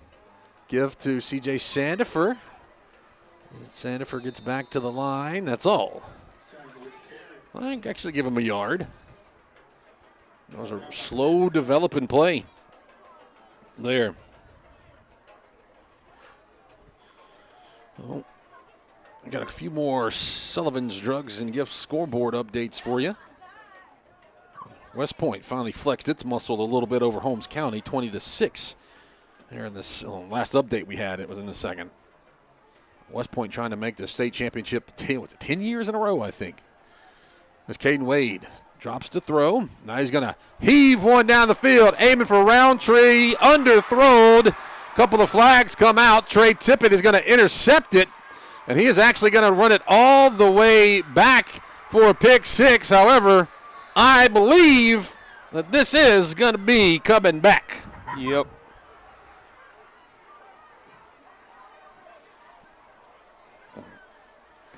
[SPEAKER 8] Give to C.J. Sandifer. Sandifer gets back to the line. That's all. I can actually give him a yard. That was a slow developing play there. Oh, I got a few more Sullivan's Drugs and Gifts scoreboard updates for you. West Point finally flexed its muscle a little bit over Holmes County, 20-6. There in this last update we had, it was in the second. West Point trying to make the state championship 10 years in a row, I think. There's Caden Wade. Drops to throw. Now he's going to heave one down the field, aiming for Roundtree, underthrown. A couple of flags come out. Trey Tippett is going to intercept it, and he is actually going to run it all the way back for a pick six. However, I believe that this is going to be coming back.
[SPEAKER 12] Yep.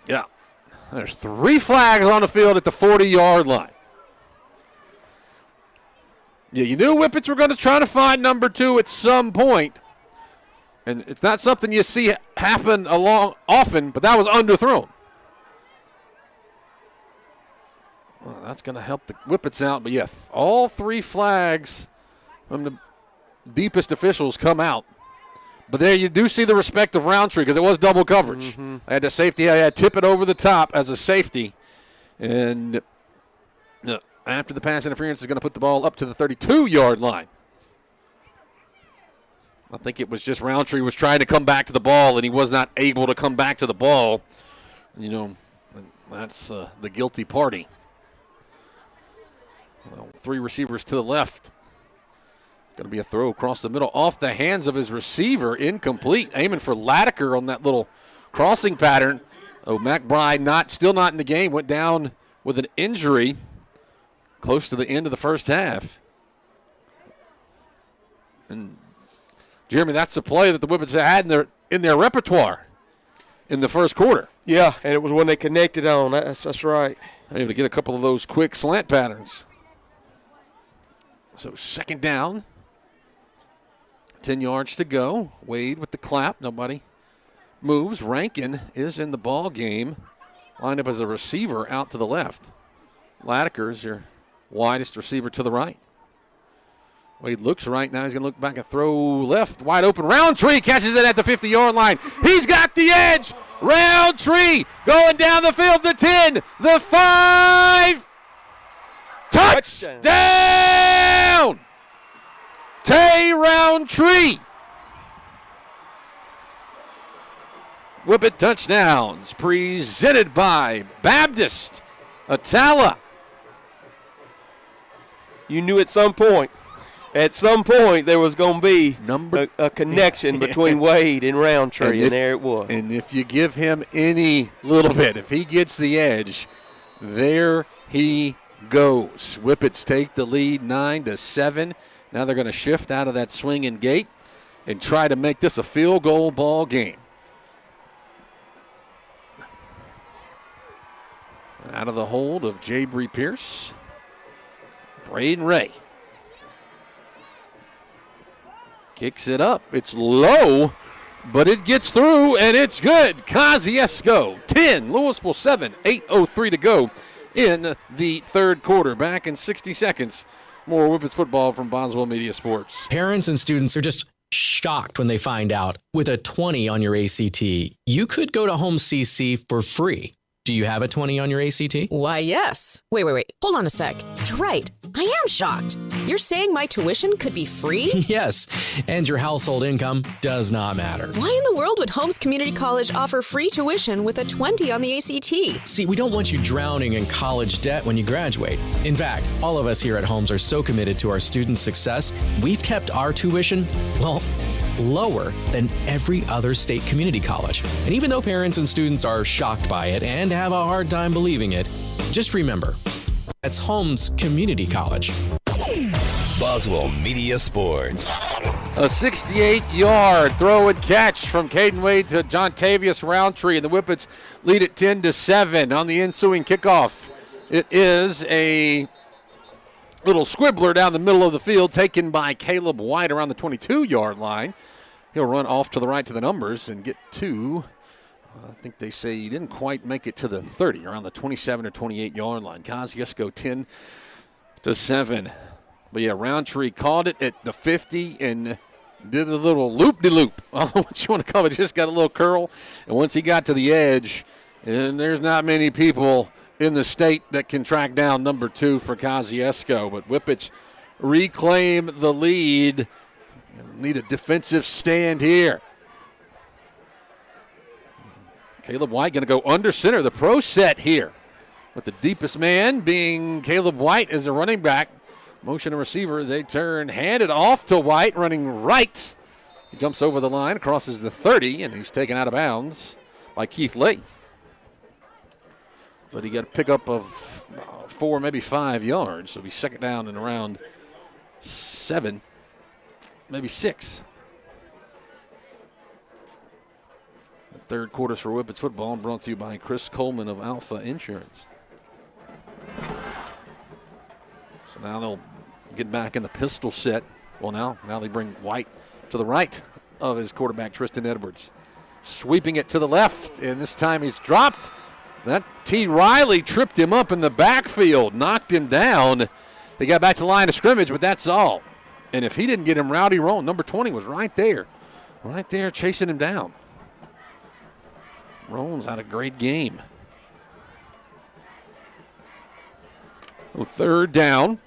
[SPEAKER 8] Yeah. There's 3 flags on the field at the 40-yard line. Yeah, you knew Whippets were going to try to find number 2 at some point. And it's not something you see happen often, but that was underthrown. Well, that's going to help the Whippets out. But, yeah, all 3 flags from the deepest officials come out. But there you do see the respect of Roundtree because it was double coverage.
[SPEAKER 12] Mm-hmm.
[SPEAKER 8] I had a safety. I had Tippett over the top as a safety. And after the pass interference is going to put the ball up to the 32-yard line. I think it was just Roundtree was trying to come back to the ball, and he was not able to come back to the ball. You know, that's the guilty party. 3 receivers to the left. Going to be a throw across the middle off the hands of his receiver. Incomplete. Aiming for Latiker on that little crossing pattern. Oh, McBride still not in the game. Went down with an injury close to the end of the first half. And, Jeremy, that's the play that the Whippets had in their repertoire in the first quarter.
[SPEAKER 12] Yeah, and it was when they connected on. That's right.
[SPEAKER 8] Able to get a couple of those quick slant patterns. So second down. 10 yards to go. Wade with the clap. Nobody moves. Rankin is in the ball game. Lined up as a receiver out to the left. Latiker is your widest receiver to the right. Wade looks right now. He's going to look back and throw left. Wide open. Roundtree catches it at the 50-yard line. He's got the edge. Roundtree going down the field. The 10. The 5. Touchdown! Tay Roundtree. Whippet touchdowns presented by Baptist Atala.
[SPEAKER 12] You knew at some point there was going to be a connection between Wade and Roundtree, and there it was.
[SPEAKER 8] And if you give him any little bit, if he gets the edge, there he goes. Whippets take the lead 9-7. Now they're going to shift out of that swinging gate and try to make this a field goal ball game. Out of the hold of Jabry Pierce. Braden Ray kicks it up. It's low, but it gets through, and it's good. Kosciusko, 10, Louisville 7, 8:03 to go in the third quarter. Back in 60 seconds. More Whippets football from Boswell Media Sports.
[SPEAKER 7] Parents and students are just shocked when they find out with a 20 on your ACT, you could go to Home CC for free. Do you have a 20 on your ACT?
[SPEAKER 20] Why, yes. Wait. Hold on a sec. You're right. I am shocked. You're saying my tuition could be free?
[SPEAKER 7] Yes, and your household income does not matter.
[SPEAKER 20] Why in the world would Holmes Community College offer free tuition with a 20 on the ACT?
[SPEAKER 7] See, we don't want you drowning in college debt when you graduate. In fact, all of us here at Holmes are so committed to our students' success, we've kept our tuition, well, lower than every other state community college. And even though parents and students are shocked by it and have a hard time believing it, just remember, that's Holmes Community College.
[SPEAKER 4] Boswell Media Sports.
[SPEAKER 8] A 68-yard throw and catch from Caden Wade to Jontavius Roundtree, and the Whippets lead it 10-7 on the ensuing kickoff. It is a little squibbler down the middle of the field taken by Caleb White around the 22-yard line. He'll run off to the right to the numbers and get to, I think they say he didn't quite make it to the 30, around the 27 or 28-yard line. Kosciusko 10-7. But yeah, Roundtree caught it at the 50 and did a little loop-de-loop. I don't know what you want to call it. Just got a little curl. And once he got to the edge, and there's not many people in the state that can track down number 2 for Kosciusko. But Whippets reclaim the lead. Need a defensive stand here. Caleb White going to go under center. The pro set here with the deepest man being Caleb White as a running back. Motion and receiver, they turn, hand it off to White, running right. He jumps over the line, crosses the 30, and he's taken out of bounds by Keith Lee. But he got a pickup of 4, maybe 5 yards, so he'll be second down and around 7, maybe 6. The third quarters for Whippets football brought to you by Chris Coleman of Alpha Insurance. So now they'll get back in the pistol set. Well, now they bring White to the right of his quarterback, Tristan Edwards. Sweeping it to the left, and this time he's dropped. That T. Riley tripped him up in the backfield, knocked him down. They got back to the line of scrimmage, but that's all. And if he didn't get him, Rowdy Roan, number 20, was right there chasing him down. Roan's had a great game. Third down.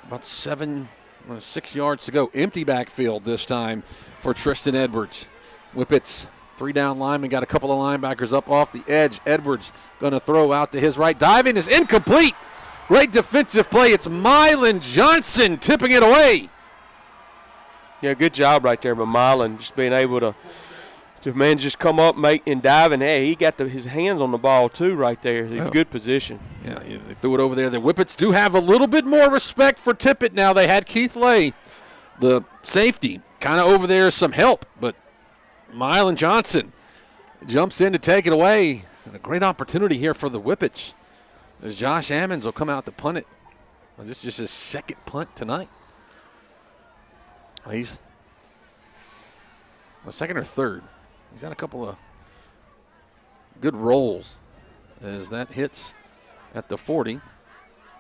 [SPEAKER 8] About 6 yards to go. Empty backfield this time for Tristan Edwards. Whippets, 3-down lineman, got a couple of linebackers up off the edge. Edwards going to throw out to his right. Diving is incomplete. Great defensive play. It's Mylan Johnson tipping it away.
[SPEAKER 12] Yeah, good job right there by Mylan, just being able to man just come up, make and dive, and hey, he got his hands on the ball too right there. He's good position. Yeah,
[SPEAKER 8] they threw it over there. The Whippets do have a little bit more respect for Tippett now. They had Keith Lay, the safety, kind of over there, some help, but Mylan Johnson jumps in to take it away. And a great opportunity here for the Whippets as Josh Ammons will come out to punt it. Well, this is just his second punt tonight. He's second or third. He's had a couple of good rolls as that hits at the 40.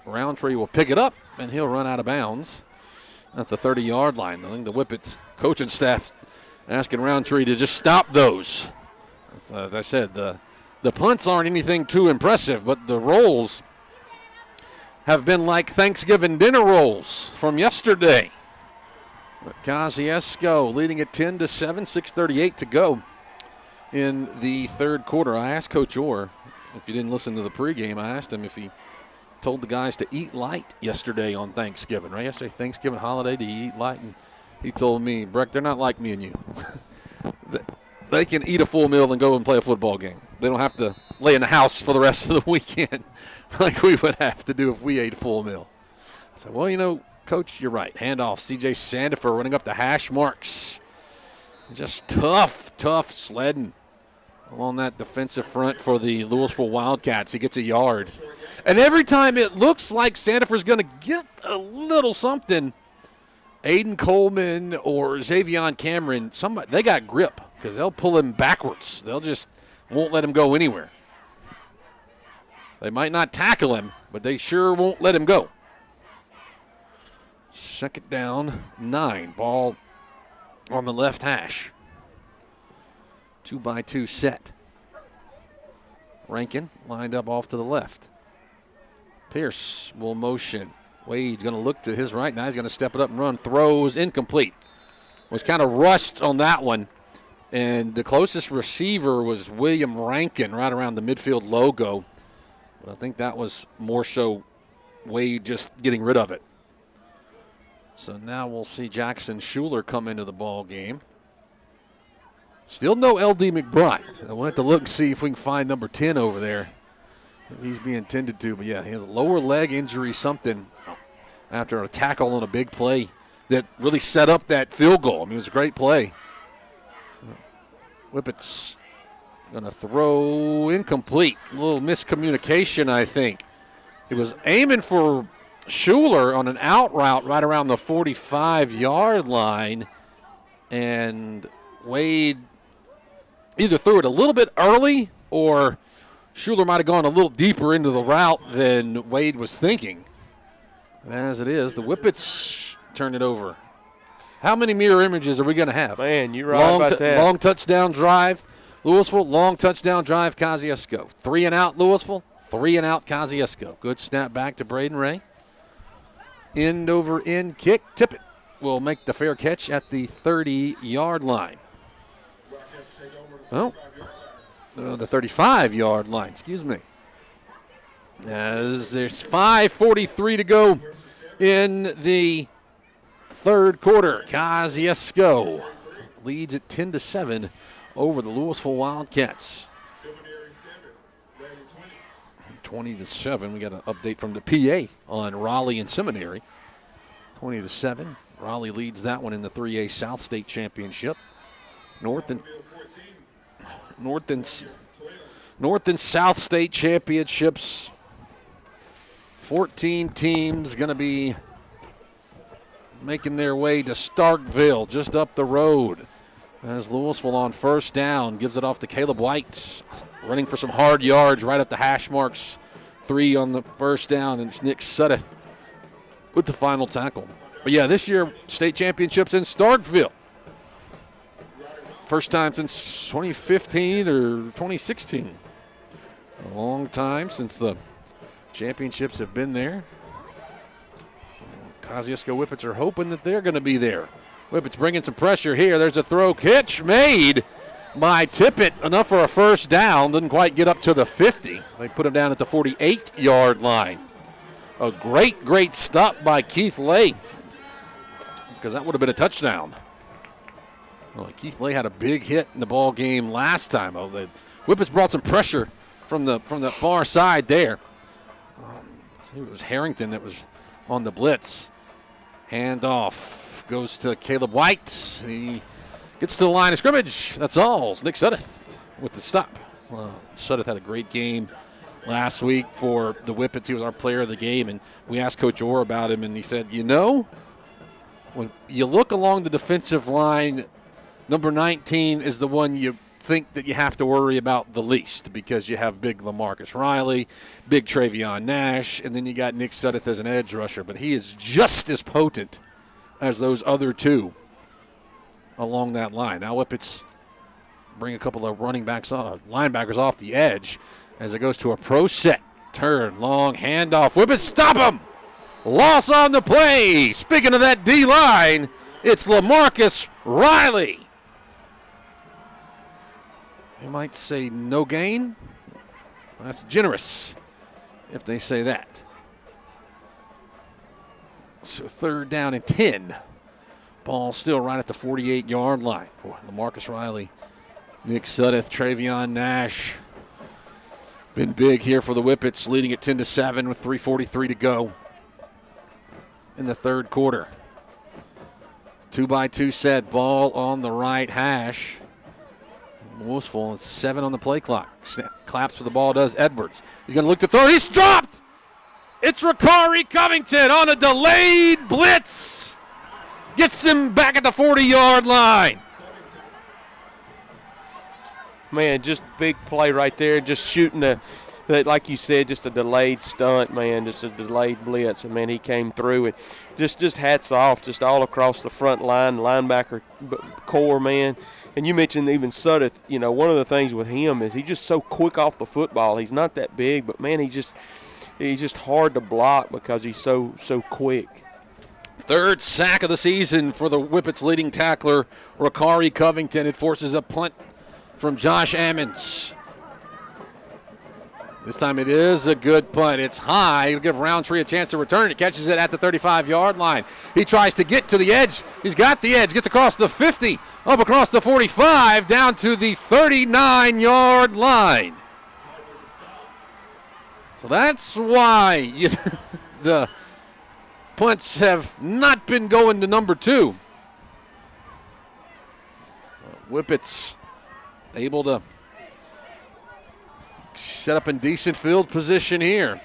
[SPEAKER 8] Roundtree will pick it up, and he'll run out of bounds at the 30-yard line. I think the Whippets coaching staff asking Roundtree to just stop those. As I said, the punts aren't anything too impressive, but the rolls have been like Thanksgiving dinner rolls from yesterday. But Kosciusko leading at 10-7, 6:38 to go in the third quarter. I asked Coach Orr, if you didn't listen to the pregame, I asked him if he told the guys to eat light yesterday on Thanksgiving, right? Yesterday, Thanksgiving holiday, do you eat light? And he told me, Breck, they're not like me and you. They can eat a full meal and go and play a football game. They don't have to lay in the house for the rest of the weekend like we would have to do if we ate a full meal. I said, well, Coach, you're right. Handoff, C.J. Sandifer running up the hash marks. Just tough sledding along that defensive front for the Louisville Wildcats. He gets a yard. And every time it looks like Sandifer's going to get a little something, Aiden Coleman or Xavion Cameron, they got grip because they'll pull him backwards. They'll just won't let him go anywhere. They might not tackle him, but they sure won't let him go. Second down, 9. Ball on the left hash. 2-by-2 set. Rankin lined up off to the left. Pierce will motion. Wade's going to look to his right. Now he's going to step it up and run. Throws incomplete. Was kind of rushed on that one. And the closest receiver was William Rankin right around the midfield logo. But I think that was more so Wade just getting rid of it. So now we'll see Jackson Schuler come into the ball game. Still no LD McBride. I want to look and see if we can find number 10 over there. He's being tended to, but yeah, he has a lower leg injury, something, after a tackle on a big play that really set up that field goal. I mean, it was a great play. Whippets going to throw incomplete. A little miscommunication, I think. He was aiming for Schuler on an out route right around the 45-yard line, and Wade either threw it a little bit early or Schuler might have gone a little deeper into the route than Wade was thinking. And as it is, the Whippets turn it over. How many mirror images are we going to have?
[SPEAKER 12] Man, you're right about that.
[SPEAKER 8] Long touchdown drive, Louisville. Long touchdown drive, Kosciusko. 3 and out, Louisville. 3 and out, Kosciusko. Good snap back to Braden Ray. End over end kick. Tippett will make the fair catch at the 30-yard line. Well, the 35-yard line, excuse me. As there's 5:43 to go in the third quarter. Kosciusko leads at 10-7 over the Louisville Wildcats. 20-7. We got an update from the PA on Raleigh and Seminary. 20-7. Raleigh leads that one in the 3A South State Championship. North and South State Championships. 14 teams going to be making their way to Starkville, just up the road. As Louisville on first down gives it off to Caleb White, running for some hard yards right at the hash marks. 3 on the first down, and it's Nick Suddeth with the final tackle. But yeah, this year, state championships in Starkville. First time since 2015 or 2016. A long time since the championships have been there. Kosciusko Whippets are hoping that they're going to be there. Whippets bringing some pressure here. There's a throw catch made by Tippett. Enough for a first down. Didn't quite get up to the 50. They put him down at the 48-yard line. A great stop by Keith Lay, because that would have been a touchdown. Well, Keith Lay had a big hit in the ball game last time. Oh, the Whippets brought some pressure from the far side there. It was Harrington that was on the blitz. Handoff goes to Caleb White. He gets to the line of scrimmage. That's all. It's Nick Suddeth with the stop. Suddeth had a great game last week for the Whippets. He was our player of the game, and we asked Coach Orr about him, and he said, when you look along the defensive line, number 19 is the one you think that you have to worry about the least, because you have big LaMarcus Riley, big Travion Nash, and then you got Nick Suddeth as an edge rusher. But he is just as potent as those other two along that line. Now Whippets bring a couple of linebackers off the edge as it goes to a pro set. Turn, long handoff. Whippets stop him. Loss on the play. Speaking of that D-line, it's LaMarcus Riley. They might say no gain. That's generous if they say that. So 3rd down and 10. Ball still right at the 48-yard line. Boy, LaMarcus Riley, Nick Suddeth, Travion Nash. Been big here for the Whippets, leading at 10-7 with 3:43 to go in the third quarter. 2-by-2 set, ball on the right hash. Louisville, it's 7 on the play clock. Snap, claps for the ball, does Edwards. He's going to look to throw. He's dropped! It's Ricari Covington on a delayed blitz. Gets him back at the 40-yard line.
[SPEAKER 12] Man, just big play right there. Just shooting like you said, just a delayed stunt, man. Just a delayed blitz. And, man, he came through. And just hats off just all across the front line, linebacker core, man. And you mentioned even Suddeth, one of the things with him is he's just so quick off the football. He's not that big, but, man, he's just hard to block because he's so quick.
[SPEAKER 8] 3rd sack of the season for the Whippets' leading tackler, Ricari Covington. It forces a punt from Josh Ammons. This time it is a good punt. It's high. It'll give Roundtree a chance to return. He catches it at the 35-yard line. He tries to get to the edge. He's got the edge. Gets across the 50, up across the 45, down to the 39-yard line. So that's why the punts have not been going to number 2. Whippets able to set up in decent field position here.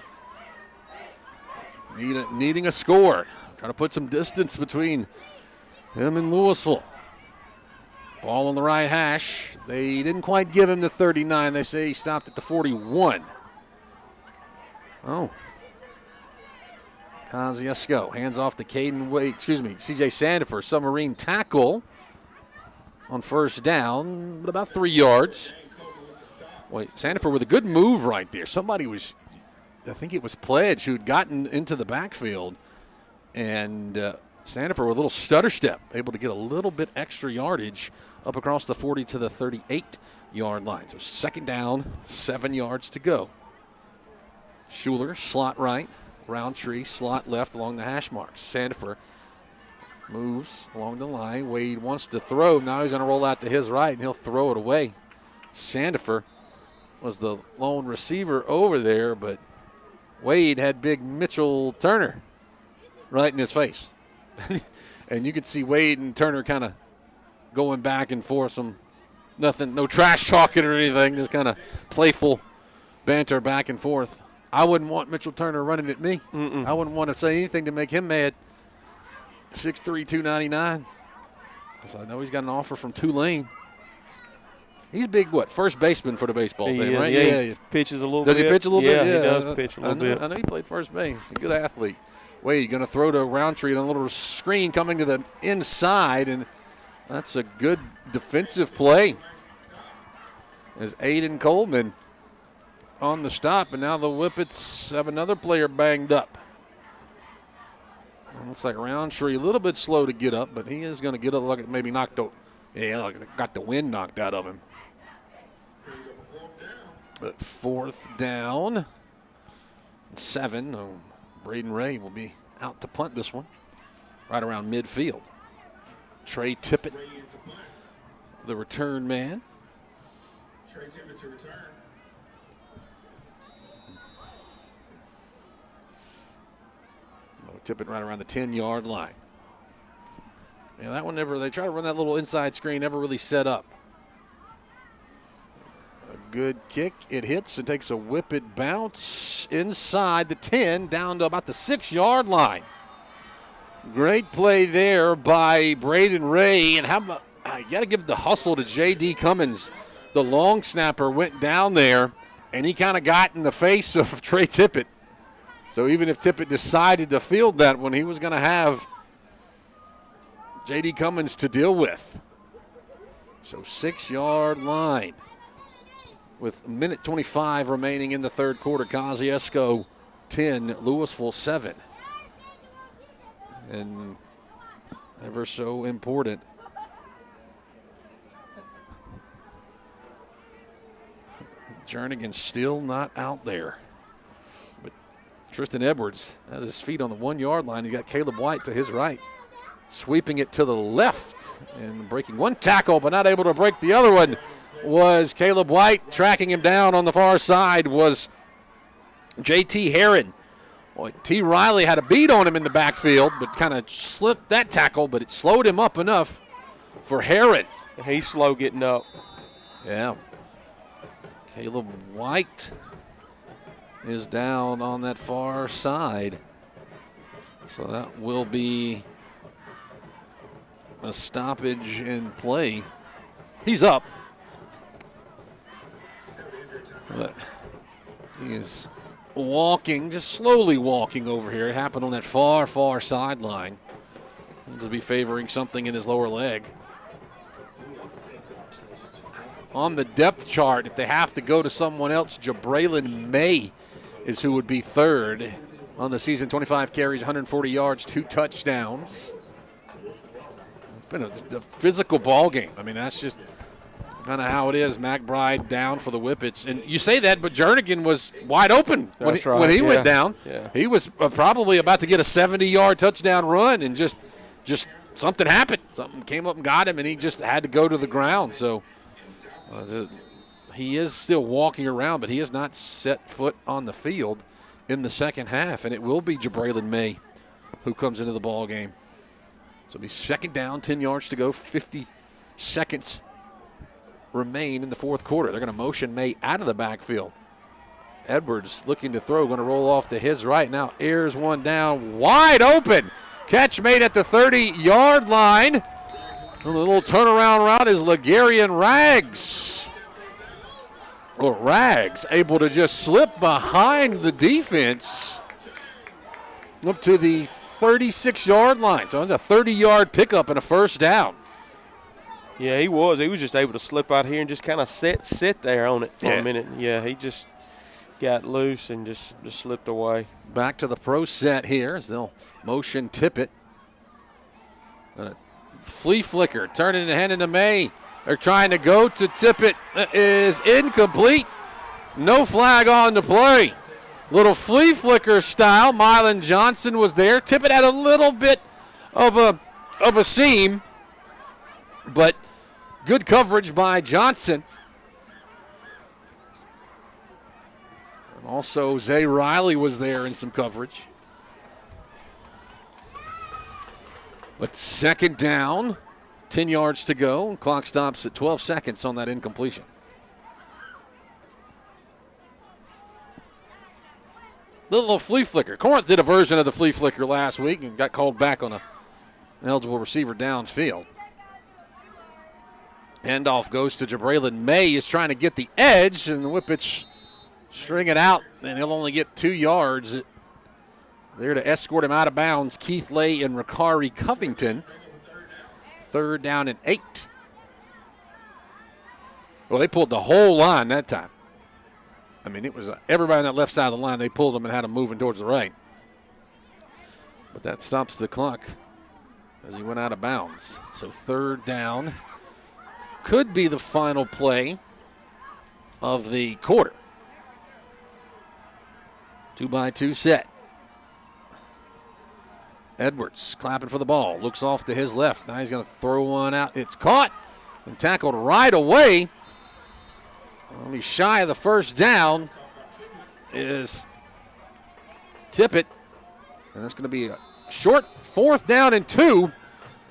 [SPEAKER 8] Needing a score. Trying to put some distance between him and Louisville. Ball on the right hash. They didn't quite give him the 39. They say he stopped at the 41. Oh. Kosciusko hands off to CJ Sandifer. Submarine tackle on first down, but about 3 yards. Wait, Sandifer with a good move right there. Somebody was, I think it was Pledge, who'd gotten into the backfield. And Sandifer with a little stutter step, able to get a little bit extra yardage up across the 40 to the 38-yard line. So second down, 7 yards to go. Schuler, slot right. Roundtree, slot left along the hash marks. Sandifer moves along the line. Wade wants to throw. Now he's going to roll out to his right, and he'll throw it away. Sandifer was the lone receiver over there, but Wade had big Mitchell Turner right in his face. And you could see Wade and Turner kind of going back and forth. No trash talking or anything, just kind of playful banter back and forth. I wouldn't want Mitchell Turner running at me. I wouldn't want to say anything to make him mad. 6'3", 299. So I know he's got an offer from Tulane. He's big, first baseman for the baseball team, right?
[SPEAKER 12] Yeah, he pitches a little bit.
[SPEAKER 8] Does he pitch a little bit?
[SPEAKER 12] Yeah, he does pitch a little bit.
[SPEAKER 8] I know he played first base. He's a good athlete. Wade going to throw to Roundtree on a little screen coming to the inside, and that's a good defensive play. As Aiden Coleman on the stop, and now the Whippets have another player banged up. Looks like Roundtree a little bit slow to get up, but he is going to get up. Look, maybe knocked out. Yeah, got the wind knocked out of him. But fourth down, 7. Braden Ray will be out to punt this one, right around midfield. Trey Tippett, the return man.
[SPEAKER 13] Trey Tippett to return.
[SPEAKER 8] Tippett right around the 10-yard line. Yeah, that one they try to run that little inside screen, never really set up. A good kick. It hits and takes a Whippet bounce inside the 10, down to about the 6-yard line. Great play there by Braden Ray. And how about, I got to give the hustle to J.D. Cummins. The long snapper went down there, and he kind of got in the face of Trey Tippett. So even if Tippett decided to field that one, he was going to have J.D. Cummins to deal with. So 6-yard line with a minute 25 remaining in the third quarter. Kosciusko 10, Louisville 7. And ever so important. Jernigan still not out there. But Tristan Edwards has his feet on the 1-yard line. He's got Caleb White to his right. Sweeping it to the left and breaking one tackle, but not able to break the other one was Caleb White. Tracking him down on the far side was J.T. Herron. Boy, T. Riley had a beat on him in the backfield, but kind of slipped that tackle, but it slowed him up enough for Herron.
[SPEAKER 12] He's slow getting up.
[SPEAKER 8] Yeah. Caleb White is down on that far side. So that will be a stoppage in play. He's up. But he is walking, just slowly walking over here. It happened on that far, far sideline. To be favoring something in his lower leg. On the depth chart, if they have to go to someone else, Jabraylin May is who would be third on the season. 25 carries, 140 yards, 2 touchdowns. It's been a physical ball game. I mean, that's just kind of how it is. McBride down for the Whippets. And you say that, but Jernigan was wide open when he went down.
[SPEAKER 12] Yeah.
[SPEAKER 8] He was probably about to get a 70-yard touchdown run, and just something happened. Something came up and got him, and he just had to go to the ground. So he is still walking around, but he has not set foot on the field in the second half, and it will be Jabraylin May who comes into the ball game. So it'll be second down, 10 yards to go, 50 seconds remain in the fourth quarter. They're going to motion May out of the backfield. Edwards looking to throw, going to roll off to his right. Now airs one down, wide open. Catch made at the 30-yard line. A little turnaround route is Ligarian Rags. Well, Rags able to just slip behind the defense up to the 36-yard line. So it's a 30-yard pickup and a first down.
[SPEAKER 12] Yeah, he was. He was just able to slip out here and just kind of sit there on it for a minute. Yeah, he just got loose and just slipped away.
[SPEAKER 8] Back to the pro set here as they'll motion Tippett. And a flea flicker, turning and handing to May. They're trying to go to Tippett. It is incomplete. No flag on the play. Little flea flicker style. Mylan Johnson was there. Tippett had a little bit of a seam, but good coverage by Johnson. And also, Zay Riley was there in some coverage. But second down, 10 yards to go. Clock stops at 12 seconds on that incompletion. Little flea flicker. Corinth did a version of the flea flicker last week and got called back on an eligible receiver downfield. Handoff goes to Jabraylin May. Is trying to get the edge, and the Whippets string it out, and he'll only get 2 yards. There to escort him out of bounds, Keith Lay and Ricari Covington. Third down and 8. Well, they pulled the whole line that time. I mean, it was everybody on that left side of the line. They pulled them and had them moving towards the right. But that stops the clock as he went out of bounds. So third down could be the final play of the quarter. 2-by-2 set. Edwards clapping for the ball. Looks off to his left. Now he's going to throw one out. It's caught and tackled right away. Only shy of the first down is Tippett. And that's going to be a short fourth down and 2.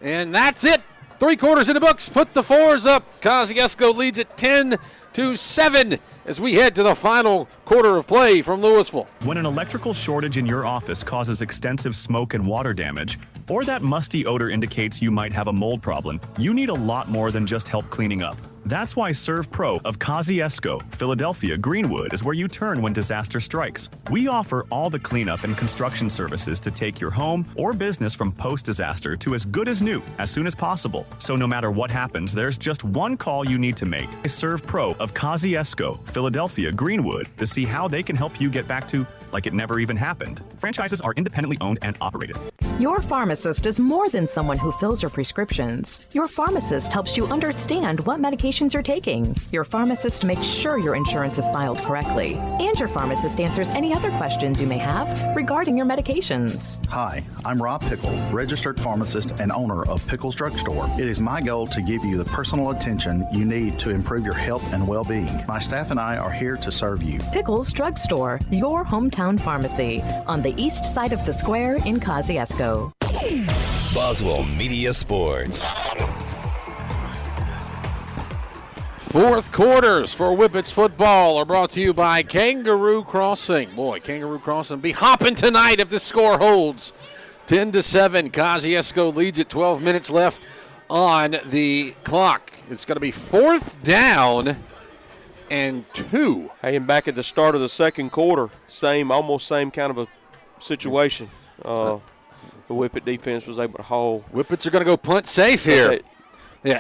[SPEAKER 8] And that's it. 3 quarters in the books. Put the 4s up. Kosciusko leads it 10-7 as we head to the final quarter of play from Louisville.
[SPEAKER 5] When an electrical shortage in your office causes extensive smoke and water damage, or that musty odor indicates you might have a mold problem, you need a lot more than just help cleaning up. That's why Serve Pro of Kosciusko, Philadelphia, Greenwood is where you turn when disaster strikes. We offer all the cleanup and construction services to take your home or business from post-disaster to as good as new as soon as possible. So no matter what happens, there's just one call you need to make. Serve Pro of Kosciusko, Philadelphia, Greenwood to see how they can help you get back to like it never even happened. Franchises are independently owned and operated.
[SPEAKER 15] Your pharmacist is more than someone who fills your prescriptions. Your pharmacist helps you understand what medications you're taking. Your pharmacist makes sure your insurance is filed correctly. And your pharmacist answers any other questions you may have regarding your medications.
[SPEAKER 21] Hi, I'm Rob Pickle, registered pharmacist and owner of Pickle's Drugstore. It is my goal to give you the personal attention you need to improve your health and well-being. My staff and I are here to serve you.
[SPEAKER 15] Pickle's Drugstore, your hometown pharmacy, on the east side of the square in Kosciusko.
[SPEAKER 4] Boswell Media Sports.
[SPEAKER 8] Fourth quarters for Whippets football are brought to you by Kangaroo Crossing. Boy, Kangaroo Crossing be hopping tonight if the score holds. 10-7. Kosciusko leads it. 12 minutes left on the clock. It's going to be fourth down and 2.
[SPEAKER 12] Hey, and back at the start of the second quarter, almost same kind of a situation. The Whippet defense was able to hold.
[SPEAKER 8] Whippets are going to go punt safe here.
[SPEAKER 12] They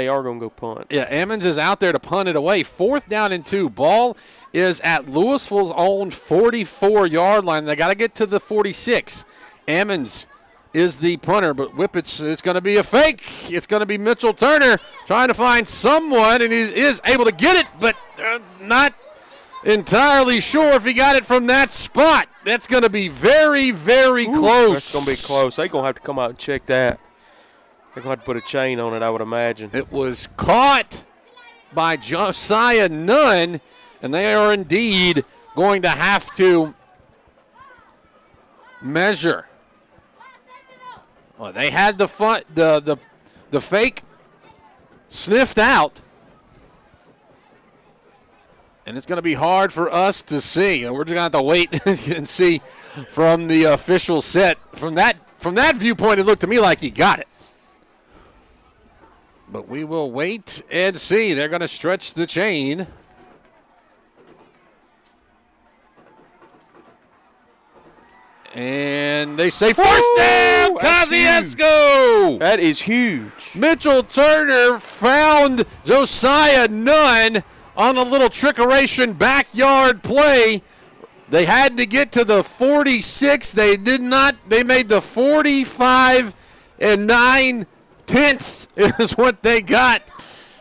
[SPEAKER 12] are going to go punt.
[SPEAKER 8] Yeah, Emmons is out there to punt it away. Fourth down and 2. Ball is at Louisville's own 44-yard line. They got to get to the 46. Emmons is the punter, but Whippets, it's going to be a fake. It's going to be Mitchell Turner trying to find someone, and he is able to get it, but not entirely sure if he got it from that spot. That's going to be very, very close.
[SPEAKER 12] That's going to be close. They're going to have to come out and check that. They're going to have to put a chain on it, I would imagine.
[SPEAKER 8] It was caught by Josiah Nunn, and they are indeed going to have to measure. Well, they had the fake sniffed out, and it's going to be hard for us to see. We're just going to have to wait and see from the official set. From that viewpoint, it looked to me like he got it. But we will wait and see. They're going to stretch the chain. And they say first down, Kosciusko.
[SPEAKER 12] That is huge.
[SPEAKER 8] Mitchell Turner found Josiah Nunn on a little trickeration backyard play. They had to get to the 46. They did not. They made the 45 and 9/10 is what they got.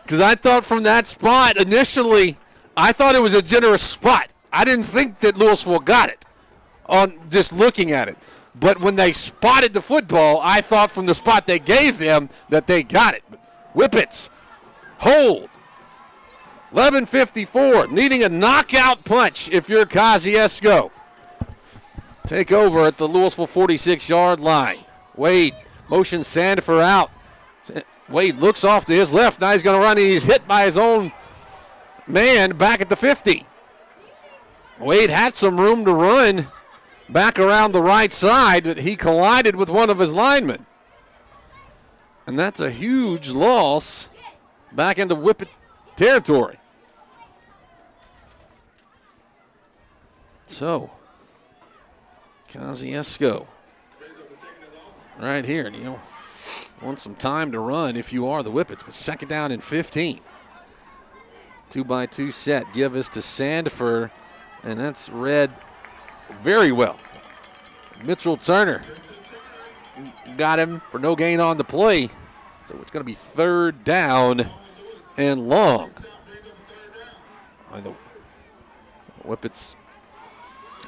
[SPEAKER 8] Because I thought from that spot initially, I thought it was a generous spot. I didn't think that Louisville got it on just looking at it. But when they spotted the football, I thought from the spot they gave them that they got it. Whippets hold. 11:54, needing a knockout punch if you're Kosciusko. Take over at the Louisville 46-yard line. Wade motions Sandifer out. Wade looks off to his left. Now he's going to run, and he's hit by his own man back at the 50. Wade had some room to run back around the right side, but he collided with one of his linemen. And that's a huge loss back into Whippet territory. So, Kosciusko right here. You want some time to run if you are the Whippets, but second down and 15. 2-by-2 set. Give us to Sandifer, and that's read very well. Mitchell Turner got him for no gain on the play. So it's going to be third down and long. The Whippets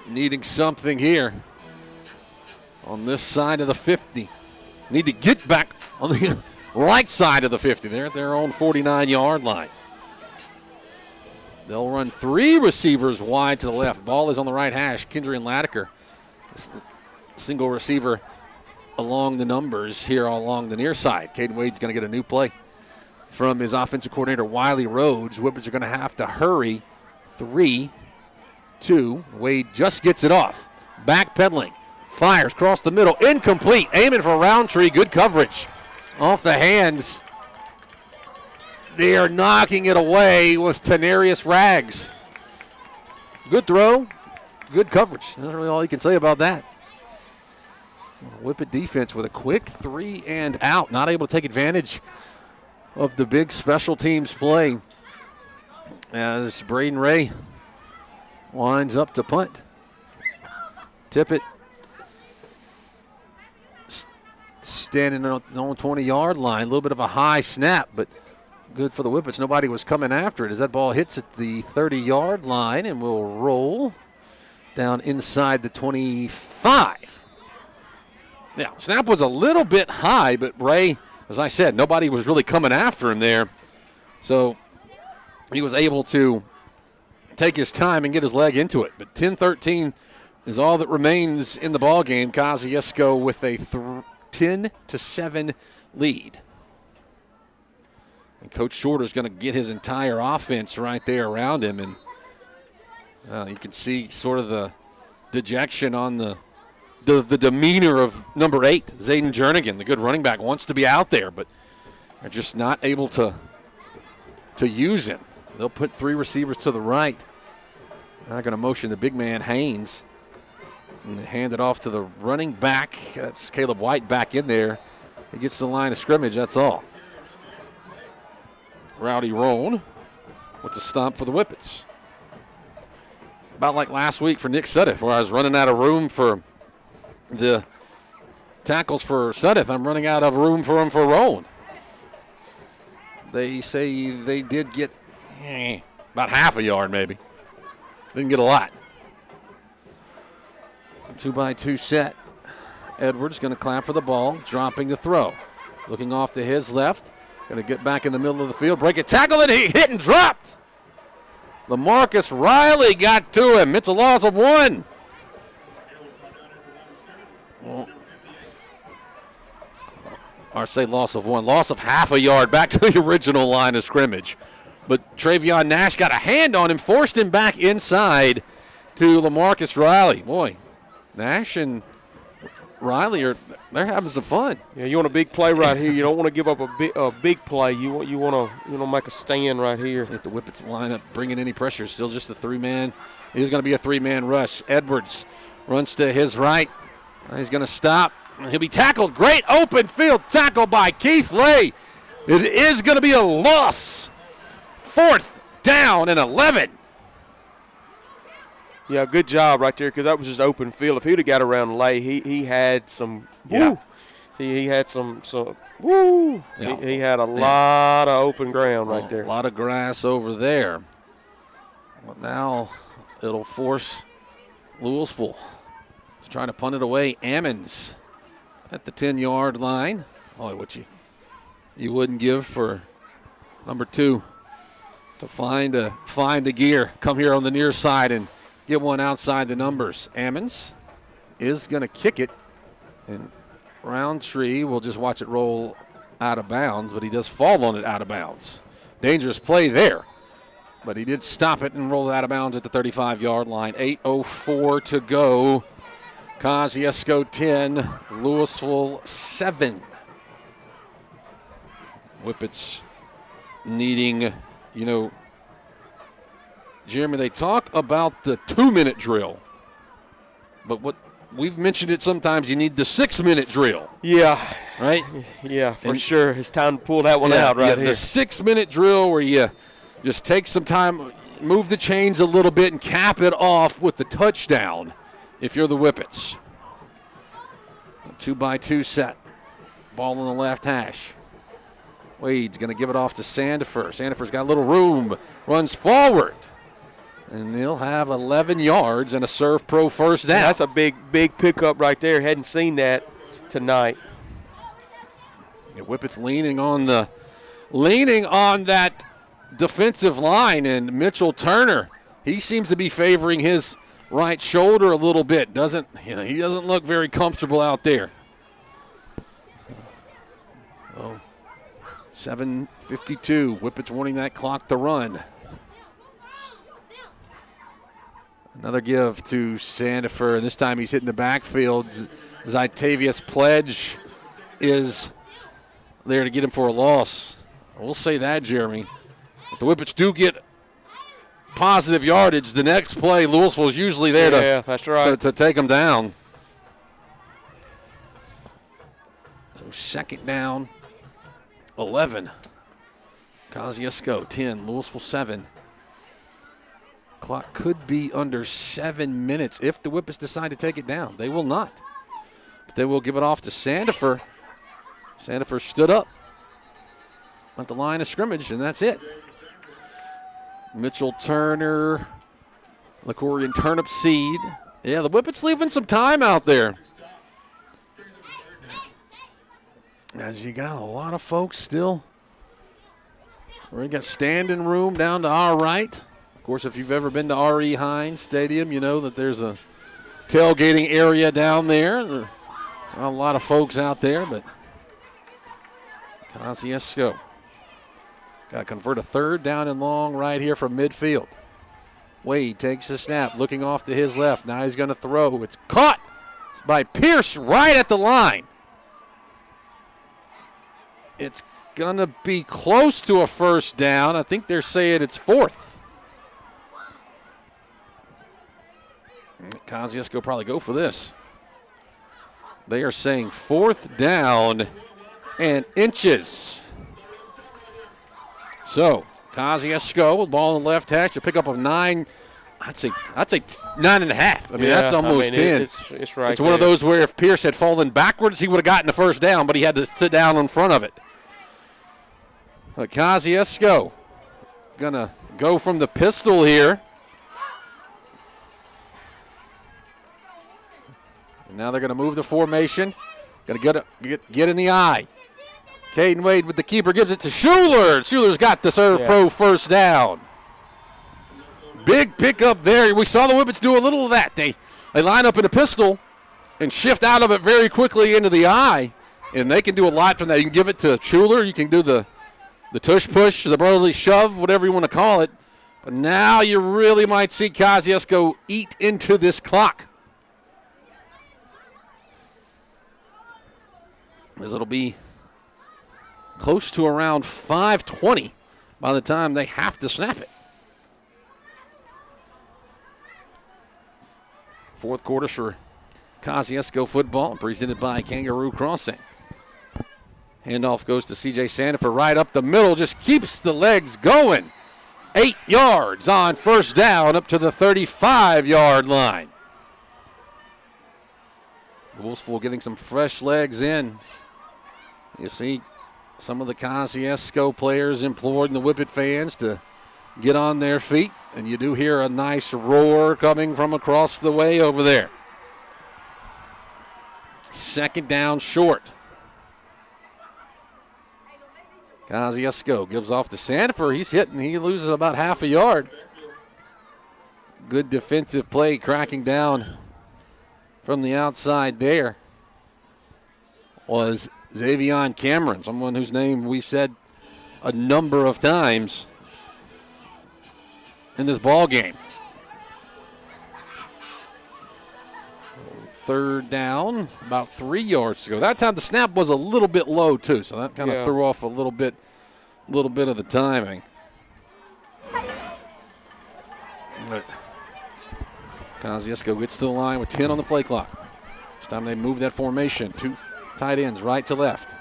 [SPEAKER 8] needing something here on this side of the 50. Need to get back on the right side of the 50. They're at their own 49-yard line. They'll run three receivers wide to the left. Ball is on the right hash. Kindry and Latiker. Single receiver along the numbers here along the near side. Caden Wade's going to get a new play from his offensive coordinator, Wiley Rhodes. Whippets are going to have to hurry. 3-2. Wade just gets it off. Backpedaling. Fires across the middle. Incomplete. Aiming for Roundtree. Good coverage. Off the hands. They are knocking it away with Tenarius Rags. Good throw. Good coverage. That's really all you can say about that. Whippet defense with a quick 3 and out. Not able to take advantage of the big special teams play as Braden Ray winds up to punt. Tippett standing on the 20-yard line. A little bit of a high snap, but good for the Whippets. Nobody was coming after it as that ball hits at the 30-yard line and will roll down inside the 25. Yeah, snap was a little bit high, but Ray, as I said, nobody was really coming after him there. So he was able to take his time and get his leg into it. But 10-13 is all that remains in the ballgame. Kosciusko with a 10-7 lead. And Coach Shorter's going to get his entire offense right there around him. And you can see sort of the dejection on the demeanor of number 8, Zayden Jernigan, the good running back, wants to be out there, but they're just not able to use him. They'll put 3 receivers to the right. They're going to motion the big man, Haynes, and hand it off to the running back. That's Caleb White back in there. He gets to the line of scrimmage, that's all. Rowdy Roan with the stomp for the Whippets. About like last week for Nick Sudduth, where I was running out of room for the tackles for Sudeth. I'm running out of room for him for Rowan. They say they did get about half a yard maybe. Didn't get a lot. 2-by-2 set. Edwards going to clap for the ball, dropping the throw. Looking off to his left. Going to get back in the middle of the field, break a tackle, and he hit and dropped. LaMarcus Riley got to him. It's a loss of 1. Well, or say loss of 1. Loss of half a yard back to the original line of scrimmage. But Travion Nash got a hand on him, forced him back inside to LaMarcus Riley. Boy, Nash and Riley they're having some fun.
[SPEAKER 12] Yeah, you want a big play right here. You don't want to give up a big play. You want to make a stand right here.
[SPEAKER 8] See if the Whippets line up, bringing any pressure. Still just a 3-man. It is going to be a 3-man rush. Edwards runs to his right. He's going to stop. He'll be tackled. Great open field tackle by Keith Lay. It is going to be a loss. 4th down and 11.
[SPEAKER 12] Yeah, good job right there because that was just open field. If he'd have got around Lay, he had some. Yeah. Woo, he had some. Woo. Yeah. He had a lot of open ground right there.
[SPEAKER 8] A lot of grass over there. But now it'll force Louisville to try to punt it away. Ammons at the 10-yard line. Oh, what you wouldn't give for number 2 to find a gear. Come here on the near side and get one outside the numbers. Ammons is going to kick it, and Roundtree will just watch it roll out of bounds, but he does fall on it out of bounds. Dangerous play there, but he did stop it and roll it out of bounds at the 35-yard line. 8:04 to go. Kosciusko 10, Louisville 7. Whippets needing, Jeremy, they talk about the 2-minute drill, but what we've mentioned it sometimes, you need the 6-minute drill.
[SPEAKER 12] Yeah.
[SPEAKER 8] Right?
[SPEAKER 12] Yeah, for sure. It's time to pull that one out right here.
[SPEAKER 8] The 6-minute drill where you just take some time, move the chains a little bit, and cap it off with the touchdown if you're the Whippets. A 2-by-2 set. Ball on the left hash. Wade's going to give it off to Sandifer. Sandifer's got a little room, runs forward. And they'll have 11 yards and a Serve Pro first down.
[SPEAKER 12] That's a big pickup right there. Hadn't seen that tonight.
[SPEAKER 8] Yeah, Whippets leaning on that defensive line, and Mitchell Turner, he seems to be favoring his right shoulder a little bit. He doesn't look very comfortable out there. 7:52. Whippets wanting that clock to run. Another give to Sandifer, and this time he's hitting the backfield. Zytavius Pledge is there to get him for a loss. We'll say that, Jeremy. If the Whippets do get positive yardage, the next play, Louisville's usually there
[SPEAKER 12] that's right.
[SPEAKER 8] to take them down. So 2nd down, 11. Kosciusko 10, Louisville 7. Clock could be under 7 minutes if the Whippets decide to take it down. They will not. But they will give it off to Sandifer. Sandifer stood up at the line of scrimmage, and that's it. Mitchell Turner, Licorian Turnip Seed. Yeah, the Whippets leaving some time out there. As you got a lot of folks still. We got standing room down to our right. Of course, if you've ever been to R.E. Hines Stadium, you know that there's a tailgating area down there. There are a lot of folks out there, but Kosciusko got to convert a 3rd down and long right here from midfield. Wade takes the snap, looking off to his left. Now he's going to throw. It's caught by Pierce right at the line. It's going to be close to a first down. I think they're saying it's 4th. Kosciusko probably go for this. They are saying 4th down and inches. So Kosciusko with ball in the left hash, a pickup of 9 I'd say 9.5. I mean, that's almost 10.
[SPEAKER 12] It's right.
[SPEAKER 8] It's one of those where if Pierce had fallen backwards, he would have gotten the first down, but he had to sit down in front of it. But Kosciusko gonna go from the pistol here. And now they're gonna move the formation. Gonna get in the eye. Caden Wade with the keeper gives it to Schuler. Schuler's got the serve pro first down. Big pickup there. We saw the Whippets do a little of that. They line up in a pistol and shift out of it very quickly into the eye, and they can do a lot from that. You can give it to Schuler. You can do the tush push, the brotherly shove, whatever you want to call it. But now you really might see Kosciusko eat into this clock, as it'll be close to around 5:20 by the time they have to snap it. Fourth quarter for Kosciusko football, presented by Kangaroo Crossing. Handoff goes to C.J. Sandifer right up the middle, just keeps the legs going. 8 yards on first down up to the 35-yard line. Louisville getting some fresh legs in. You see some of the Kosciusko players imploring the Whippet fans to get on their feet, and you do hear a nice roar coming from across the way over there. Second down short. Kosciusko gives off to Sandifer. He's hitting. He loses about half a yard. Good defensive play, cracking down from the outside there was Xavion Cameron, someone whose name we've said a number of times in this ball game. Third down, about 3 yards to go. That time the snap was a little bit low too, so that kind of threw off a little bit of the timing. But Kosciusko gets to the line with 10 on the play clock. This time they move that formation. 2 tight ends right to left.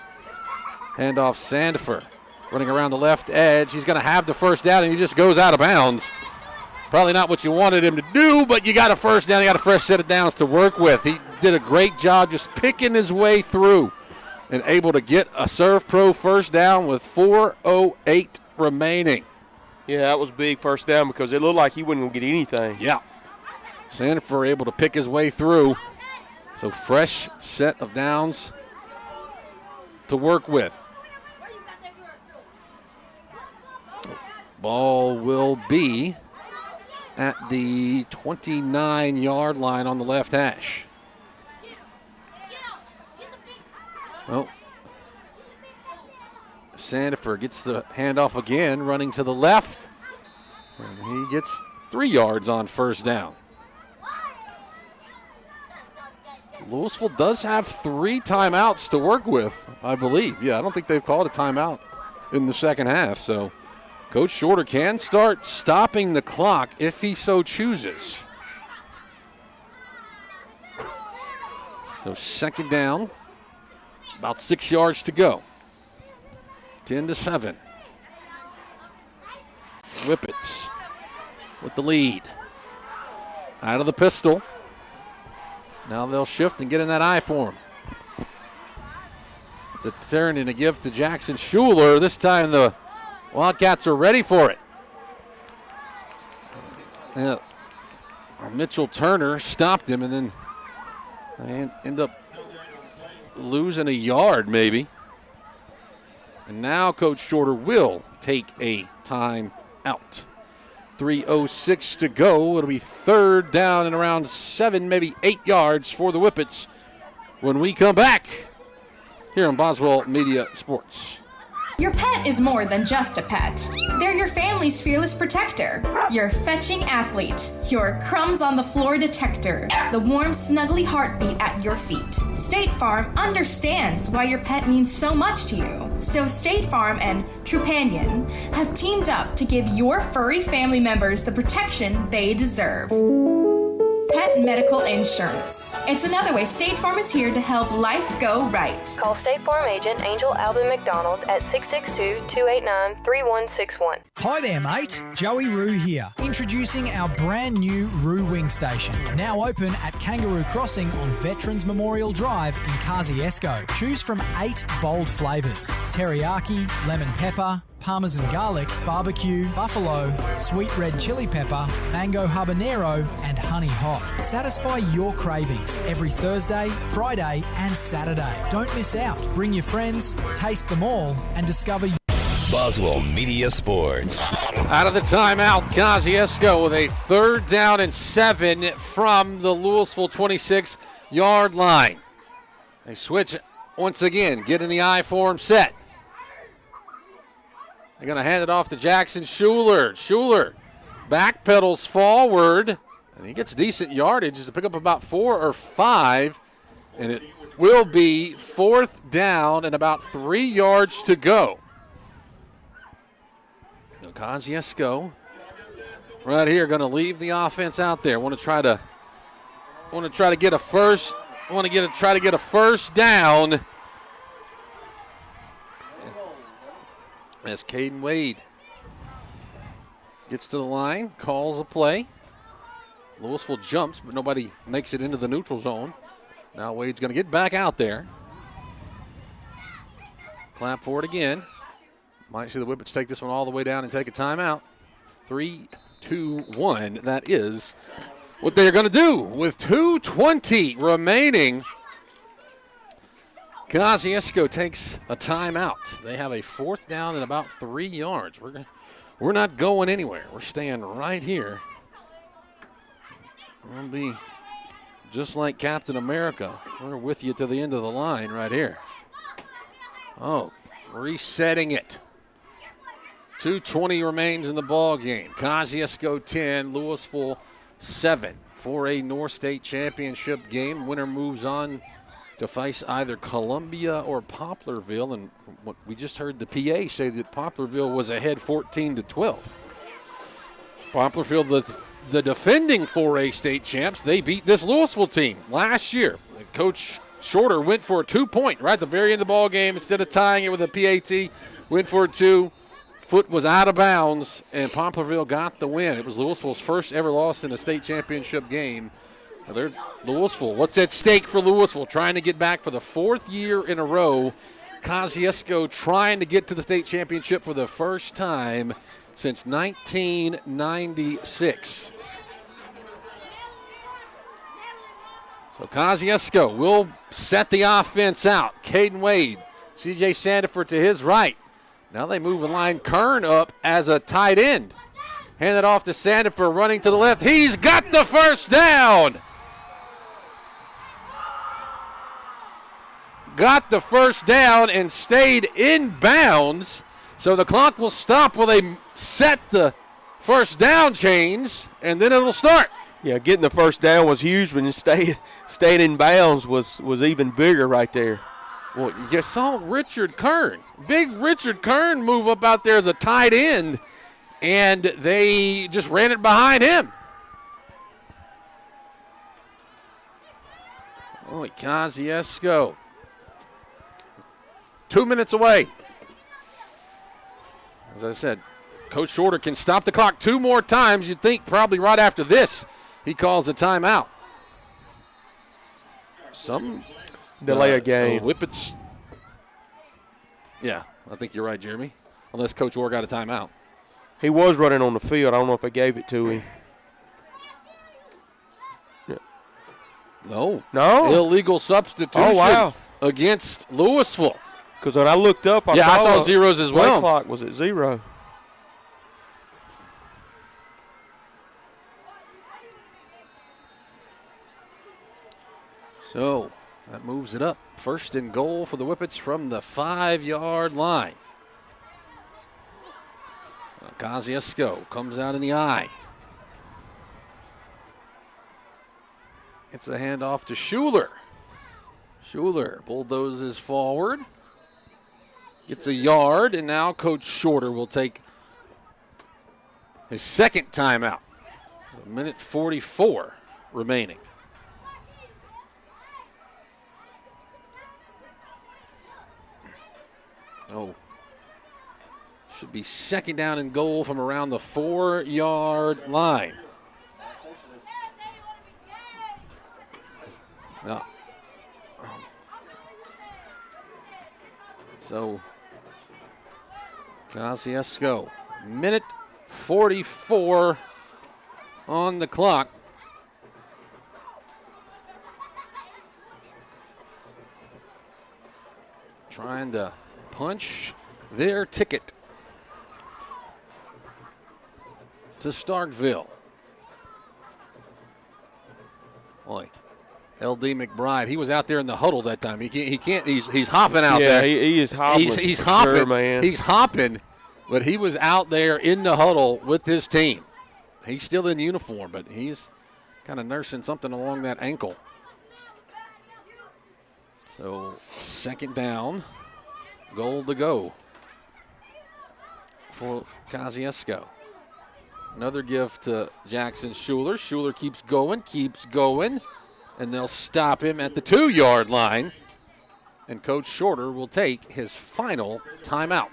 [SPEAKER 8] Handoff Sandifer running around the left edge. He's going to have the first down, and he just goes out of bounds. Probably not what you wanted him to do, but you got a first down. You got a fresh set of downs to work with. He did a great job just picking his way through and able to get a serve pro first down with 4:08 remaining.
[SPEAKER 12] Yeah, that was big first down because it looked like he wasn't going to get anything.
[SPEAKER 8] Yeah. Sandifer able to pick his way through. So fresh set of downs to work with. Ball will be at the 29-yard line on the left hash. Well, Sandifer gets the handoff again, running to the left. And he gets 3 yards on first down. Louisville does have 3 timeouts to work with, I believe. Yeah, I don't think they've called a timeout in the second half. So Coach Shorter can start stopping the clock if he so chooses. So second down, about 6 yards to go. 10-7. Whippets with the lead. Out of the pistol. Now they'll shift and get in that eye for him. It's a turn and a give to Jackson Schuler. This time the Wildcats are ready for it. Yeah. Mitchell Turner stopped him, and then they end up losing a yard maybe. And now Coach Shorter will take a timeout. 3:06 to go. It'll be third down and around 7, maybe 8 yards for the Whippets when we come back here on Boswell Media Sports.
[SPEAKER 10] Your pet is more than just a pet. They're your family's fearless protector, your fetching athlete, your crumbs on the floor detector, the warm, snuggly heartbeat at your feet. State Farm understands why your pet means so much to you. So State Farm and Trupanion have teamed up to give your furry family members the protection they deserve. pet medical insurance. It's another way State Farm is here to help life go right.
[SPEAKER 2] Call State Farm agent Angel Alvin McDonald at 662-289-3161.
[SPEAKER 18] Hi there, mate. Joey Roo here. Introducing our brand new Roo Wing Station. Now open at Kangaroo Crossing on Veterans Memorial Drive in Kosciusko. Choose from 8 bold flavours: teriyaki, lemon pepper, Parmesan garlic, barbecue, buffalo, sweet red chili pepper, mango habanero, and honey hot. Satisfy your cravings every Thursday, Friday, and Saturday. Don't miss out. Bring your friends, taste them all, and discover
[SPEAKER 4] Boswell Media Sports.
[SPEAKER 8] Out of the timeout, Kosciusko with a 3rd down and 7 from the Louisville 26-yard line. They switch once again, get in the I form set. They're going to hand it off to Jackson Schuler. Schuler backpedals forward, and he gets decent yardage to pick up about 4 or 5, and it will be 4th down and about 3 yards to go. Kosciusko right here going to leave the offense out there. Want to try to get a first. Try to get a first down. As Caden Wade gets to the line, calls a play. Louisville jumps, but nobody makes it into the neutral zone. Now Wade's going to get back out there. Clap for it again. Might see the Whippets take this one all the way down and take a timeout. 3, 2, 1. That is what they're going to do with 2:20 remaining. Kosciusko takes a timeout. They have a 4th down and about 3 yards. We're not going anywhere. We're staying right here. We'll be just like Captain America. We're with you to the end of the line right here. Oh, resetting it. 2:20 remains in the ball game. Kosciusko 10, Louisville 7 for a North State Championship game. Winner moves on to face either Columbia or Poplarville, and what we just heard the PA say that Poplarville was ahead 14-12. Poplarville, the defending 4A state champs, they beat this Louisville team last year. Coach Shorter went for a 2-point right at the very end of the ball game. Instead of tying it with a PAT, went for a 2. Foot was out of bounds, and Poplarville got the win. It was Louisville's first ever loss in a state championship game. They're Louisville. What's at stake for Louisville? Trying to get back for the 4th year in a row. Kosciusko trying to get to the state championship for the first time since 1996. So Kosciusko will set the offense out. Caden Wade, C.J. Sandiford to his right. Now they move the line. Kern up as a tight end. Hand it off to Sandiford, running to the left. He's got the first down. Got the first down and stayed in bounds. So the clock will stop while they set the first down chains, and then it'll start.
[SPEAKER 12] Yeah, getting the first down was huge, but staying in bounds was even bigger right there.
[SPEAKER 8] Well, you saw Richard Kern, big Richard Kern, move up out there as a tight end, and they just ran it behind him. Oh, Kosciusko. 2 minutes away. As I said, Coach Shorter can stop the clock 2 more times. You'd think probably right after this he calls a timeout. Some
[SPEAKER 12] delay a game.
[SPEAKER 8] Whippets. Yeah, I think you're right, Jeremy. Unless Coach Orr got a timeout.
[SPEAKER 12] He was running on the field. I don't know if they gave it to him.
[SPEAKER 8] No.
[SPEAKER 12] No?
[SPEAKER 8] Illegal substitution against Louisville.
[SPEAKER 12] Because when I looked up, I
[SPEAKER 8] saw zeros as well.
[SPEAKER 12] The clock was at 0.
[SPEAKER 8] So that moves it up. 1st and goal for the Whippets from the 5-yard line. Kosciusko comes out in the eye. It's a handoff to Schuler. Schuler bulldozes forward. Gets a yard, and now Coach Shorter will take his 2nd timeout. 1:44 remaining. Oh. Should be second down and goal from around the 4-yard line. No. So, Kosciusko, minute 44 on the clock. Trying to punch their ticket to Starkville. Boy, L.D. McBride, he was out there in the huddle that time. He can't. He's hopping out there.
[SPEAKER 12] Yeah, he is hopping.
[SPEAKER 8] He's hopping,
[SPEAKER 12] sure, man.
[SPEAKER 8] He's hopping, but he was out there in the huddle with his team. He's still in uniform, but he's kind of nursing something along that ankle. So second down, goal to go for Kosciusko. Another gift to Jackson Schuler. Schuler keeps going, and they'll stop him at the 2-yard line. And Coach Shorter will take his final timeout.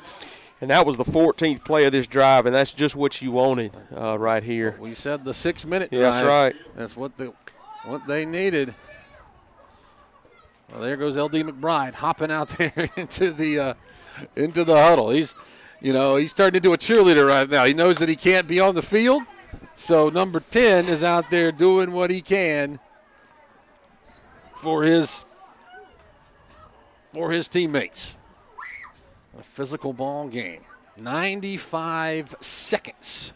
[SPEAKER 12] And that was the 14th play of this drive, and that's just what you wanted right here.
[SPEAKER 8] We said the 6-minute drive.
[SPEAKER 12] Yeah, that's right.
[SPEAKER 8] That's what they needed. Well, there goes L.D. McBride hopping out there into the huddle. He's starting to do a cheerleader right now. He knows that he can't be on the field, so number 10 is out there doing what he can for his teammates. A physical ball game. 95 seconds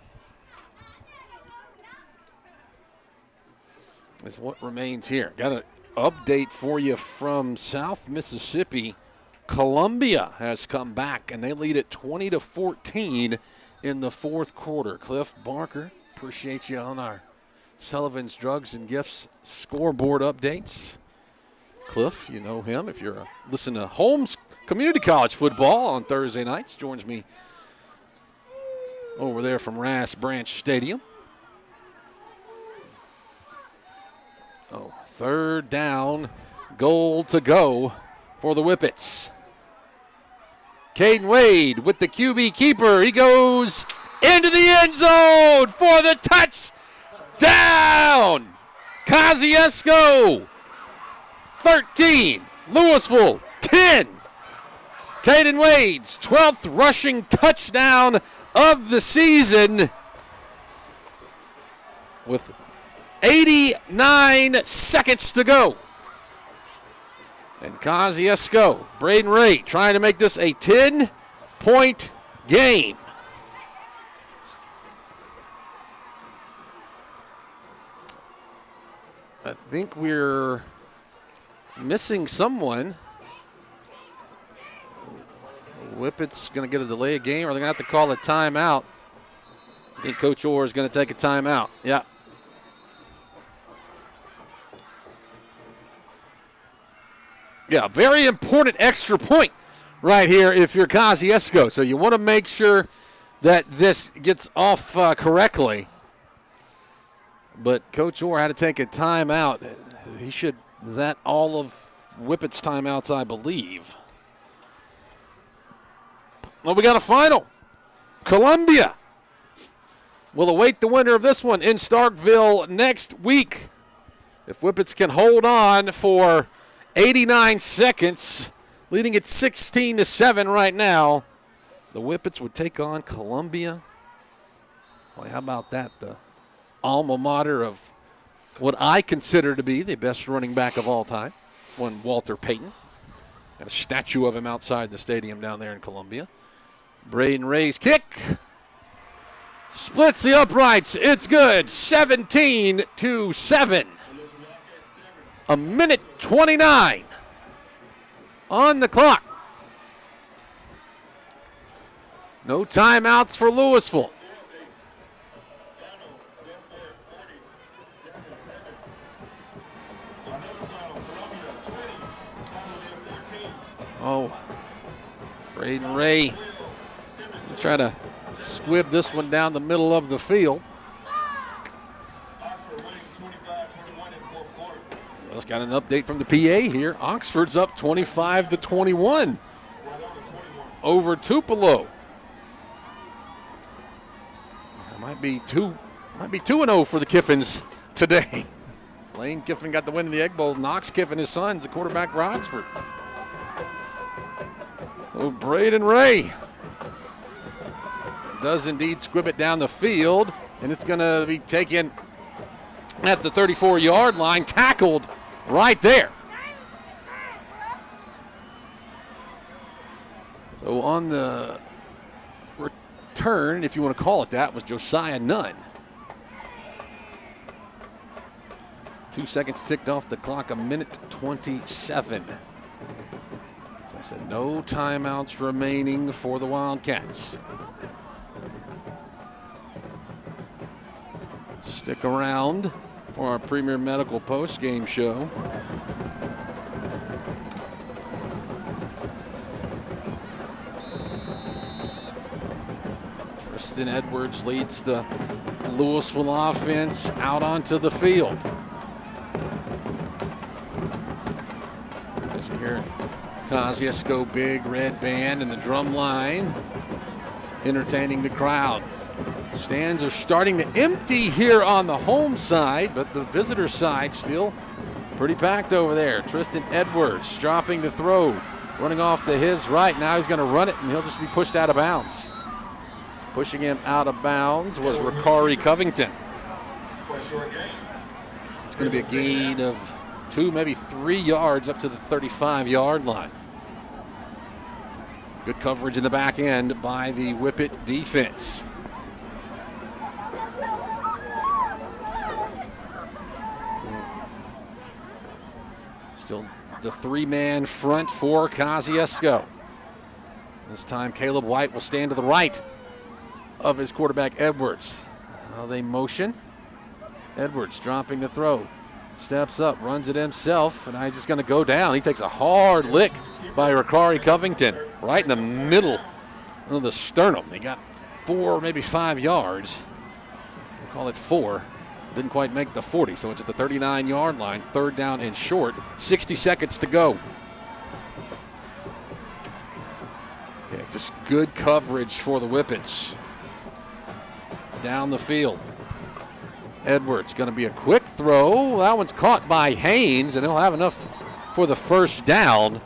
[SPEAKER 8] is what remains here. Got an update for you from South Mississippi. Columbia has come back, and they lead at 20-14 in the fourth quarter. Cliff Barker, appreciate you on our Sullivan's Drugs and Gifts scoreboard updates. Cliff, you know him if you're listening to Holmes Community College football on Thursday nights. Joins me over there from Rass Branch Stadium. Oh, third down, goal to go for the Whippets. Caden Wade with the QB keeper. He goes into the end zone for the touchdown. Kosciusko, 13. Louisville, 10. Caden Wade's 12th rushing touchdown of the season with 89 seconds to go. And Kosciusko, Braden Ray trying to make this a 10-point game. I think we're missing someone. Whippets going to get a delay of game, or they're going to have to call a timeout. I think Coach Orr is going to take a timeout. Yeah. Yeah, very important extra point right here if you're Kosciusko. So you want to make sure that this gets off correctly. But Coach Orr had to take a timeout. Is that all of Whippets' timeouts, I believe? Well, we got a final. Columbia will await the winner of this one in Starkville next week. If Whippets can hold on for 89 seconds, leading at 16-7 right now, the Whippets would take on Columbia. Boy, how about that? The alma mater of what I consider to be the best running back of all time, one Walter Payton. Got a statue of him outside the stadium down there in Columbia. Braden Ray's kick splits the uprights. It's good. 17-7. A minute 29 on the clock. No timeouts for Louisville. Oh, Braden Ray try to squib this one down the middle of the field. Just got an update from the PA here. Oxford's up 25-21 over Tupelo. Might be 2-0 for the Kiffins today. Lane Kiffin got the win in the Egg Bowl. Knox Kiffin, his son's the quarterback for Oxford. Oh, Braden Ray does indeed squib it down the field, and it's going to be taken at the 34-yard line, tackled right there. So on the return, if you want to call it that, was Josiah Nunn. 2 seconds ticked off the clock, 1:27. As I said, no timeouts remaining for the Wildcats. Stick around for our Premier Medical post-game show. Tristan Edwards leads the Louisville offense out onto the field. As you hear Kosciusko, big red band and the drum line entertaining the crowd. Stands are starting to empty here on the home side, but the visitor side still pretty packed over there. Tristan Edwards dropping to throw, running off to his right. Now he's going to run it, and he'll just be pushed out of bounds. Pushing him out of bounds was Ricari Covington. It's going to be a gain of 2, maybe 3 yards up to the 35-yard line. Good coverage in the back end by the Whippet defense. Still the 3-man front for Kosciusko. This time Caleb White will stand to the right of his quarterback Edwards. Now they motion. Edwards dropping to throw. Steps up, runs it himself, and he's just going to go down. He takes a hard lick by Ricari Covington right in the middle of the sternum. He got 4, maybe 5 yards. We'll call it 4. Didn't quite make the 40, so it's at the 39-yard line. 3rd down and short. 60 seconds to go. Yeah, just good coverage for the Whippets. Down the field. Edwards going to be a quick throw. That one's caught by Haynes, and he'll have enough for the first down.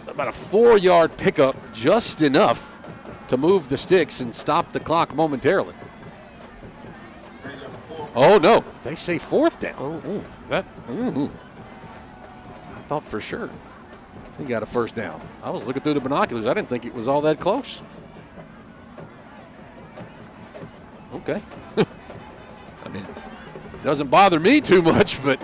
[SPEAKER 8] About a 4-yard pickup, just enough to move the sticks and stop the clock momentarily. Oh, no. They say 4th down. I thought for sure he got a first down. I was looking through the binoculars. I didn't think it was all that close. Okay. I mean, it doesn't bother me too much, but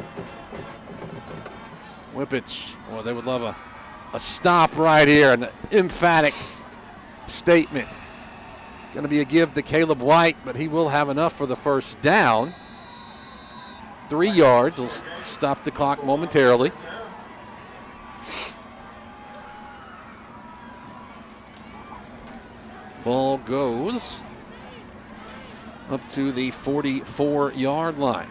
[SPEAKER 8] Whippets, well, they would love a stop right here, an emphatic statement. Going to be a give to Caleb White, but he will have enough for the first down. 3 yards will stop the clock momentarily. Ball goes up to the 44-yard line.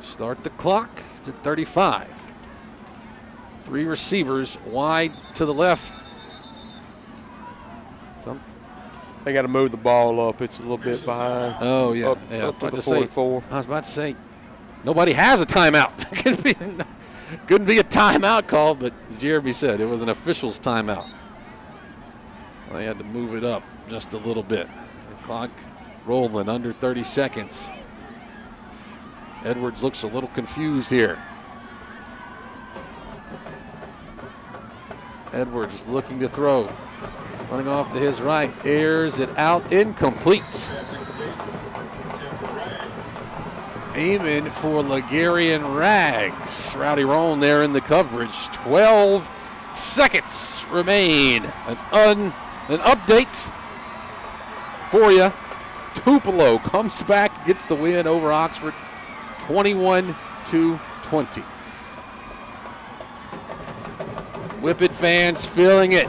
[SPEAKER 8] Start the clock. It's at 35. 3 receivers wide to the left.
[SPEAKER 12] They got to move the ball up. It's a little bit behind.
[SPEAKER 8] Oh, yeah.
[SPEAKER 12] Up to the 44.
[SPEAKER 8] I was about to say, nobody has a timeout. Couldn't be a timeout call, but as Jeremy said, it was an official's timeout. They had to move it up just a little bit. The clock rolling under 30 seconds. Edwards looks a little confused here. Edwards looking to throw. Running off to his right, airs it out, incomplete. Aiming for Ligarian Rags. Rowdy Roan there in the coverage. 12 seconds remain. An update for you. Tupelo comes back, gets the win over Oxford, 21-20. Whippet fans feeling it.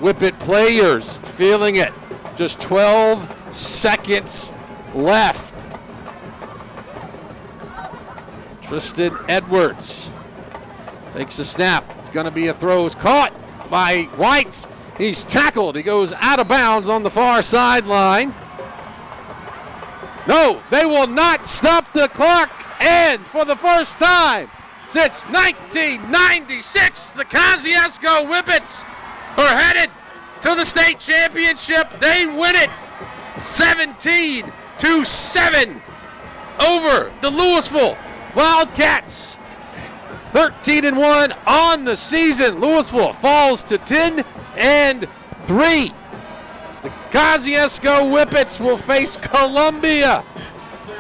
[SPEAKER 8] Whippet players feeling it. Just 12 seconds left. Tristan Edwards takes a snap. It's going to be a throw. It's caught by White. He's tackled. He goes out of bounds on the far sideline. No, they will not stop the clock. And for the first time since 1996, the Kosciusko Whippets are headed to the state championship. They win it 17-7 over the Louisville Wildcats. 13-1 on the season. Louisville falls to 10-3. The Kosciusko Whippets will face Columbia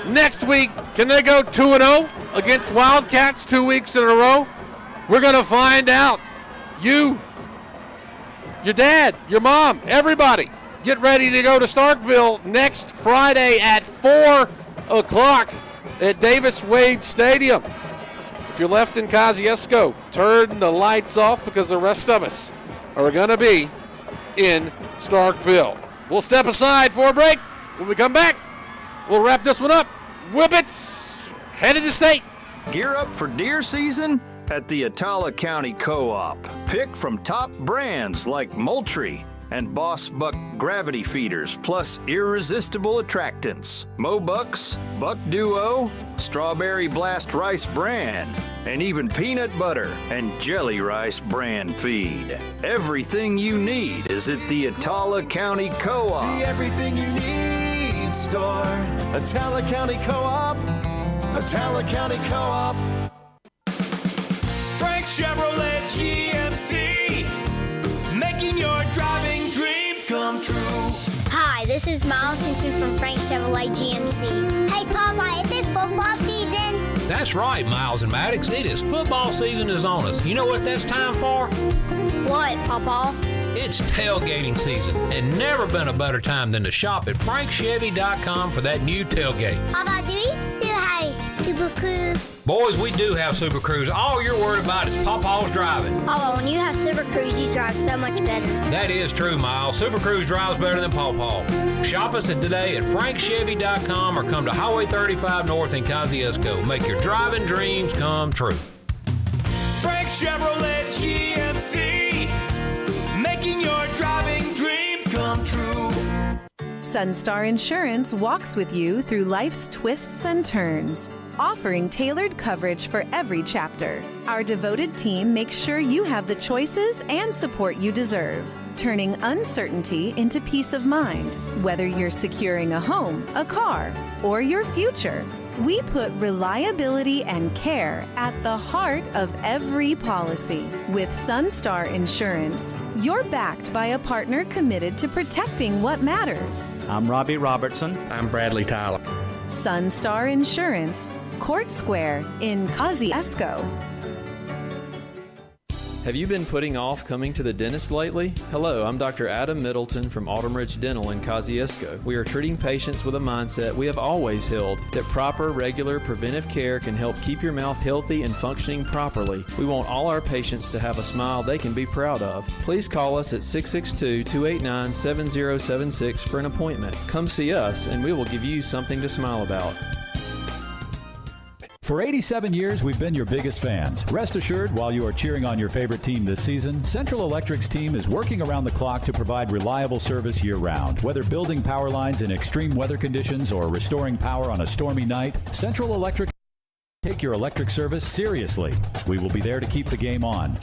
[SPEAKER 8] next week. Can they go 2-0 against Wildcats 2 weeks in a row? We're going to find out. You, your dad, your mom, everybody, get ready to go to Starkville next Friday at 4 o'clock at Davis Wade Stadium. If you're left in Kosciusko, turn the lights off because the rest of us are going to be in Starkville. We'll step aside for a break. When we come back, we'll wrap this one up. Whippets headed to state.
[SPEAKER 3] Gear up for deer season at the Attala County Co-op. Pick from top brands like Moultrie and Boss Buck gravity feeders, plus irresistible attractants. Mobucks, Buck Duo, Strawberry Blast Rice brand, and even peanut butter and jelly rice brand feed. Everything you need is at the Attala County Co-op.
[SPEAKER 11] The everything you need store. Attala County Co-op. Attala County Co-op. Frank Chevrolet GMC. Making your driving dreams come true.
[SPEAKER 14] Hi, this is Miles Simpson from Frank Chevrolet GMC. Hey, Papa, is it football season?
[SPEAKER 22] That's right, Miles and Maddox. It is football season is on us. You know what that's time for?
[SPEAKER 14] What, Papa?
[SPEAKER 22] It's tailgating season, and never been a better time than to shop at frankchevy.com for that new tailgate.
[SPEAKER 14] Papa, do we still have Super Cruise?
[SPEAKER 22] Boys, we do have Super Cruise. All you're worried about is Pawpaw's driving.
[SPEAKER 14] Papa, when you have Super Cruise, you drive so much better.
[SPEAKER 22] That is true, Miles. Super Cruise drives better than Pawpaw. Shop us today at frankchevy.com or come to Highway 35 North in Kosciusko. Make your driving dreams come true.
[SPEAKER 11] Frank Chevrolet GMC. Making your driving dreams come true.
[SPEAKER 23] Sunstar Insurance walks with you through life's twists and turns, offering tailored coverage for every chapter. Our devoted team makes sure you have the choices and support you deserve, turning uncertainty into peace of mind. Whether you're securing a home, a car, or your future, we put reliability and care at the heart of every policy. With Sunstar Insurance, you're backed by a partner committed to protecting what matters.
[SPEAKER 24] I'm Robbie Robertson. I'm Bradley Tyler.
[SPEAKER 23] Sunstar Insurance, Court Square in Kosciusko.
[SPEAKER 17] Have you been putting off coming to the dentist lately? Hello, I'm Dr. Adam Middleton from Autumn Ridge Dental in Kosciusko. We are treating patients with a mindset we have always held, that proper, regular, preventive care can help keep your mouth healthy and functioning properly. We want all our patients to have a smile they can be proud of. Please call us at 662-289-7076 for an appointment. Come see us and we will give you something to smile about.
[SPEAKER 1] For 87 years, we've been your biggest fans. Rest assured, while you are cheering on your favorite team this season, Central Electric's team is working around the clock to provide reliable service year-round. Whether building power lines in extreme weather conditions or restoring power on a stormy night, Central Electric take your electric service seriously. We will be there to keep the game on.